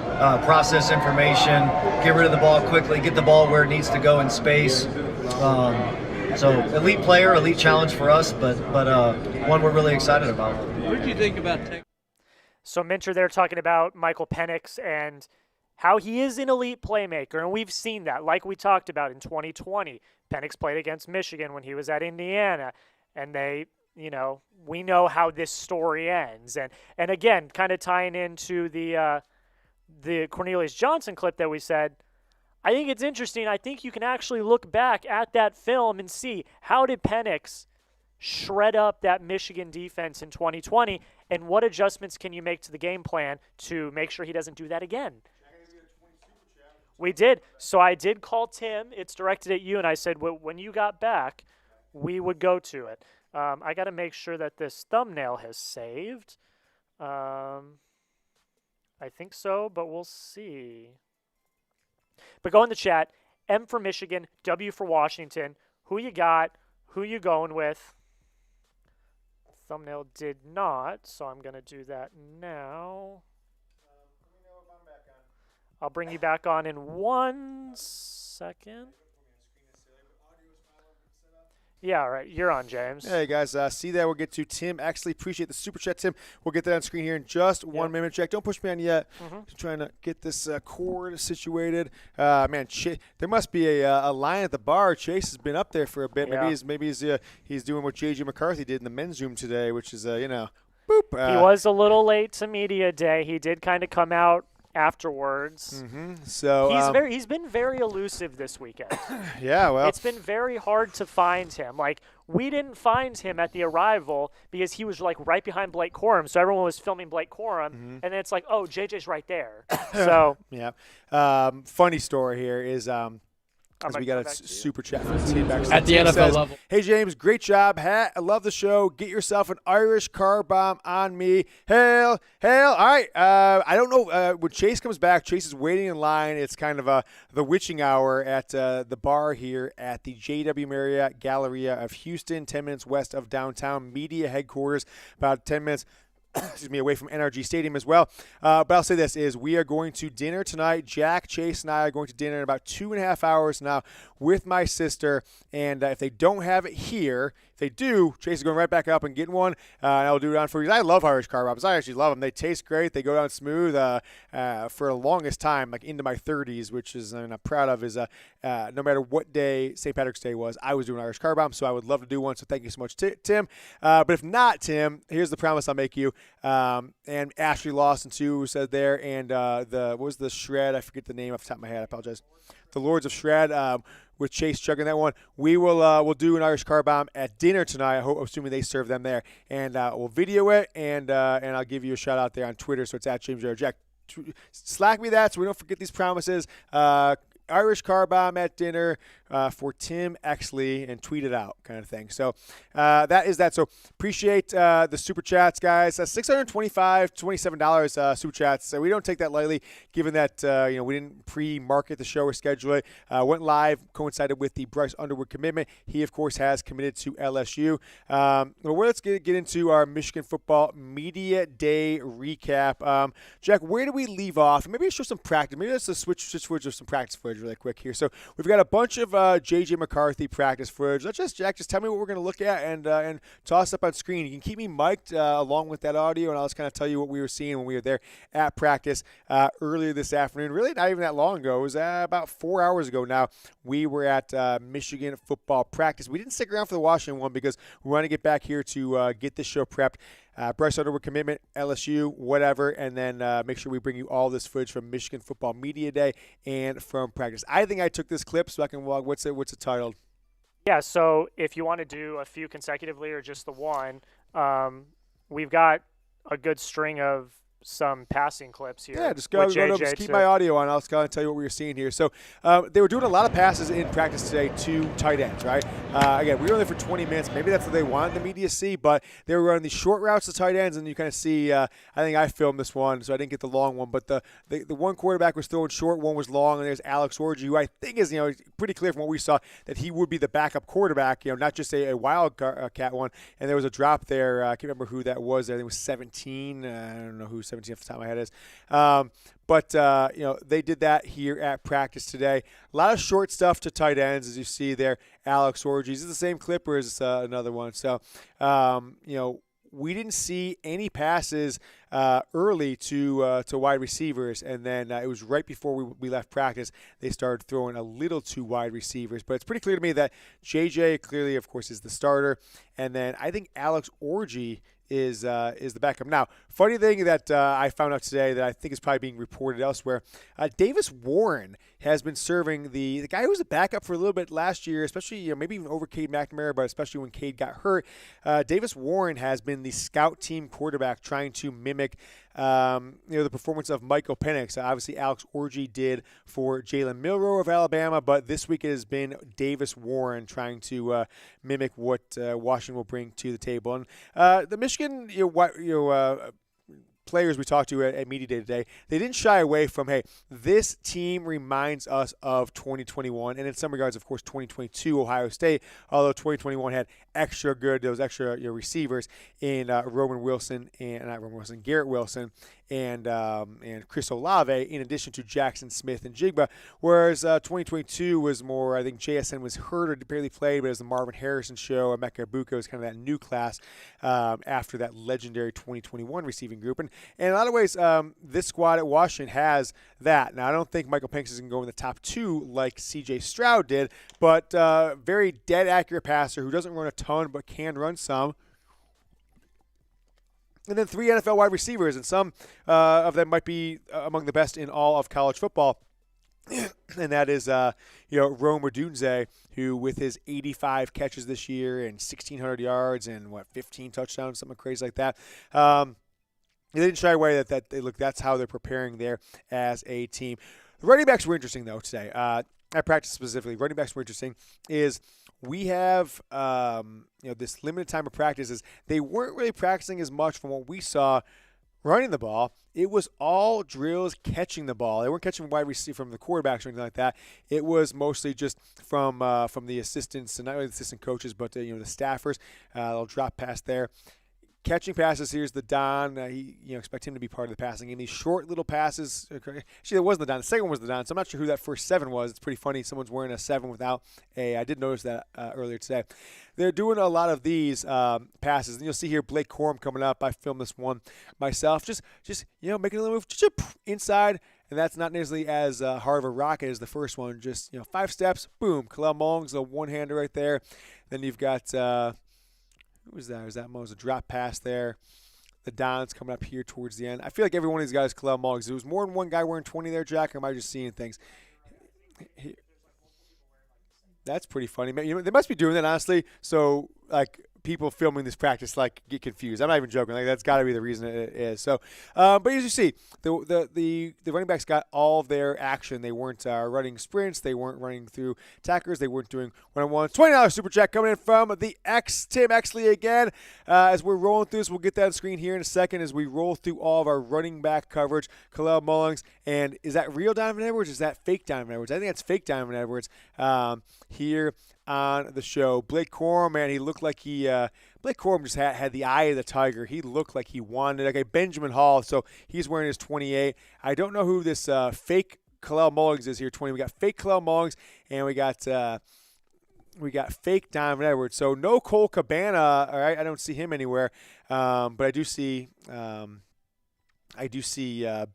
process information, get rid of the ball quickly, get the ball where it needs to go in space. So elite player, elite challenge for us, but one we're really excited about. What did you think about So Minter there talking about Michael Penix and how he is an elite playmaker, and we've seen that, like we talked about in 2020. Penix played against Michigan when he was at Indiana, and they, you know, we know how this story ends. And again, kind of tying into the Cornelius Johnson clip that we said, I think it's interesting. I think you can actually look back at that film and see how did Penix shred up that Michigan defense in 2020, and what adjustments can you make to the game plan to make sure he doesn't do that again? We did. So I did call Tim. It's directed at you, and I said, well, when you got back, we would go to it. I got to make sure that this thumbnail has saved. I think so, but we'll see. But go in the chat. M for Michigan, W for Washington. Who you got? Who you going with? Thumbnail did not, so I'm going to do that now. I'll bring you back on in 1 second. Yeah, all right. You're on, James. Hey, guys. See that? We'll get to Tim. Actually, appreciate the super chat, Tim. We'll get that on screen here in just 1 minute. Jack, don't push me on yet. Just trying to get this cord situated. Man, there must be a line at the bar. Chase has been up there for a bit. Yeah. Maybe he's doing what J.J. McCarthy did in the men's room today, which is, boop. He was a little late to media day. He did kind of come out afterwards. So he's been very elusive this weekend. Yeah, well, it's been very hard to find him. Like, we didn't find him at the arrival because he was like right behind Blake Corum, so everyone was filming Blake Corum, and then it's like, oh, JJ's right there. So yeah. Funny story here is as we got a super chat from the team back at the NFL level. Hey, James, great job. I love the show. Get yourself an Irish car bomb on me. Hail. All right. I don't know. When Chase comes back, Chase is waiting in line. It's kind of the witching hour at the bar here at the JW Marriott Galleria of Houston, 10 minutes west of downtown media headquarters, about 10 minutes. excuse me, away from NRG Stadium as well. But I'll say this is we are going to dinner tonight. Jack, Chase, and I are going to dinner in about 2.5 hours now with my sister. And if they don't have it here, if they do, Chase is going right back up and getting one. And I'll do it on for you. I love Irish car bombs. I actually love them. They taste great. They go down smooth for the longest time, like into my 30s, which is I'm proud of, is no matter what day St. Patrick's Day was, I was doing Irish car bombs. So I would love to do one. So thank you so much, Tim. But if not, Tim, here's the promise I'll make you. And Ashley Lawson, too, said there. And what was the shred? I forget the name off the top of my head. I apologize. The Lords of Shred with Chase chugging that one. We will we'll do an Irish car bomb at dinner tonight. Assuming they serve them there. And we'll video it, and I'll give you a shout out there on Twitter. So it's at James Yoder. Jack, slack me that so we don't forget these promises. Irish car bomb at dinner for Tim Exley, and tweet it out kind of thing. So that is that. So appreciate the super chats, guys. $627 super chats. So we don't take that lightly, given that we didn't pre-market the show or schedule it. Went live, coincided with the Bryce Underwood commitment. He, of course, has committed to LSU. Let's get into our Michigan football media day recap. Jack, where do we leave off? Maybe show some practice. Maybe let's switch footage of some practice footage really quick here. So we've got a bunch of J.J. McCarthy practice footage. Jack, just tell me what we're going to look at and toss up on screen. You can keep me mic'd along with that audio, and I'll just kind of tell you what we were seeing when we were there at practice earlier this afternoon. Really not even that long ago. It was about 4 hours ago now. We were at Michigan football practice. We didn't stick around for the Washington one because we want to get back here to get this show prepped. Bryce Underwood commitment, LSU, whatever, and then make sure we bring you all this footage from Michigan Football Media Day and from practice. I think I took this clip so I can log. What's it titled? Yeah, so if you want to do a few consecutively or just the one, we've got a good string of some passing clips here. Yeah, just just keep my audio on. I'll kind of tell you what we were seeing here. So they were doing a lot of passes in practice today to tight ends, right? Again, we were there for 20 minutes. Maybe that's what they wanted the media to see, but they were running these short routes to tight ends, and you kind of see, I think I filmed this one, so I didn't get the long one, but the one quarterback was throwing short, one was long, and there's Alex Orji, who I think is, pretty clear from what we saw that he would be the backup quarterback, not just a wildcat one, and there was a drop there. I can't remember who that was. I think it was 17. I don't know who 17 off the top of my head is. But they did that here at practice today. A lot of short stuff to tight ends, as you see there. Alex Orji. Is it the same clip or is this another one? So, we didn't see any passes early to wide receivers, and then it was right before we left practice they started throwing a little to wide receivers. But it's pretty clear to me that JJ clearly, of course, is the starter, and then I think Alex Orji is the backup. Now, funny thing that I found out today that I think is probably being reported elsewhere, Davis Warren has been serving the guy who was a backup for a little bit last year, especially maybe even over Cade McNamara, but especially when Cade got hurt. Davis Warren has been the scout team quarterback trying to mimic the performance of Michael Penix. Obviously, Alex Orji did for Jalen Milroe of Alabama, but this week it has been Davis Warren trying to mimic what Washington will bring to the table. And the Michigan, players we talked to at Media Day today, they didn't shy away from, hey, this team reminds us of 2021, and in some regards, of course, 2022 Ohio State, although 2021 had those extra receivers in Garrett Wilson and Chris Olave, in addition to Jackson Smith and Jigba, whereas 2022 was more, I think JSN was hurt or barely played, but it was the Marvin Harrison show, and Emeka Egbuka was kind of that new class after that legendary 2021 receiving group. And in a lot of ways, this squad at Washington has that. Now, I don't think Michael Penix is going to go in the top two like C.J. Stroud did, but very dead accurate passer who doesn't run a ton but can run some. And then 3 NFL wide receivers, and some of them might be among the best in all of college football. And that is, Rome Odunze, who with his 85 catches this year and 1,600 yards and 15 touchdowns, something crazy like that. They didn't shy away that's how they're preparing there as a team. The running backs were interesting though today. At practice specifically, running backs were interesting. We have this limited time of practices. They weren't really practicing as much from what we saw running the ball. It was all drills catching the ball. They weren't catching wide receiver from the quarterbacks or anything like that. It was mostly just from the assistants, and not only the assistant coaches, but the staffers. They'll drop past there. catching passes, here's the Don. Expect him to be part of the passing game. These short little passes. Actually, that wasn't the Don. The second one was the Don, so I'm not sure who that first 7 was. It's pretty funny. Someone's wearing a 7 without a. I did notice that earlier today. They're doing a lot of these passes. And you'll see here Blake Corum coming up. I filmed this one myself. Just making a little move inside. And that's not nearly as hard of a rocket as the first one. Just, 5 steps, boom. Kalel Mullings, a one-hander right there. Then you've got who was that? That was a drop pass there. The Don's coming up here towards the end. I feel like every one of these guys, Kalel Mullings. There was more than one guy wearing 20 there, Jack, or am I just seeing things? That's pretty funny. They must be doing that, honestly. So, people filming this practice get confused. I'm not even joking. That's got to be the reason it is. So, but as you see, the running backs got all of their action. They weren't running sprints. They weren't running through tackers. They weren't doing one-on-one. $20 super chat coming in from the Tim Exley again. As we're rolling through this, we'll get that on screen here in a second as we roll through all of our running back coverage. Kalel Mullings, and is that real Donovan Edwards? Or is that fake Donovan Edwards? I think that's fake Donovan Edwards here on the show. Blake Corum, man, he looked like Blake Corum just had the eye of the tiger. He looked like he wanted, like a Benjamin Hall, so he's wearing his 28. I don't know who this fake Kalel Mullings is here, 20. We got fake Kalel Mullings, and we got fake Donovan Edwards. So no Cole Cabana, all right, I don't see him anywhere, but I do see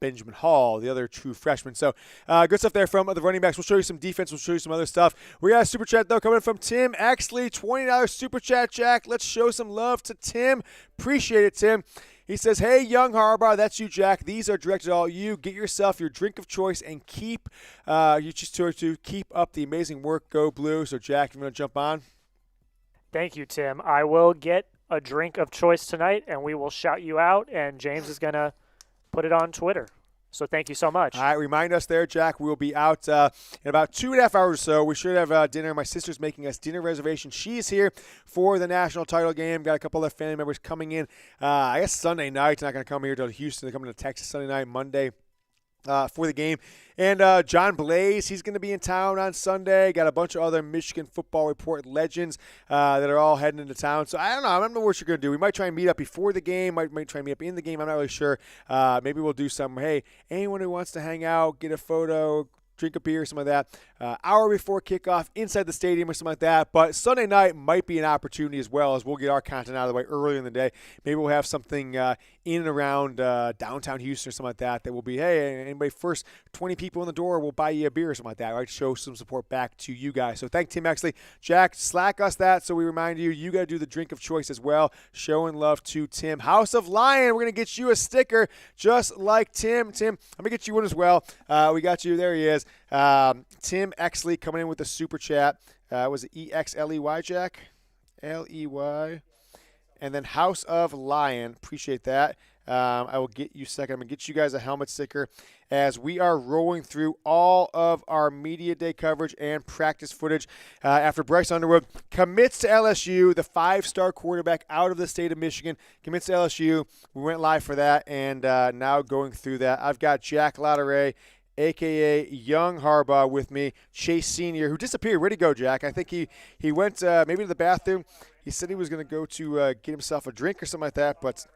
Benjamin Hall, the other true freshman. So good stuff there from the running backs. We'll show you some defense. We'll show you some other stuff. We got a super chat, though, coming from Tim Exley. $20 super chat, Jack. Let's show some love to Tim. Appreciate it, Tim. He says, hey, young Harbaugh, that's you, Jack. These are directed at all you. Get yourself your drink of choice and keep up the amazing work. Go Blue. So, Jack, if you want to jump on. Thank you, Tim. I will get a drink of choice tonight, and we will shout you out, and James is going to put it on Twitter. So thank you so much. All right, remind us there, Jack. We'll be out in about 2.5 hours or so. We should have dinner. My sister's making us dinner reservation. She's here for the national title game. Got a couple of family members coming in. I guess Sunday night. Not going to come here to Houston. They're coming to Texas Sunday night, Monday. For the game. And John Blaze, he's going to be in town on Sunday. Got a bunch of other Michigan Football Report legends that are all heading into town. So I don't know. I don't know what you're going to do. We might try and meet up before the game. Might try and meet up in the game. I'm not really sure. Maybe we'll do something. Hey, anyone who wants to hang out, get a photo, drink a beer, something like that, hour before kickoff inside the stadium or something like that. But Sunday night might be an opportunity as well, as we'll get our content out of the way earlier in the day. Maybe we'll have something in and around downtown Houston or something like that will be, hey, anybody first 20 people in the door, we'll buy you a beer or something like that, right? Show some support back to you guys. So thank Tim Exley. Jack, slack us that so we remind you got to do the drink of choice as well. Showing love to Tim. House of Lion, we're going to get you a sticker just like Tim. Tim, I'm going to get you one as well. We got you. There he is. Tim Exley coming in with a super chat. Was it EXLEY, Jack? LEY. And then House of Lion. Appreciate that. I will get you a second. I'm going to get you guys a helmet sticker as we are rolling through all of our media day coverage and practice footage after Bryce Underwood commits to LSU, the 5-star quarterback out of the state of Michigan, commits to LSU. We went live for that, and now going through that, I've got Jack Latteray, a.k.a. Young Harbaugh, with me. Chase Sr., who disappeared. Where'd he go, Jack? I think he went maybe to the bathroom. He said he was going to go to get himself a drink or something like that, but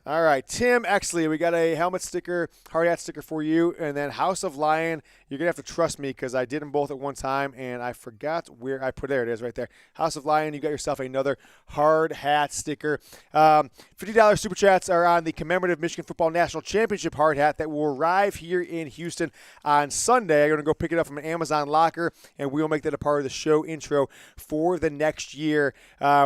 all right, Tim Exley, we got a helmet sticker, hard hat sticker for you, and then House of Lion. You're going to have to trust me because I did them both at one time, and I forgot where I put. There it is right there. House of Lion, you got yourself another hard hat sticker. $50 Super Chats are on the commemorative Michigan Football National Championship hard hat that will arrive here in Houston on Sunday. I'm going to go pick it up from an Amazon locker, and we'll make that a part of the show intro for the next year.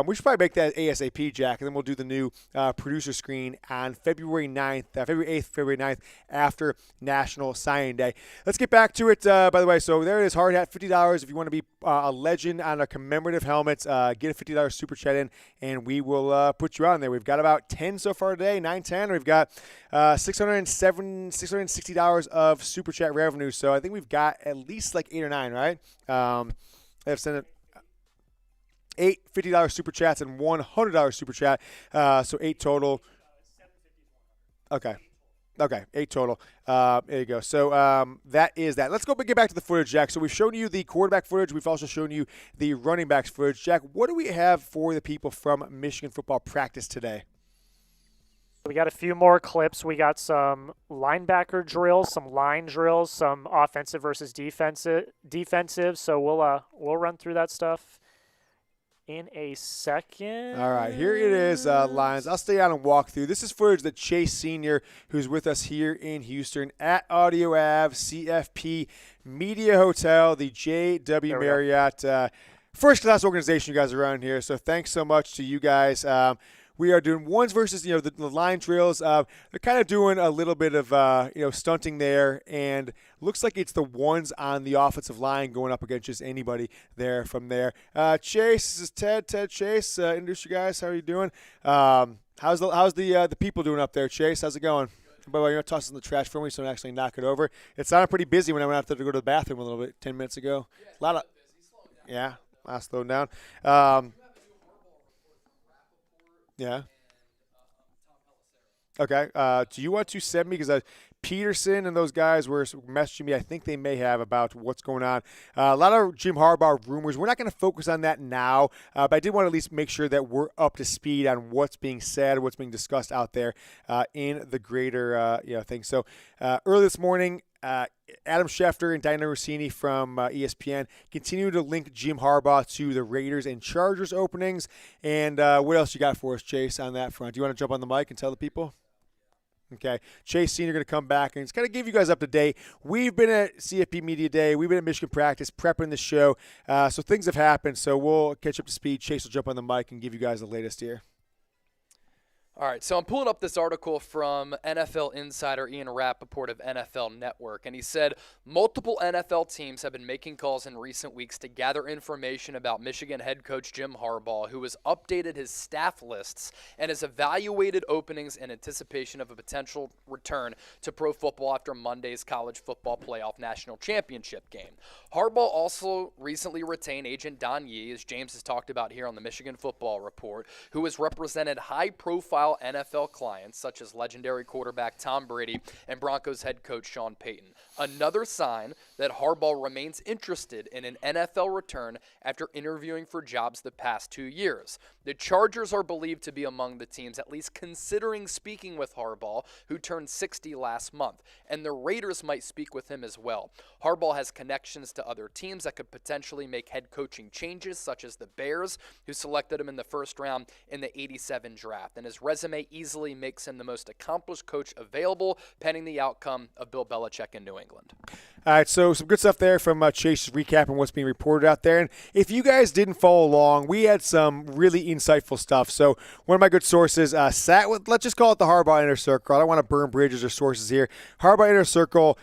We should probably make that ASAP, Jack, and then we'll do the new producer screen on February 8th, February 9th, after National Signing Day. Let's get back to it, by the way. So there it is, hard hat, $50. If you want to be a legend on a commemorative helmet, get a $50 super chat in, and we will put you on there. We've got about 10 so far today, 9, 10. We've got $660 of super chat revenue. So I think we've got at least like 8 or 9, right? I've sent it. 8 $50 super chats and $100 super chat. So 8 total. Okay. Okay, 8 total. There you go. So that is that. Let's get back to the footage, Jack. So we've shown you the quarterback footage. We've also shown you the running backs footage. Jack, what do we have for the people from Michigan football practice today? We got a few more clips. We got some linebacker drills, some line drills, some offensive versus defensive. So we'll run through that stuff in a second. All right, here it is, Lions. I'll stay on and walk through. This is footage that Chase Sr., who's with us here in Houston at Audio Ave, CFP Media Hotel, the JW Marriott. First-class organization you guys are around here, so thanks so much to you guys. We are doing ones versus, the line drills. They're kind of doing a little bit of, stunting there, and looks like it's the ones on the offensive line going up against just anybody there from there. Chase, this is Ted Chase. Introduce you guys. How are you doing? How's the people doing up there, Chase? How's it going? By the way, you're not tossing the trash for me, so I actually knock it over. It sounded pretty busy when I went out there to go to the bathroom a little bit 10 minutes ago. Yeah, I slowed down. Yeah. Okay. Do you want to send me, because Peterson and those guys were messaging me, I think they may have, about what's going on. A lot of Jim Harbaugh rumors. We're not going to focus on that now, but I did want to at least make sure that we're up to speed on what's being said, what's being discussed out there in the greater thing. So early this morning, Adam Schefter and Diana Rossini from ESPN continue to link Jim Harbaugh to the Raiders and Chargers openings. And what else you got for us, Chase, on that front? Do you want to jump on the mic and tell the people? Okay. Chase Sr. going to come back and just kind of give you guys up to date. We've been at CFP Media Day. We've been at Michigan practice prepping the show. So things have happened. So we'll catch up to speed. Chase will jump on the mic and give you guys the latest here. All right, so I'm pulling up this article from NFL insider Ian Rappaport of NFL Network, and he said multiple NFL teams have been making calls in recent weeks to gather information about Michigan head coach Jim Harbaugh, who has updated his staff lists and has evaluated openings in anticipation of a potential return to pro football after Monday's college football playoff national championship game. Harbaugh also recently retained agent Don Yee, as James has talked about here on the Michigan Football Report, who has represented high-profile NFL clients such as legendary quarterback Tom Brady and Broncos head coach Sean Payton. Another sign that Harbaugh remains interested in an NFL return after interviewing for jobs the past 2 years. The Chargers are believed to be among the teams at least considering speaking with Harbaugh, who turned 60 last month, and the Raiders might speak with him as well. Harbaugh has connections to other teams that could potentially make head coaching changes, such as the Bears, who selected him in the first round in the '87 draft, and his resume easily makes him the most accomplished coach available, pending the outcome of Bill Belichick in New England. All right, so some good stuff there from Chase's recap and what's being reported out there. And if you guys didn't follow along, we had some really insightful stuff. So one of my good sources sat with, let's just call it the Harbaugh Inner Circle. I don't want to burn bridges or sources here. Harbaugh Inner Circle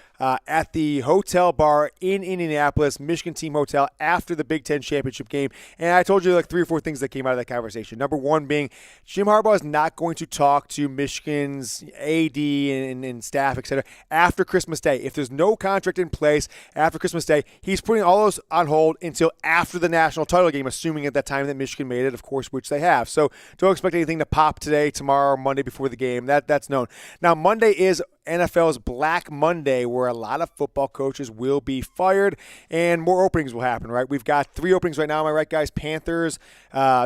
at the hotel bar in Indianapolis, Michigan Team Hotel, after the Big Ten championship game. And I told you like 3 or 4 things that came out of that conversation. Number one being Jim Harbaugh is not going to talk to Michigan's AD and staff, et cetera, after Christmas Day. If there's no contract in place after Christmas Day, he's putting all those on hold until after the national title game, assuming at that time that Michigan made it, of course, which they have. So don't expect anything to pop today, tomorrow, Monday before the game. That's known. Now, Monday is NFL's Black Monday, where a lot of football coaches will be fired and more openings will happen, right? We've got 3 openings right now, am I right, guys? Panthers,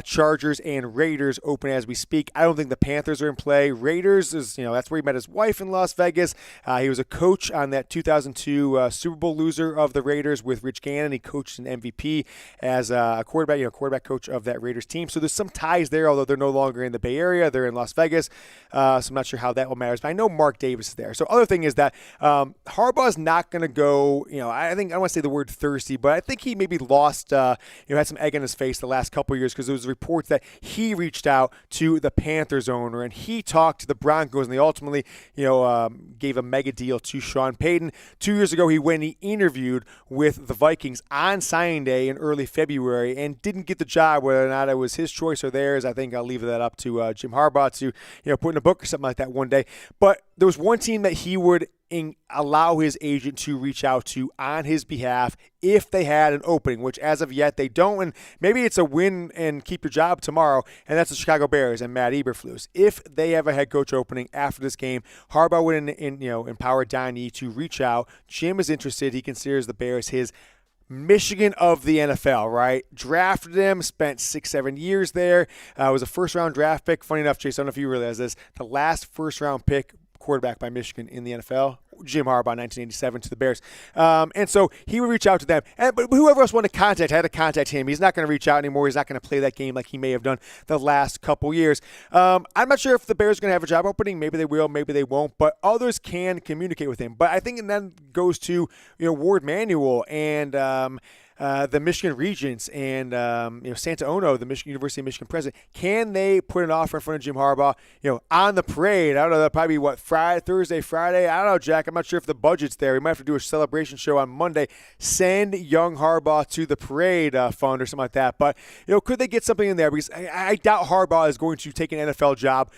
Chargers, and Raiders open as we speak. I don't think the Panthers are in play. Raiders is, that's where he met his wife in Las Vegas. He was a coach on that 2002 Super Bowl loser of the Raiders with Rich Gannon. He coached an MVP as a quarterback coach of that Raiders team. So there's some ties there, although they're no longer in the Bay Area. They're in Las Vegas. So I'm not sure how that will matter. But I know Mark Davis is there. So other thing is that Harbaugh's not going to go, I don't want to say the word thirsty, but I think he maybe lost, had some egg in his face the last couple of years because there was reports that he reached out to the Panthers owner and he talked to the Broncos and they ultimately, gave a mega deal to Sean Payton. 2 years ago, he went and he interviewed with the Vikings on signing day in early February and didn't get the job. Whether or not it was his choice or theirs, I think I'll leave that up to Jim Harbaugh to, put in a book or something like that one day. But there was one team that he would allow his agent to reach out to on his behalf if they had an opening, which as of yet they don't. And maybe it's a win and keep your job tomorrow, and that's the Chicago Bears and Matt Eberflus. If they have a head coach opening after this game, Harbaugh would empower Donnie to reach out. Jim is interested. He considers the Bears his Michigan of the NFL, right? Drafted him, spent 6-7 years there. Was a first-round draft pick. Funny enough, Chase, I don't know if you realize this, the last first-round pick quarterback by Michigan in the NFL, Jim Harbaugh, 1987 to the Bears. And so he would reach out to them. But whoever else wanted to contact had to contact him. He's not going to reach out anymore. He's not going to play that game like he may have done the last couple years. I'm not sure if the Bears are going to have a job opening. Maybe they will, maybe they won't. But others can communicate with him. But I think it then goes to Ward Manuel and the Michigan Regents and Santa Ono, the University of Michigan president. Can they put an offer in front of Jim Harbaugh? On the parade. I don't know. That'll probably be Thursday, Friday. I don't know, Jack. I'm not sure if the budget's there. We might have to do a celebration show on Monday. Send young Harbaugh to the parade fund or something like that. But could they get something in there? Because I doubt Harbaugh is going to take an NFL job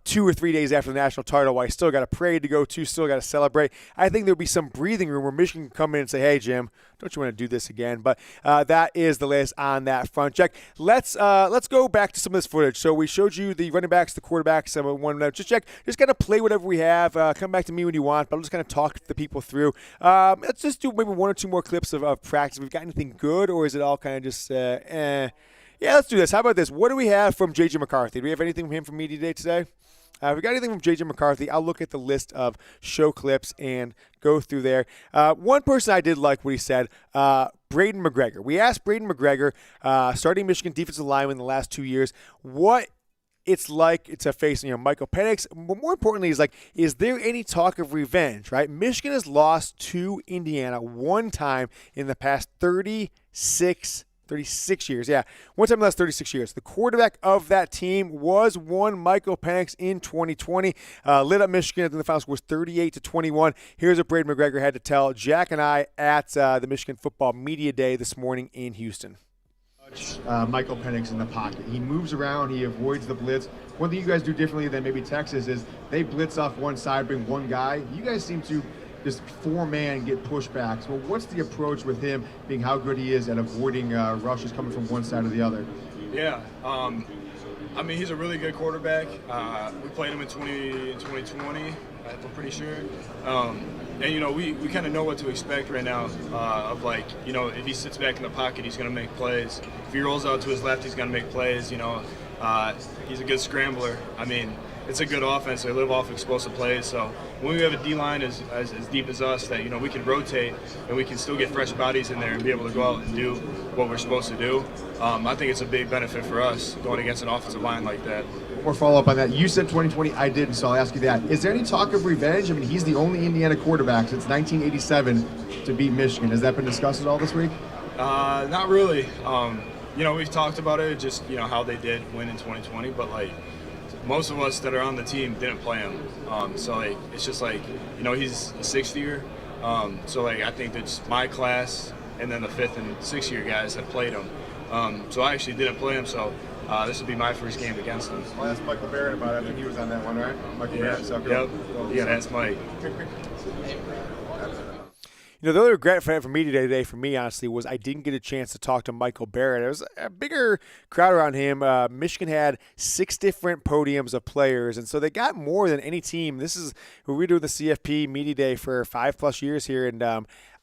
2 or 3 days after the national title. While he's still got a parade to go to, still got to celebrate. I think there'll be some breathing room where Michigan can come in and say, "Hey, Jim, don't you want to do this again?" But that is the latest on that front. Jack, let's go back to some of this footage. So we showed you the running backs, the quarterbacks. Just kind of play whatever we have. Come back to me when you want, but I'll just kind of talk the people through. Let's just do maybe 1 or 2 more clips of practice. If we've got anything good, or is it all kind of just Yeah, let's do this. How about this? What do we have from J.J. McCarthy? Do we have anything from him from Media Day today? If we got anything from J.J. McCarthy, I'll look at the list of show clips and go through there. One person I did like what he said, Braden McGregor. We asked Braden McGregor, starting Michigan defensive lineman in the last 2 years, what it's like to face Michael Penix. But more importantly, is there any talk of revenge, right? Michigan has lost to Indiana one time in the past 36 years. Yeah, one time in the last 36 years. The quarterback of that team was one Michael Penix in 2020. Lit up Michigan. I think the final score was 38-21. Here's what Braden McGregor had to tell Jack and I at the Michigan Football Media Day this morning in Houston. Michael Penix in the pocket. He moves around. He avoids the blitz. One thing you guys do differently than maybe Texas is they blitz off one side, bring one guy. You guys seem to just 4-man get pushbacks. Well, what's the approach with him being how good he is at avoiding rushes coming from one side or the other? Yeah, he's a really good quarterback. We played him in 2020, I'm pretty sure. And, we kind of know what to expect right now if he sits back in the pocket, he's going to make plays. If he rolls out to his left, he's going to make plays. He's a good scrambler. It's a good offense. They live off explosive plays. So when we have a D-line as deep as us that, we can rotate and we can still get fresh bodies in there and be able to go out and do what we're supposed to do, I think it's a big benefit for us going against an offensive line like that. More follow-up on that. You said 2020. I didn't, so I'll ask you that. Is there any talk of revenge? He's the only Indiana quarterback since 1987 to beat Michigan. Has that been discussed at all this week? Not really. We've talked about it, just, how they did win in 2020, but, most of us that are on the team didn't play him. It's just he's a 6th year. I think that's my class and then the 5th and 6th year guys that played him. So I actually didn't play him, so this would be my first game against him. I'll ask Michael Barrett about it. I think he was on that one, right? Michael Barrett, so yep. Yeah, that's Mike. The other regret for me today, for me, honestly, was I didn't get a chance to talk to Michael Barrett. There was a bigger crowd around him. Michigan had 6 different podiums of players, and so they got more than any team. This is what we do with the CFP Media Day for 5+ years here, and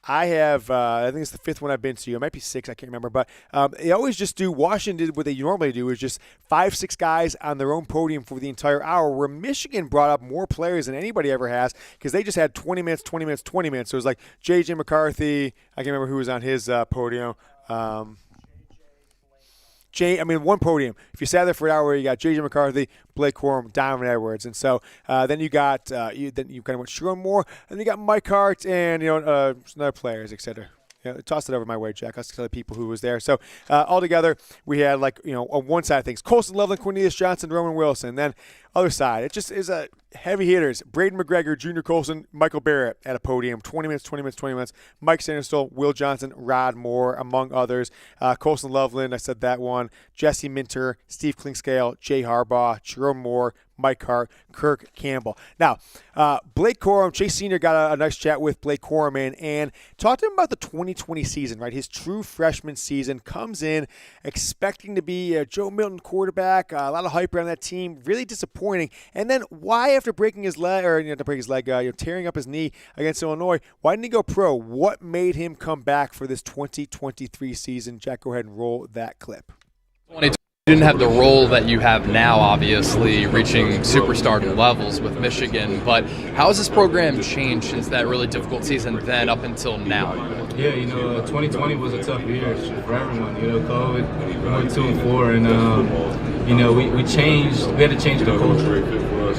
I have, I think it's the 5th one I've been to. It might be 6, I can't remember. But they always just do, Washington did what they normally do, is just 5-6 guys on their own podium for the entire hour, where Michigan brought up more players than anybody ever has because they just had 20 minutes. So it was like J.J. McCarthy. I can't remember who was on his podium. One podium. If you sat there for an hour, you got J.J. McCarthy, Blake Corum, Donovan Edwards, and so then you got you kind of went Sharon Moore, and you got Mike Hart and some other players, etc. Toss it over my way, Jack. I'll tell the people who was there. So altogether, we had on one side of things, Colson, Loveland, Cornelius Johnson, Roman Wilson. Then other side, it just is a heavy hitters. Braden McGregor, Junior Colson, Michael Barrett at a podium. 20 minutes. Mike Sainristil, Will Johnson, Rod Moore, among others. Colson Loveland, I said that one. Jesse Minter, Steve Klingscale, Jay Harbaugh, Jerome Moore, Mike Hart, Kirk Campbell. Now, Blake Corum, Chase Sr. got a nice chat with Blake Corum and talked to him about the 2020 season, right? His true freshman season, comes in expecting to be a Joe Milton quarterback, a lot of hype around that team, really disappointing. And then why, after breaking his leg, or not breaking his leg, tearing up his knee against Illinois, why didn't he go pro? What made him come back for this 2023 season? Jack, go ahead and roll that clip. You didn't have the role that you have now, obviously, reaching superstardom levels with Michigan, but how has this program changed since that really difficult season then up until now? Yeah, 2020 was a tough year for everyone. COVID, we went 2-4, and we changed. We had to change the culture,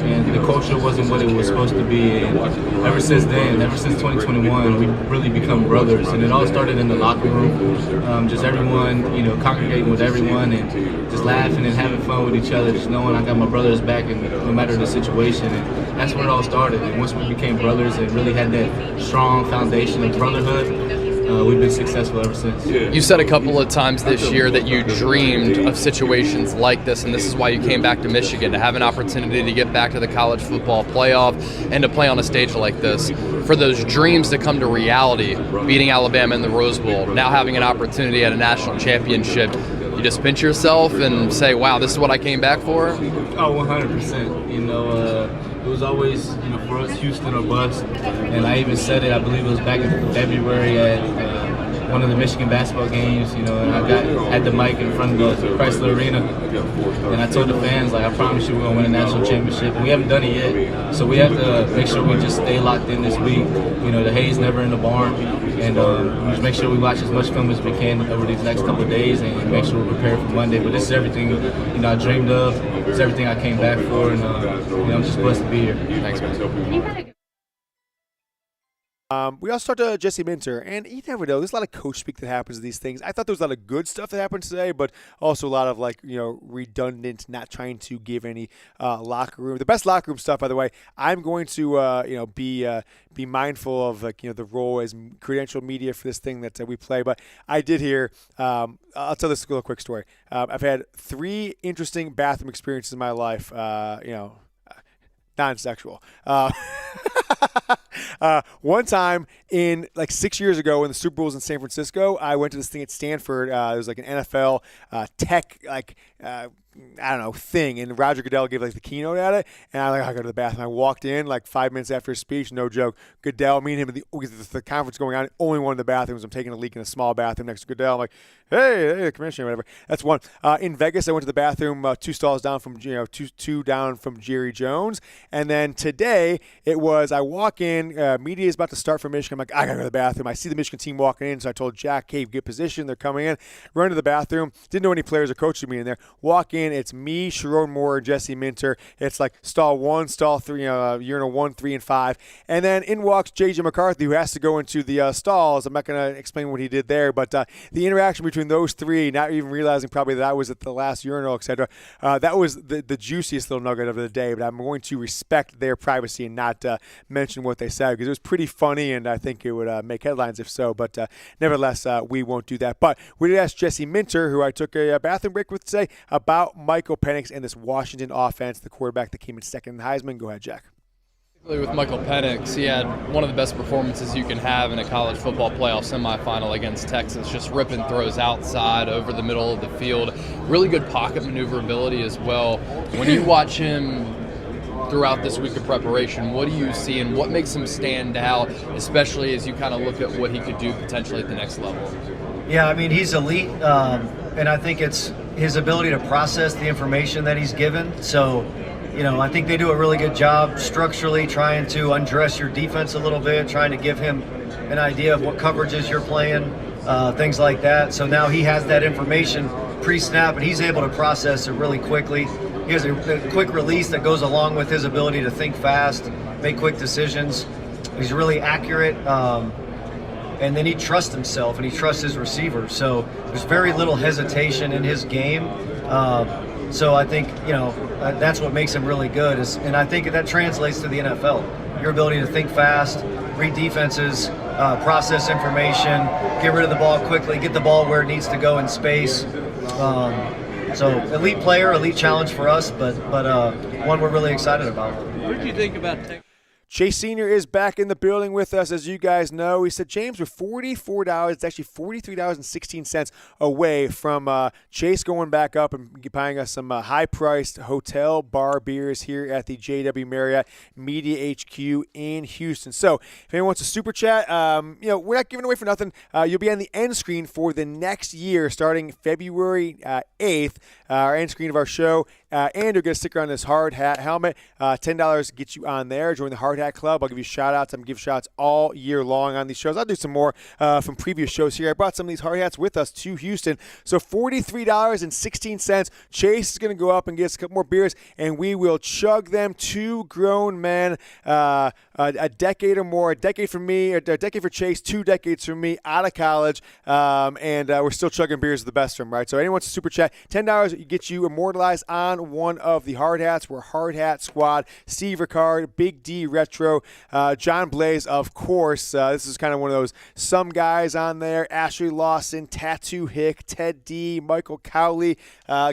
and the culture wasn't what it was supposed to be. And ever since then, ever since 2021, we've really become brothers. And it all started in the locker room, just everyone, congregating with everyone and just laughing and having fun with each other, just knowing I got my brothers back, and no matter the situation. And that's where it all started. And once we became brothers and really had that strong foundation of brotherhood, we've been successful ever since. You said a couple of times this year that you dreamed of situations like this, and this is why you came back to Michigan, to have an opportunity to get back to the college football playoff and to play on a stage like this. For those dreams to come to reality, beating Alabama in the Rose Bowl, now having an opportunity at a national championship, you just pinch yourself and say, wow, this is what I came back for? Oh, 100%. It was always, for us, Houston or bust. And I even said it, I believe it was back in February at one of the Michigan basketball games, and I had the mic in front of the Chrysler Arena. And I told the fans, I promise you we're going to win a national championship. And we haven't done it yet. So we have to make sure we just stay locked in this week. The hay's never in the barn. And just make sure we watch as much film as we can over these next couple of days and make sure we're prepared for Monday. But this is everything, I dreamed of. It's everything I came back for. And, I'm just blessed to be here. Thanks, man. We also talked to Jesse Minter, and you never know. There's a lot of coach speak that happens to these things. I thought there was a lot of good stuff that happened today, but also a lot of redundant, not trying to give any locker room. The best locker room stuff, by the way. I'm going to be mindful of the role as credentialed media for this thing that we play. But I did hear. I'll tell this little quick story. I've had 3 interesting bathroom experiences in my life. Non-sexual. One time in 6 years ago when the Super Bowl was in San Francisco, I went to this thing at Stanford. It was an NFL tech thing, and Roger Goodell gave the keynote at it, and I go to the bathroom. I walked in 5 minutes after his speech, no joke. Goodell, me and him, the conference going on, only one of the bathrooms. I'm taking a leak in a small bathroom next to Goodell. I'm like, hey, commissioner, whatever. That's one. In Vegas, I went to the bathroom 2 stalls down from two down from Jerry Jones, and then today it was I walk in, media is about to start for Michigan. I'm like, I gotta go to the bathroom. I see the Michigan team walking in, so I told Jack, hey, get position. They're coming in. Run to the bathroom. Didn't know any players or coaches me in there. Walk in. It's me, Sharon Moore, and Jesse Minter. It's stall 1, stall 3, urinal 1, 3, and 5. And then in walks J.J. McCarthy, who has to go into the stalls. I'm not going to explain what he did there, but the interaction between those 3, not even realizing probably that I was at the last urinal, etc., that was the juiciest little nugget of the day. But I'm going to respect their privacy and not mention what they said, because it was pretty funny, and I think it would make headlines if so. But nevertheless, we won't do that. But we did ask Jesse Minter, who I took a bathroom break with today, about Michael Penix and this Washington offense, the quarterback that came in second in the Heisman. Go ahead, Jack. With Michael Penix, he had one of the best performances you can have in a college football playoff semifinal against Texas, just ripping throws outside over the middle of the field. Really good pocket maneuverability as well. When you watch him throughout this week of preparation, what do you see and what makes him stand out, especially as you kind of look at what he could do potentially at the next level? Yeah, he's elite, and I think it's his ability to process the information that he's given. So, I think they do a really good job structurally trying to undress your defense a little bit, trying to give him an idea of what coverages you're playing, things like that. So now he has that information pre-snap, and he's able to process it really quickly. He has a quick release that goes along with his ability to think fast, make quick decisions. He's really accurate. And then he trusts himself and he trusts his receivers. So there's very little hesitation in his game. So I think, that's what makes him really good. And I think that translates to the NFL. Your ability to think fast, read defenses, process information, get rid of the ball quickly, get the ball where it needs to go in space. So elite player, elite challenge for us, but one we're really excited about. What did you think about Chase Sr. is back in the building with us, as you guys know. He said, James, we're $44. It's actually $43.16 away from Chase going back up and buying us some high-priced hotel bar beers here at the JW Marriott Media HQ in Houston. So if anyone wants to super chat, we're not giving away for nothing. You'll be on the end screen for the next year, starting February 8th, our end screen of our show. And you're going to stick around this hard hat helmet. $10 gets you on there. Join the hard hat club. I'll give you shout-outs. I'm going to give shout-outs all year long on these shows. I'll do some more from previous shows here. I brought some of these hard hats with us to Houston. So $43.16. Chase is going to go up and get us a couple more beers, and we will chug them. Two grown men, a decade or more, a decade for me, a decade for Chase, 2 decades for me out of college, and we're still chugging beers of the best of them, right? So anyone wants to super chat, $10 gets you immortalized on one of the hard hats. We're Hard Hat Squad. Steve Ricard, Big D Retro, John Blaze, of course. This is kind of one of those some guys on there. Ashley Lawson, Tattoo Hick, Ted D, Michael Cowley,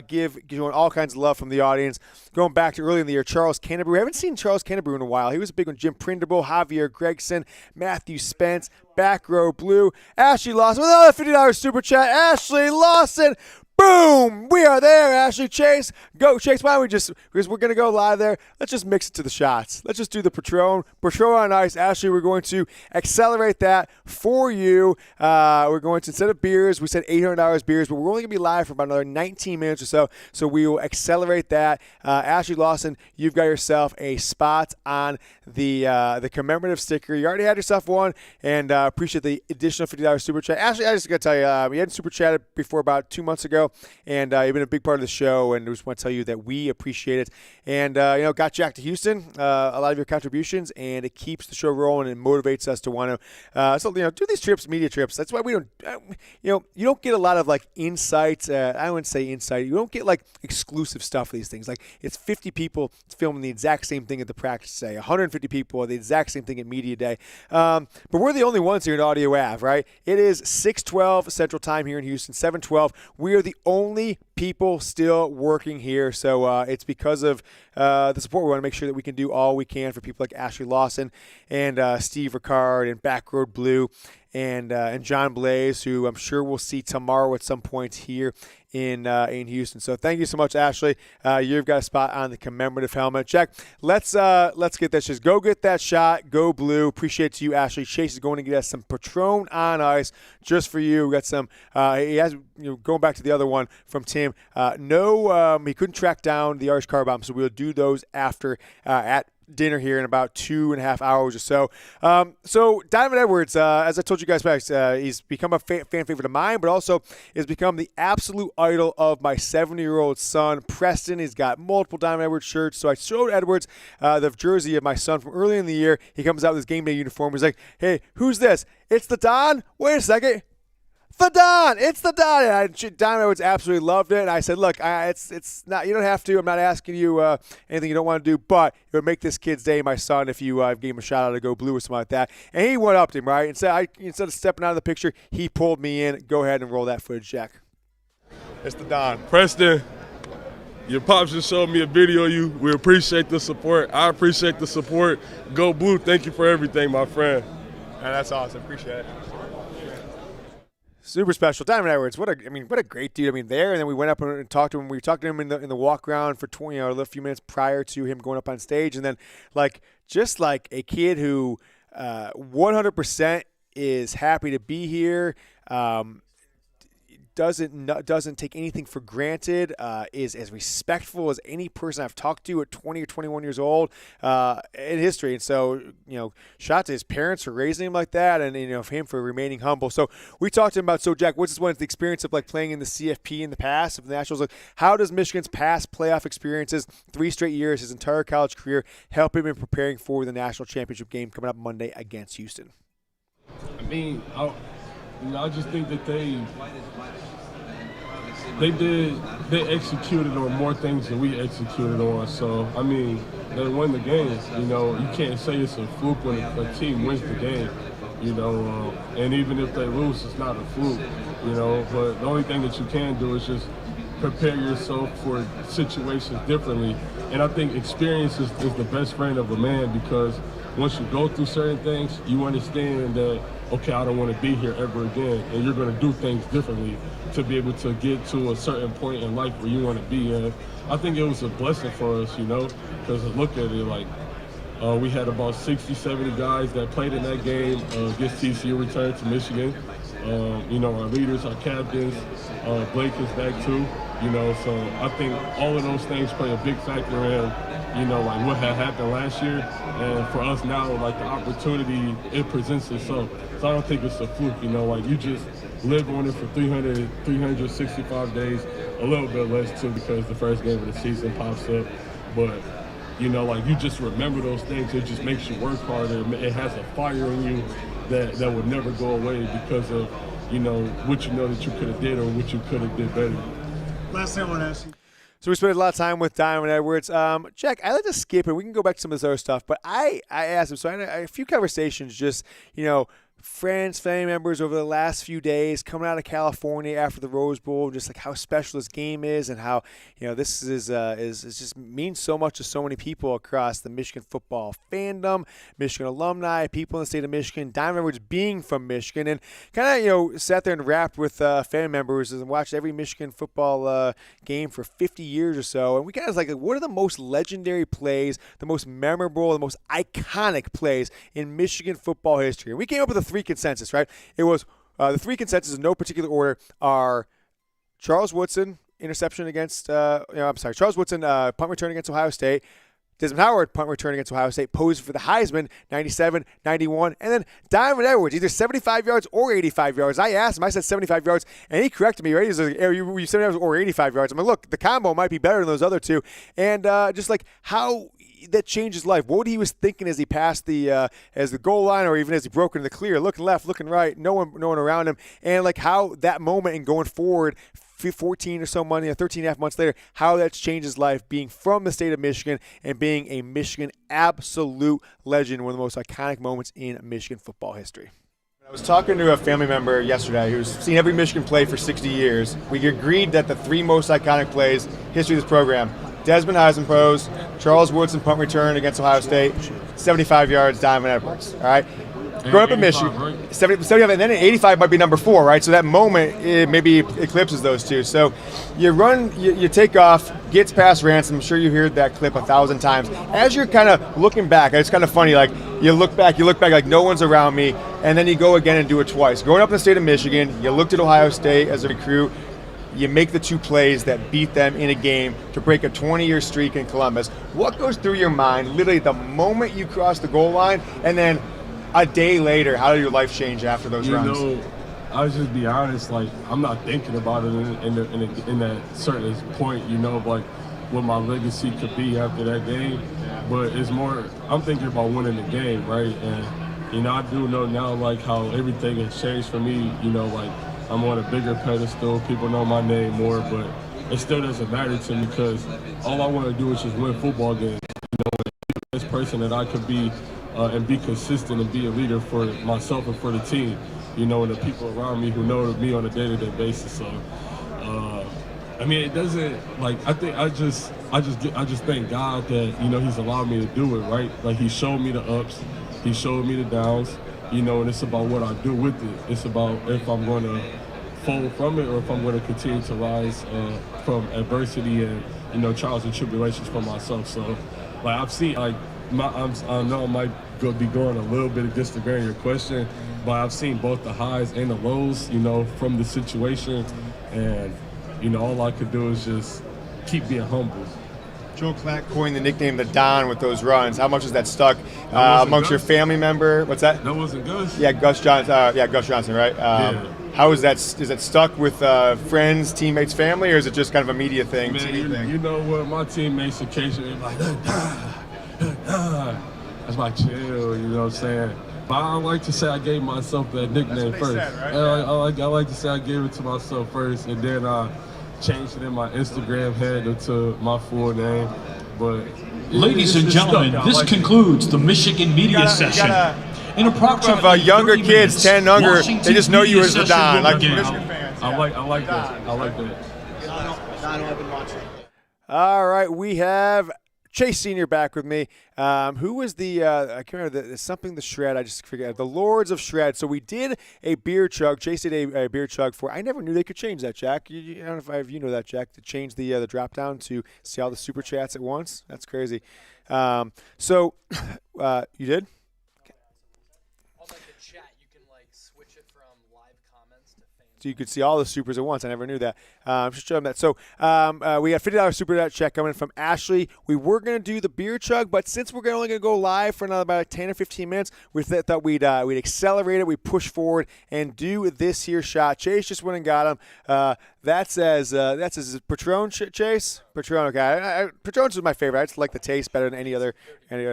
giving all kinds of love from the audience. Going back to early in the year, Charles Canterbury. We haven't seen Charles Canterbury in a while. He was a big one. Jim Prindable, Javier Gregson, Matthew Spence, Back Row Blue, Ashley Lawson with another $50 super chat. Ashley Lawson. Boom! We are there, Ashley. Chase, go. Chase, why don't we just, because we're going to go live there, let's just mix it to the shots. Let's just do the Patron on ice. Ashley, we're going to accelerate that for you. We're going to, instead of beers, we said $800 beers, but we're only going to be live for about another 19 minutes or so, so we will accelerate that. Ashley Lawson, you've got yourself a spot on the commemorative sticker. You already had yourself one, and appreciate the additional $50 super chat. Ashley, I just got to tell you, we hadn't super chatted before about 2 months ago. And you've been a big part of the show, and I just want to tell you that we appreciate it. And, got Jack to Houston, a lot of your contributions, and it keeps the show rolling and motivates us to want to, do these trips, media trips. That's why we don't, you don't get a lot of, insights. I wouldn't say insight. You don't get, exclusive stuff for these things. It's 50 people filming the exact same thing at the practice day, 150 people, the exact same thing at media day. But we're the only ones here in Audio Ave, right? It is 6:12 Central Time here in Houston, 7:12. We are the only people still working here, so it's because of the support. We want to make sure that we can do all we can for people like Ashley Lawson and Steve Ricard and Backroad Blue and John Blaze, who I'm sure we'll see tomorrow at some point here in Houston. So thank you so much, Ashley. You've got a spot on the commemorative helmet. Jack, let's get that. Just go get that shot. Go Blue. Appreciate you, Ashley. Chase is going to get us some Patron on ice just for you. We got some. He has going back to the other one from Tim. He couldn't track down the Irish car bomb, so we'll do those after at dinner here in about 2.5 hours or so. So Donovan Edwards, as I told you guys back, he's become a fan favorite of mine, but also has become the absolute idol of my 7-year-old son, Preston. He's got multiple Donovan Edwards shirts. So I showed Edwards the jersey of my son from early in the year. He comes out with his game day uniform. He's like, hey, who's this? It's the Don? Wait a second. The Don! It's the Don! And Don Edwards absolutely loved it. And I said, look, it's not. You don't have to. I'm not asking you anything you don't want to do, but it would make this kid's day, my son, if you gave him a shout out to Go Blue or something like that. And he went up to him, right? And instead of stepping out of the picture, he pulled me in. Go ahead and roll that footage, Jack. It's the Don. Preston, your pops just showed me a video of you. We appreciate the support. I appreciate the support. Go Blue. Thank you for everything, my friend. Man, that's awesome. Appreciate it. Super special. Donovan Edwards, what a great dude. There, and then we went up and talked to him. We talked to him in the walk around for a few minutes prior to him going up on stage, and then just like a kid who 100% is happy to be here. Doesn't take anything for granted, is as respectful as any person I've talked to at 20 or 21 years old in history. And so, shout out to his parents for raising him like that, and him for remaining humble. So we talked to him about, Jack, what's the experience of playing in the CFP in the past of the Nationals? How does Michigan's past playoff experiences, 3 straight years, his entire college career, help him in preparing for the national championship game coming up Monday against Houston? I just think that they executed on more things than we executed on. So, they won the game. You can't say it's a fluke when a team wins the game, and even if they lose, it's not a fluke, but the only thing that you can do is just prepare yourself for situations differently. And I think experience is the best friend of a man, because once you go through certain things, you understand that, okay, I don't want to be here ever again. And you're going to do things differently to be able to get to a certain point in life where you want to be. And I think it was a blessing for us, because look at it, like, we had about 60, 70 guys that played in that game against TCU, returned to Michigan. Our leaders, our captains, Blake is back too, so I think all of those things play a big factor in, like what had happened last year. And for us now, like the opportunity, it presents itself. So I don't think it's a fluke, like you just live on it for 365 days, a little bit less too, because the first game of the season pops up. But, like you just remember those things. It just makes you work harder. It has a fire in you that would never go away because of, what that you could have did or what you could have did better. Last thing I want to ask you. So we spent a lot of time with Donovan Edwards. Jack, I like to skip it. We can go back to some of this other stuff, but I asked him, so I had a few conversations just, friends, family members over the last few days coming out of California after the Rose Bowl, just like how special this game is and how, this is just means so much to so many people across the Michigan football fandom, Michigan alumni, people in the state of Michigan, Donovan Edwards being from Michigan, and kind of, sat there and rapped with family members and watched every Michigan football game for 50 years or so. And we kind of like, what are the most legendary plays, the most memorable, the most iconic plays in Michigan football history? And we came up with a three consensus, right? It was the three consensus in no particular order are Charles Woodson interception against Charles Woodson punt return against Ohio State, Desmond Howard punt return against Ohio State, posed for the Heisman 97, 91, and then Donovan Edwards either 75 yards or 85 yards. I asked him, I said 75 yards, and he corrected me, right? He's like, you 75 yards or 85 yards. I'm like, look, the combo might be better than those other two, and just like how that changed his life. What he was thinking as he passed the goal line, or even as he broke into the clear, looking left, looking right, no one around him, and like how that moment and going forward 14 or so months, 13 and a half months later, how that's changed his life, being from the state of Michigan and being a Michigan absolute legend, one of the most iconic moments in Michigan football history. I was talking to a family member yesterday who's seen every Michigan play for 60 years. We agreed that the three most iconic plays history of this program: Desmond Heisman pose, Charles Woodson punt return against Ohio State, 75 yards, Donovan Edwards. All right. Growing up in Michigan, right? 75, and then 85 might be number 4, right? So that moment, it maybe eclipses those two. So you run, you take off, gets past Ransom. I'm sure you heard that clip 1,000 times. As you're kind of looking back, it's kind of funny, like you look back like no one's around me, and then you go again and do it twice. Growing up in the state of Michigan, you looked at Ohio State as a recruit. You make the two plays that beat them in a game to break a 20-year streak in Columbus. What goes through your mind literally the moment you cross the goal line, and then a day later, how did your life change after those runs? I'll just be honest, like, I'm not thinking about it in that certain point, like what my legacy could be after that game. But it's more, I'm thinking about winning the game, right? And, I do know now, like, how everything has changed for me, like, I'm on a bigger pedestal, people know my name more, but it still doesn't matter to me because all I want to do is just win football games, and be the best person that I could be, and be consistent and be a leader for myself and for the team, and the people around me who know me on a day-to-day basis. So, it doesn't, like, I just thank God that, He's allowed me to do it, right? Like, He showed me the ups, He showed me the downs, and it's about what I do with it. It's about if I'm going to fold from it or if I'm going to continue to rise from adversity and, trials and tribulations for myself. So, like, I've seen, like, I know I might be going a little bit against the grain of your question, but I've seen both the highs and the lows, from the situation. And, all I could do is just keep being humble. Joe Clack coined the nickname the Don with those runs. How much has that stuck amongst Gus? Your family member? What's that? That wasn't Gus? Yeah, Gus Johnson. Gus Johnson, right? Yeah. How is that? Is that stuck with friends, teammates, family, or is it just kind of a media thing? Man, you know what? My teammates occasionally like, that's my chill, you know what I'm saying? But I like to say I gave myself that nickname first. Said, right? I like to say I gave it to myself first, and then I changed it in my Instagram handle to my full name. But ladies and gentlemen, this concludes the Michigan media session. In approximately younger kids, 10 younger, they just know you as the Don, like Michigan fans. I like that. No, I know I've been watching. All right, we have Chase Sr. back with me. Who was the, I can't remember, the shred, I just forget, the Lords of Shred. So we did a beer chug. Chase did a beer chug for, I never knew they could change that, Jack. I don't know if you know that, Jack, to change the drop down to see all the super chats at once. That's crazy. So you did? So you could see all the supers at once. I never knew that. Just show them that. So we got $50 super chat check coming from Ashley. We were going to do the beer chug, but since we're only going to go live for another about 10 or 15 minutes, we thought we'd accelerate it, we'd push forward, and do this here shot. Chase just went and got him. That's as Patron, Chase? Patron, okay. Patron's is my favorite. I just like the taste better than any other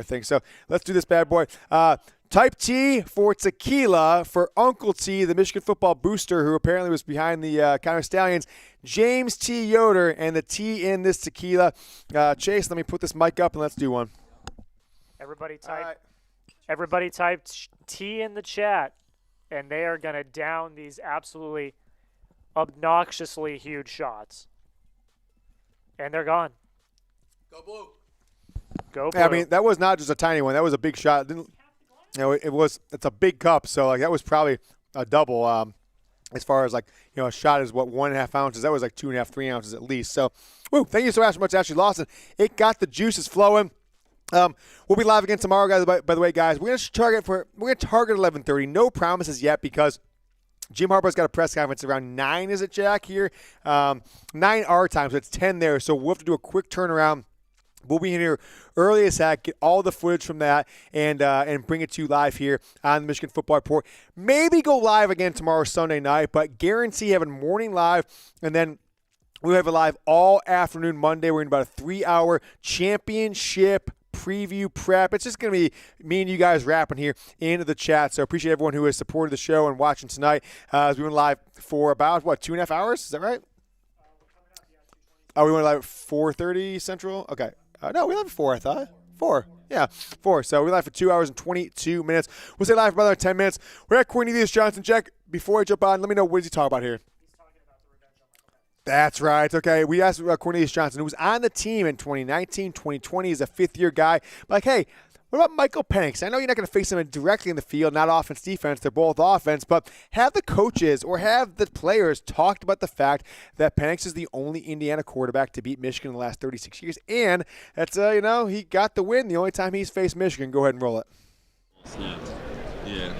thing. So let's do this bad boy. Type T for tequila for Uncle T, the Michigan football booster who apparently was behind the Counter Stallions. James T. Yoder and the T in this tequila. Chase, let me put this mic up and let's do one. Everybody typed T in the chat, and they are going to down these absolutely obnoxiously huge shots. And they're gone. Go blue. Go blue. Yeah, I mean, that was not just a tiny one. That was a big shot. It's a big cup, so like that was probably a double. As far as a shot is 1.5 ounces. That was 2.5, 3 ounces at least. So, thank you so much, Ashley Lawson. It got the juices flowing. We'll be live again tomorrow, guys. By the way, guys, we're gonna target 11:30. No promises yet because Jim Harbaugh's got a press conference around 9. Is it, Jack? Here, 9 our time, so it's 10 there. So we'll have to do a quick turnaround. We'll be in here early as heck, get all the footage from that, and bring it to you live here on the Michigan Football Report. Maybe go live again tomorrow, Sunday night, but guarantee having morning live, and then we'll have a live all afternoon Monday. We're in about a 3-hour championship preview prep. It's just going to be me and you guys rapping here into the chat. So appreciate everyone who has supported the show and watching tonight as we went live for about, 2.5 hours? Is that right? Oh, we went live at 4:30 Central? Okay. No, we live at 4, I thought. 4. Yeah, 4. So we live for 2 hours and 22 minutes. We'll stay live for another 10 minutes. We're at Cornelius Johnson. Jack, before I jump on, let me know, what is he talking about here? That's right. Okay, we asked Cornelius Johnson, who was on the team in 2019, 2020. He's a fifth-year guy. Like, hey, what about Michael Penix? I know you're not going to face him directly in the field, not offense, defense. They're both offense. But have the coaches or have the players talked about the fact that Penix is the only Indiana quarterback to beat Michigan in the last 36 years? And that's, he got the win the only time he's faced Michigan. Go ahead and roll it. Yeah.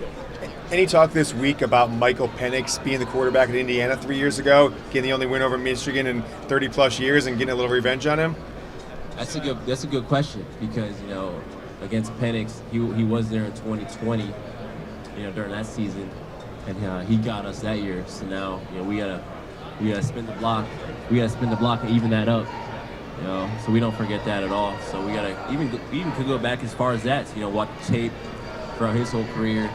Any talk this week about Michael Penix being the quarterback at Indiana 3 years ago, getting the only win over Michigan in 30-plus years and getting a little revenge on him? That's a good question because, against Penix, he was there in 2020, during that season, and he got us that year. So now, we gotta spin the block. We gotta spin the block and even that up. So we don't forget that at all. So we gotta even could go back as far as that. Watch tape throughout his whole career,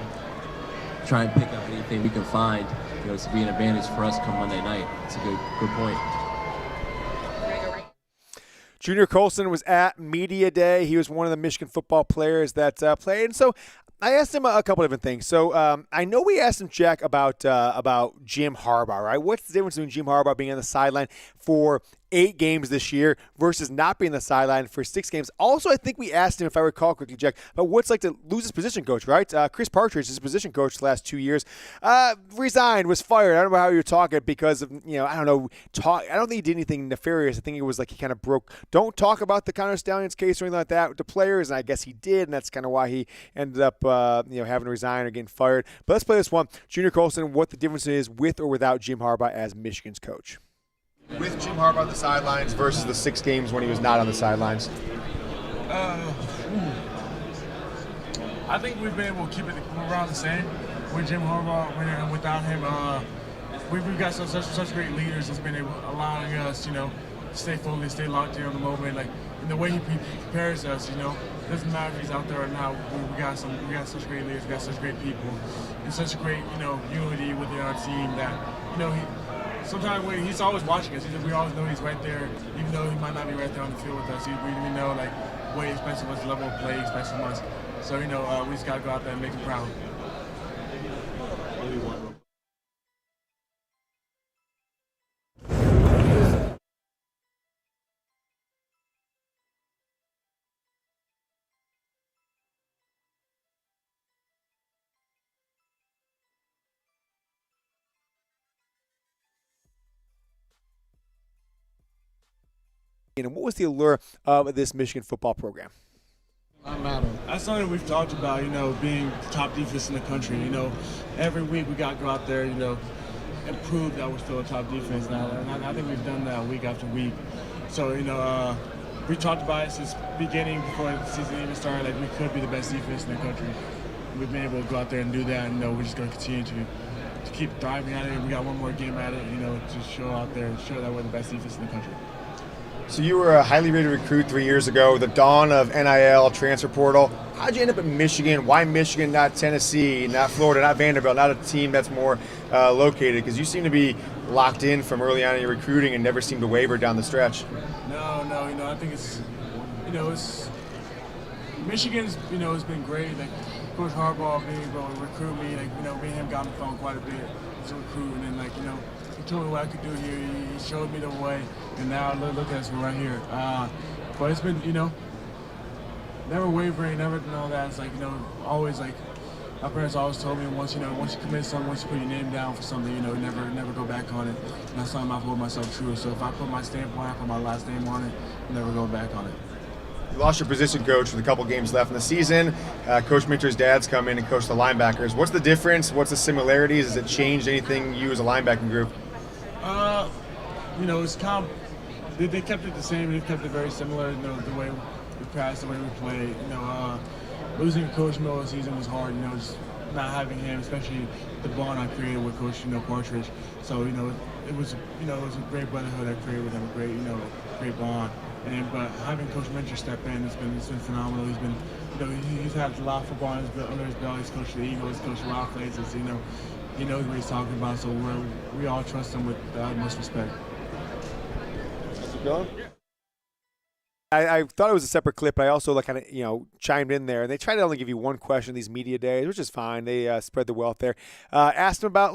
try and pick up anything we can find. To be an advantage for us come Monday night. It's a good point. Junior Colson was at Media Day. He was one of the Michigan football players that played. And so I asked him a couple different things. So I know we asked him, Jack, about Jim Harbaugh, right? What's the difference between Jim Harbaugh being on the sideline for 8 games this year versus not being on the sideline for 6 games? Also, I think we asked him, if I recall quickly, Jack, about what's like to lose his position coach, right? Chris Partridge, his position coach the last 2 years, resigned, was fired. I don't know how you're talking because of, I don't know. I don't think he did anything nefarious. I think it was like he kind of broke. Don't talk about the Counter Stallions case or anything like that with the players, and I guess he did, and that's kind of why he ended up, having to resign or getting fired. But let's play this one. Junior Colson, what the difference is with or without Jim Harbaugh as Michigan's coach. With Jim Harbaugh on the sidelines versus the 6 games when he was not on the sidelines? I think we've been able to keep it around the same with Jim Harbaugh and without him. We've got such great leaders that's been allowing us, to stay focused, stay locked in on the moment. Like in the way he prepares us, doesn't matter if he's out there or not. We got such great leaders, we got such great people, and such great unity within our team that sometimes he's always watching us. We always know he's right there, even though he might not be right there on the field with us. We know what he expects of us, the level of play he expects from us. So we just gotta go out there and make him proud. And what was the allure of this Michigan football program? That's something we've talked about, being the top defense in the country. Every week we got to go out there, and prove that we're still a top defense now. And I think we've done that week after week. So, we talked about it since the beginning, before the season even started, like we could be the best defense in the country. We've been able to go out there and do that, and we're just going to continue to keep thriving at it. We got one more game at it, to show out there, show that we're the best defense in the country. So you were a highly rated recruit 3 years ago, the dawn of NIL, transfer portal. How'd you end up at Michigan? Why Michigan, not Tennessee, not Florida, not Vanderbilt, not a team that's more located? Because you seem to be locked in from early on in your recruiting and never seem to waver down the stretch. No, I think it's Michigan's, has been great. Like Coach Harbaugh being able to recruit me, me and him got on the phone quite a bit to recruit, and then he told me what I could do here. He showed me the way, and now look at us, we're right here. But it's been, never wavering, never done all that. It's always my parents always told me once you commit something, once you put your name down for something, never go back on it. And that's something I've hold myself true. So if I put my stamp on it, I put my last name on it, I'll never go back on it. You lost your position coach with a couple games left in the season. Coach Minter's dad's come in and coached the linebackers. What's the difference? What's the similarities? Has it changed anything you as a linebacking group? It's kind of, they kept it the same. They kept it very similar. The way we pass, the way we play. Losing Coach Mill this season was hard. Just not having him, especially the bond I created with Coach Partridge. So it was a great brotherhood I created with him. A great bond. But having Coach Minter step in, it's been phenomenal. He's been, he's had a lot of football under his belt. He's coached the Eagles, coached a lot of places. He knows what he's talking about. So we all trust him with the utmost respect. I thought it was a separate clip, but I also chimed in there. And they try to only give you one question these media days, which is fine. They spread the wealth there. Asked him about,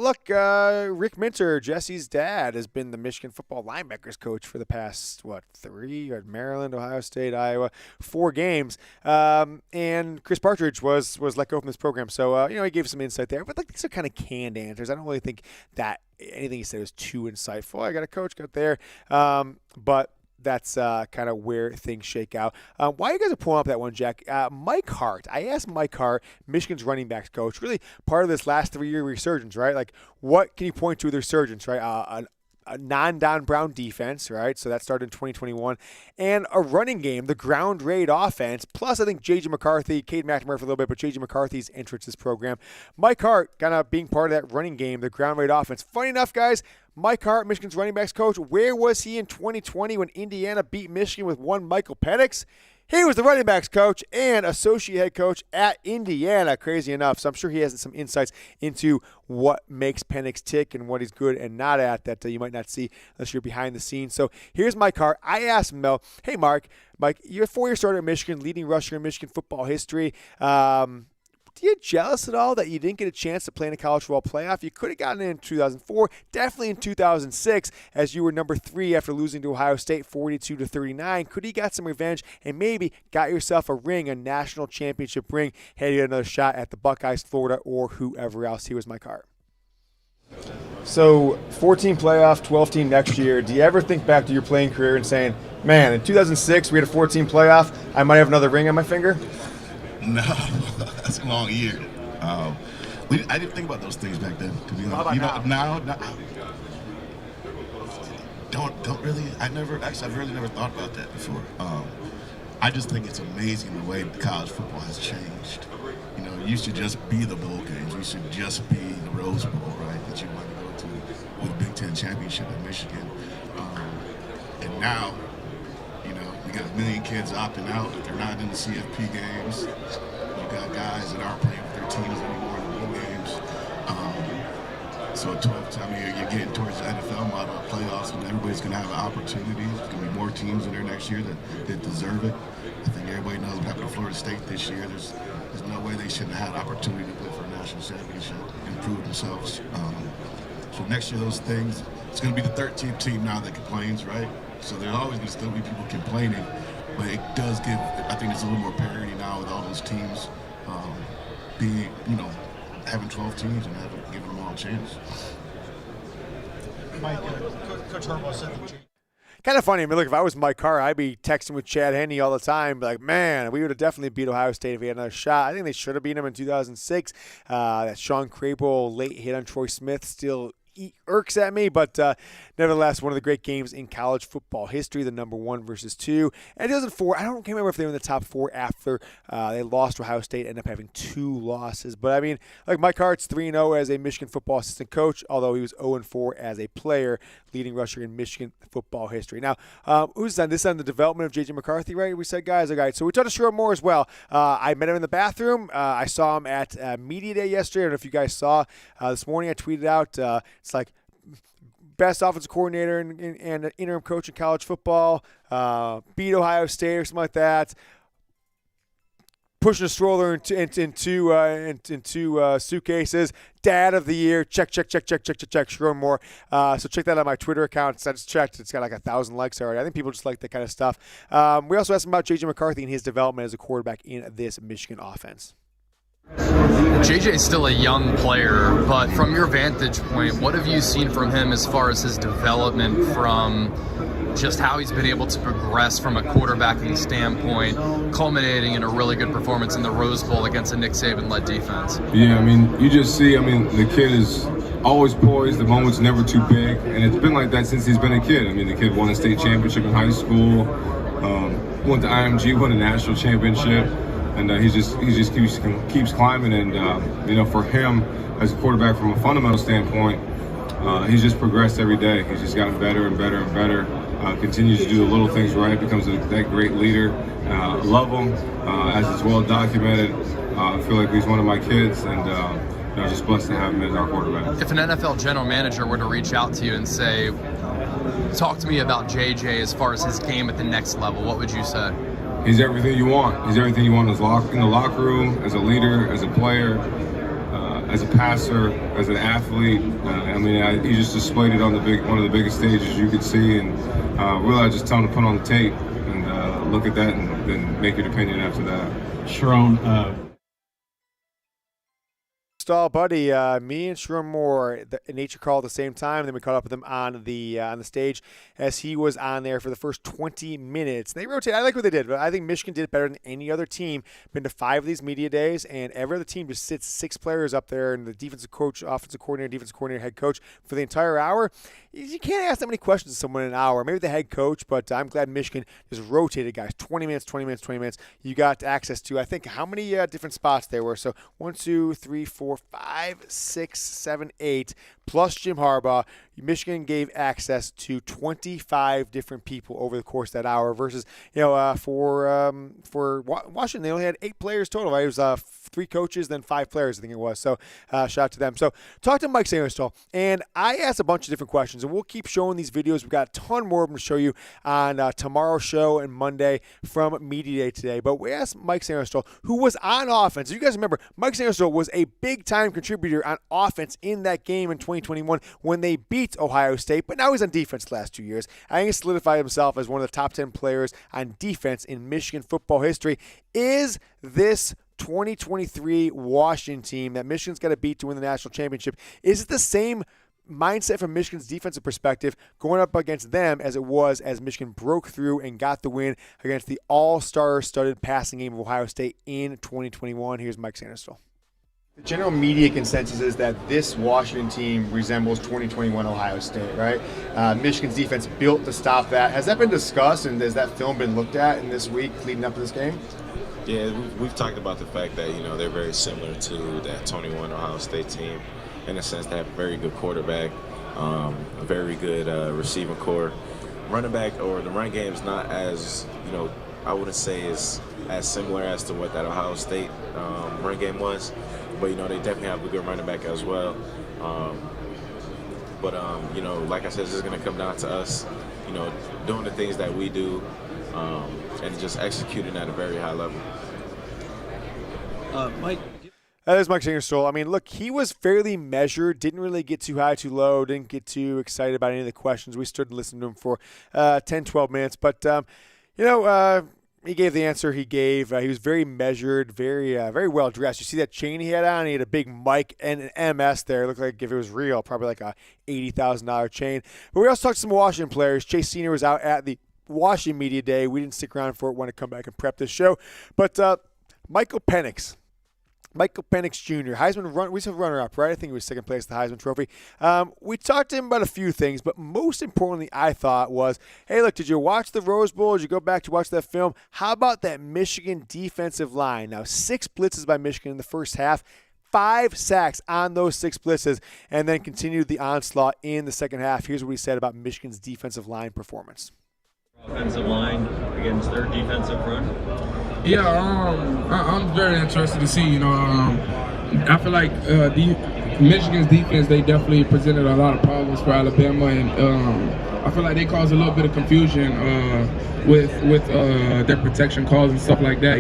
Rick Minter, Jesse's dad, has been the Michigan football linebackers coach for the past, 3 at Maryland, Ohio State, Iowa, 4 games. And Chris Partridge was let go from this program. So, he gave some insight there. But these are kind of canned answers. I don't really think that anything he said was too insightful. I got a coach got there. But that's kind of where things shake out. Why you guys are pulling up that one, Jack? Mike Hart. I asked Mike Hart, Michigan's running backs coach, really part of this last 3-year resurgence, right? What can you point to with resurgence, right? A non-Don Brown defense, right? So that started in 2021. And a running game, the ground raid offense, plus I think J.J. McCarthy, Cade McNamara for a little bit, but J.J. McCarthy's entrance to this program. Mike Hart kind of being part of that running game, the ground raid offense. Funny enough, guys, Mike Hart, Michigan's running backs coach, where was he in 2020 when Indiana beat Michigan with one Michael Penix? He was the running backs coach and associate head coach at Indiana, crazy enough. So I'm sure he has some insights into what makes Penix tick and what he's good and not at that you might not see unless you're behind the scenes. So here's Mike Hart. I asked Mel, hey, Mike, you're a 4-year starter at Michigan, leading rusher in Michigan football history. Do you jealous at all that you didn't get a chance to play in a college football playoff? You could have gotten in 2004, definitely in 2006, as you were number 3 after losing to Ohio State 42-39. Could he got some revenge and maybe got yourself a ring, a national championship ring, had you another shot at the Buckeyes, Florida, or whoever else? Here was Mike Hart. So 14 playoff, 12 team next year. Do you ever think back to your playing career and saying, man, in 2006 we had a 14 playoff, I might have another ring on my finger? No, that's a long year. I didn't think about those things back then, to be honest. Now, don't really. I've really never thought about that before. I just think it's amazing the way college football has changed. It used to just be the bowl games. It used to just be the Rose Bowl, right, that you want to go to with the Big Ten championship at Michigan. And now, we got a million kids opting out. They're not in the CFP games. You got guys that aren't playing with their teams anymore in the bowl games. So you're getting towards the NFL model of playoffs, and everybody's going to have an opportunity. There's going to be more teams in there next year that deserve it. I think everybody knows what happened to Florida State this year. There's no way they shouldn't have had opportunity to play for a national championship and prove themselves. So next year, those things, it's going to be the 13th team now that complains, right? So there's always going to still be people complaining, but it does give, I think there's a little more parity now with all those teams being, having 12 teams and giving them all a chance. Mike, Coach Harbaugh said kind of funny. I mean, look, if I was Mike Carr, I'd be texting with Chad Henne all the time, like, man, we would have definitely beat Ohio State if we had another shot. I think they should have beat him in 2006. That Sean Crable late hit on Troy Smith still irks at me, but nevertheless, one of the great games in college football history, the number 1 versus 2. And 2004, I can't remember if they were in the top 4 after they lost to Ohio State, ended up having 2 losses. But I mean, like Mike Hart's 3-0 as a Michigan football assistant coach, although he was 0-4 as a player, leading rusher in Michigan football history. Now, who's on this on the development of J.J. McCarthy, right? We said, guys, okay, so we talked to Sherrod Moore as well. I met him in the bathroom. I saw him at Media Day yesterday. I don't know if you guys saw. This morning I tweeted out, it's like, best offensive coordinator and interim coach in college football, beat Ohio State or something like that. Pushing a stroller into two suitcases. Dad of the year. Check. Sherrod Moore. So check that out on my Twitter account. I just checked. It's got like 1,000 likes already. I think people just like that kind of stuff. We also asked him about J.J. McCarthy and his development as a quarterback in this Michigan offense. JJ is still a young player, but from your vantage point, what have you seen from him as far as his development from just how he's been able to progress from a quarterbacking standpoint, culminating in a really good performance in the Rose Bowl against a Nick Saban-led defense? Yeah, I mean, you just see, the kid is always poised, the moment's never too big, and it's been like that since he's been a kid. I mean, the kid won a state championship in high school, went to IMG, won a national championship. And he just keeps climbing, and for him as a quarterback from a fundamental standpoint, he's just progressed every day. He's just gotten better and better and better. Continues to do the little things right. Becomes that great leader. Love him, as it's well documented. I feel like he's one of my kids, and just blessed to have him as our quarterback. If an NFL general manager were to reach out to you and say, "Talk to me about JJ as far as his game at the next level," what would you say? He's everything you want. He's everything you want in the locker room, as a leader, as a player, as a passer, as an athlete. He just displayed it on one of the biggest stages you could see, and really I just tell him to put on the tape and look at that and then make your opinion after that. Sharon, buddy, me and Sherrod Moore, nature call at the same time. Then we caught up with him on the stage as he was on there for the first 20 minutes. They rotated. I like what they did, but I think Michigan did better than any other team. Been to 5 of these media days, and every other team just sits 6 players up there, and the defensive coach, offensive coordinator, head coach for the entire hour. You can't ask that many questions to someone in an hour. Maybe the head coach, but I'm glad Michigan just rotated guys. 20 minutes. You got access to, I think, how many different spots there were. So 1, 2, 3, 4, 5, 6, 7, 8, plus Jim Harbaugh. Michigan gave access to 25 different people over the course of that hour versus, for Washington, they only had 8 players total. Right? It was 3 coaches, then 5 players, I think it was. So shout out to them. So talk to Mike Sainristil, and I asked a bunch of different questions, and we'll keep showing these videos. We've got a ton more of them to show you on tomorrow's show and Monday from Media Day today. But we asked Mike Sainristil, who was on offense. You guys remember, Mike Sainristil was a big-time contributor on offense in that game in 2021 when they beat Ohio State, but now he's on defense the last 2 years. I think he solidified himself as one of the top 10 players on defense in Michigan football history. Is this 2023 Washington team that Michigan's got to beat to win the national championship, is it the same mindset from Michigan's defensive perspective going up against them as it was as Michigan broke through and got the win against the all-star studded passing game of Ohio State in 2021? Here's Mike Sainristil. The general media consensus is that this Washington team resembles 2021 Ohio State, right? Michigan's defense built to stop that. Has that been discussed, and has that film been looked at in this week leading up to this game? Yeah, we've talked about the fact that, they're very similar to that 21 Ohio State team in the sense they have a very good quarterback, a very good receiving core. Running back, or the run game is not as, I wouldn't say is as similar as to what that Ohio State run game was. But, they definitely have a good running back as well. Like I said, it's just going to come down to us, doing the things that we do and just executing at a very high level. Mike. That is Mike Sainristil. I mean, look, he was fairly measured, didn't really get too high, too low, didn't get too excited about any of the questions. We stood and listened to him for 10, 12 minutes. But, he gave the answer he gave. He was very measured, very well dressed. You see that chain he had on? He had a big mic and an MS there. It looked like if it was real, probably like a $80,000 chain. But we also talked to some Washington players. Chase Senior was out at the Washington Media Day. We didn't stick around for it. Want to come back and prep this show. But Michael Penix Jr., we said runner-up, right? I think he was second place at the Heisman Trophy. We talked to him about a few things, but most importantly, I thought was, hey, look, did you watch the Rose Bowl? Did you go back to watch that film? How about that Michigan defensive line? Now, 6 blitzes by Michigan in the first half, 5 sacks on those 6 blitzes, and then continued the onslaught in the second half. Here's what he said about Michigan's defensive line performance. Offensive line against their defensive front? Yeah, I'm very interested to see. I feel like Michigan's defense, they definitely presented a lot of problems for Alabama, and I feel like they caused a little bit of confusion with their protection calls and stuff like that.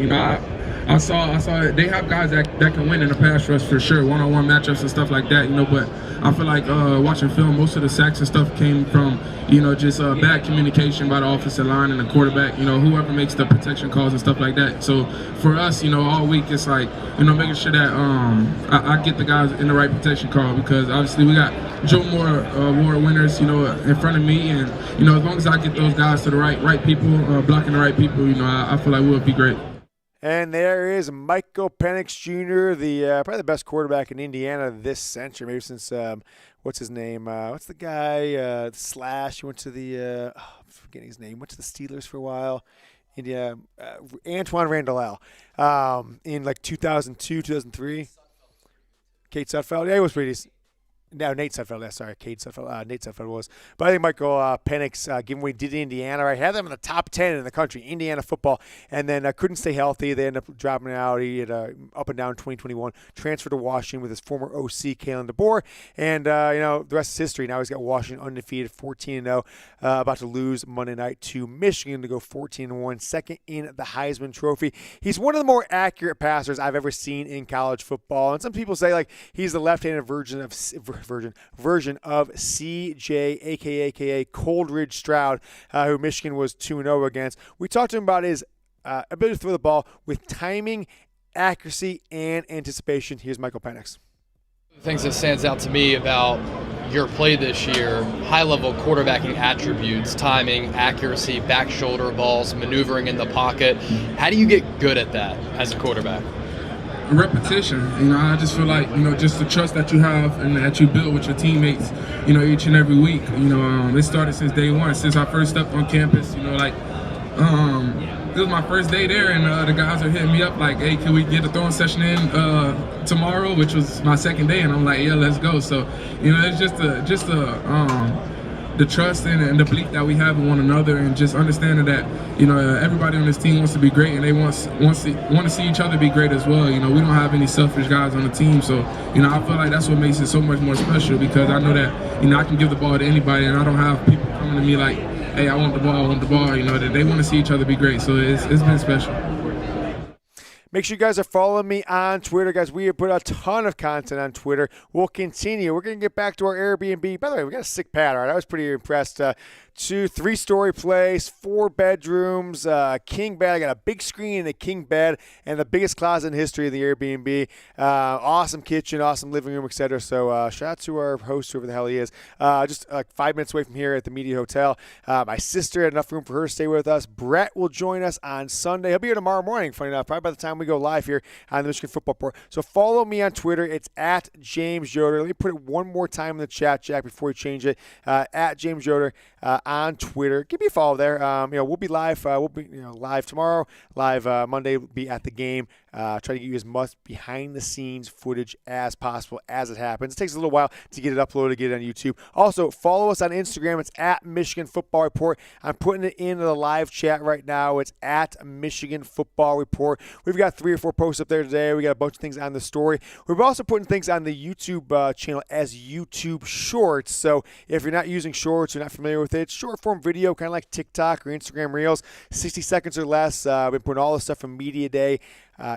I saw they have guys that can win in the pass rush for sure, one-on-one matchups and stuff like that, but I feel like watching film, most of the sacks and stuff came from, just bad communication by the offensive line and the quarterback, whoever makes the protection calls and stuff like that. So for us, all week, it's like, making sure that I get the guys in the right protection call, because obviously we got Joe Moore award winners, in front of me, and, as long as I get those guys to the right people, blocking the right people, I feel like we'll be great. And there is Michael Penix Jr., probably the best quarterback in Indiana this century, maybe since what's his name? What's the guy? Slash. He went to the I'm forgetting his name. Went to the Steelers for a while. Antoine Randall in like 2002, 2003. Kate Sutfeld. Yeah, he was pretty decent. No, Nate Sutfeld. Sorry, Cade Sutfeld. Nate Sutfeld was. But I think Michael Penix, given what he did in Indiana, right, had them in the top 10 in the country, Indiana football, and then couldn't stay healthy. They ended up dropping out. He had up and down 2021, transferred to Washington with his former OC, Kalen DeBoer, and, the rest is history. Now he's got Washington undefeated, 14-0, about to lose Monday night to Michigan to go 14-1, second in the Heisman Trophy. He's one of the more accurate passers I've ever seen in college football, and some people say, like, he's the left-handed version of CJ, aka Coleridge Stroud, who Michigan was 2-0 against. We talked to him about his ability to throw the ball with timing, accuracy, and anticipation. Here's Michael Penix. The things that stands out to me about your play this year, high-level quarterbacking attributes, timing, accuracy, back shoulder balls, maneuvering in the pocket. How do you get good at that as a quarterback? Repetition. I just feel like, just the trust that you have and that you build with your teammates, each and every week. It started since day one, since I first stepped on campus. This was my first day there, and the guys are hitting me up like, hey, can we get a throwing session in tomorrow, which was my second day, and I'm like, yeah, let's go. So, it's just the trust and the belief that we have in one another, and just understanding that everybody on this team wants to be great, and they want to see each other be great as well. We don't have any selfish guys on the team, so I feel like that's what makes it so much more special, because I know that I can give the ball to anybody, and I don't have people coming to me like, hey, I want the ball. That they want to see each other be great. So it's been special. Make sure you guys are following me on Twitter, guys. We have put a ton of content on Twitter. We'll continue. We're going to get back to our Airbnb. By the way, we got a sick pad. All right, I was pretty impressed. 3-story place, 4 bedrooms, king bed. I got a big screen and a king bed, and the biggest closet in history of the Airbnb. Awesome kitchen, awesome living room, etc. So shout out to our host, whoever the hell he is. Just like 5 minutes away from here at the Media Hotel. My sister had enough room for her to stay with us. Brett will join us on Sunday. He'll be here tomorrow morning, funny enough, probably by the time we go live here on the Michigan Football Report. So follow me on Twitter. It's at James Yoder. Let me put it one more time in the chat, Jack, before we change it. At James Yoder on Twitter. Give me a follow there. We'll be live. We'll be live tomorrow. Live Monday. We'll be at the game. Try to get you as much behind-the-scenes footage as possible as it happens. It takes a little while to get it uploaded, get it on YouTube. Also, follow us on Instagram. It's at Michigan Football Report. I'm putting it into the live chat right now. It's at Michigan Football Report. We've got 3 or 4 posts up there today. We got a bunch of things on the story. We're also putting things on the YouTube channel as YouTube Shorts. So if you're not using Shorts, you're not familiar with it, it's short-form video, kind of like TikTok or Instagram Reels, 60 seconds or less. I've been putting all the stuff from Media Day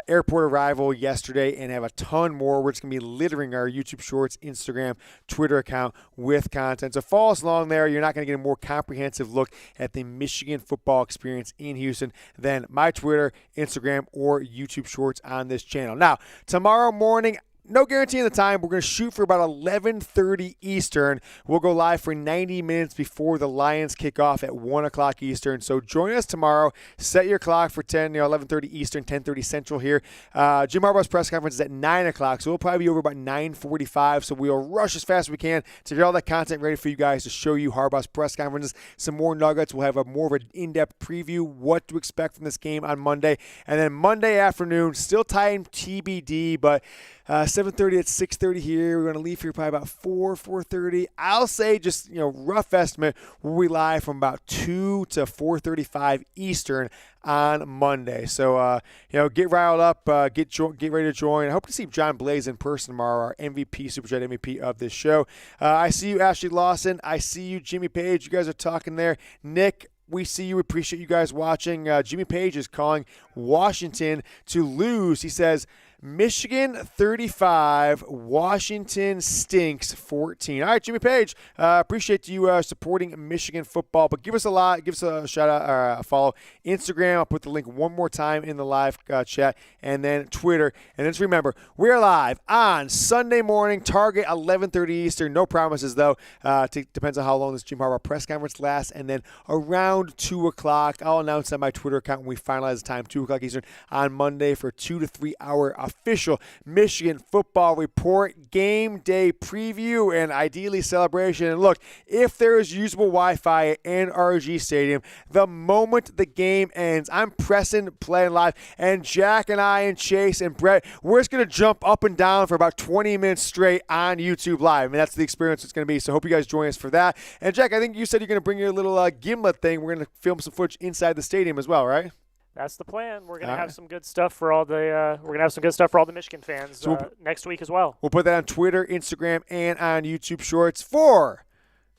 airport arrival yesterday and have a ton more. We're just going to be littering our YouTube Shorts, Instagram, Twitter account with content. So follow us along there. You're not going to get a more comprehensive look at the Michigan football experience in Houston than my Twitter, Instagram, or YouTube Shorts on this channel. Now, tomorrow morning, no guarantee in the time. We're going to shoot for about 11:30 Eastern. We'll go live for 90 minutes before the Lions kick off at 1 o'clock Eastern. So join us tomorrow. Set your clock for 11:30 Eastern, 10:30 Central here. Jim Harbaugh's press conference is at 9 o'clock, so we'll probably be over about 9:45. So we'll rush as fast as we can to get all that content ready for you guys to show you Harbaugh's press conferences, some more nuggets. We'll have a more of an in-depth preview, what to expect from this game on Monday. And then Monday afternoon, still time TBD, but 7:30 at 6:30 here. We're going to leave here probably about 4:30. I'll say just, rough estimate, we'll be live from about 2 to 4:35 Eastern on Monday. So, get riled up, get ready to join. I hope to see John Blaze in person tomorrow, our MVP, Super Chat MVP of this show. I see you, Ashley Lawson. I see you, Jimmy Page. You guys are talking there. Nick, we see you. We appreciate you guys watching. Jimmy Page is calling Washington to lose. He says, Michigan 35, Washington stinks 14. All right, Jimmy Page, appreciate you supporting Michigan football, but give us a shout out or a follow. Instagram, I'll put the link one more time in the live chat, and then Twitter. And then just remember, we're live on Sunday morning, target 11:30 Eastern. No promises, though. Depends on how long this Jim Harbaugh press conference lasts. And then around 2 o'clock, I'll announce on my Twitter account when we finalize the time, 2 o'clock Eastern on Monday for 2 to 3 hour official Michigan football report, game day preview, and ideally celebration. And look, if there is usable Wi-Fi at NRG Stadium, the moment the game ends, I'm pressing play live, and Jack and I and Chase and Brett, we're just going to jump up and down for about 20 minutes straight on YouTube Live. I mean, that's the experience it's going to be, so hope you guys join us for that. And Jack, I think you said you're going to bring your little gimlet thing. We're going to film some footage inside the stadium as well, right? That's the plan. We're gonna have some good stuff for all the Michigan fans next week as well. We'll put that on Twitter, Instagram, and on YouTube Shorts for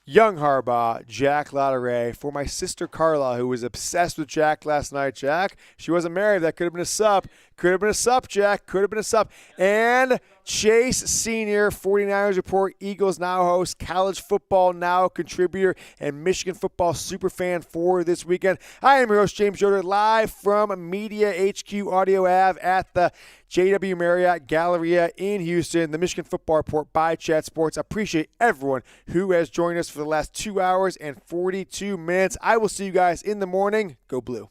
young Harbaugh, Jack Latteray, for my sister Carla, who was obsessed with Jack last night. Jack, she wasn't married. That could have been a sup. Could have been a sup, Jack. Could have been a sup. And Chase Sr., 49ers Report, Eagles Now host, College Football Now contributor, and Michigan football superfan for this weekend. I am your host, James Yoder, live from Media HQ Audio Ave at the JW Marriott Galleria in Houston. The Michigan Football Report by Chat Sports. I appreciate everyone who has joined us for the last 2 hours and 42 minutes. I will see you guys in the morning. Go Blue.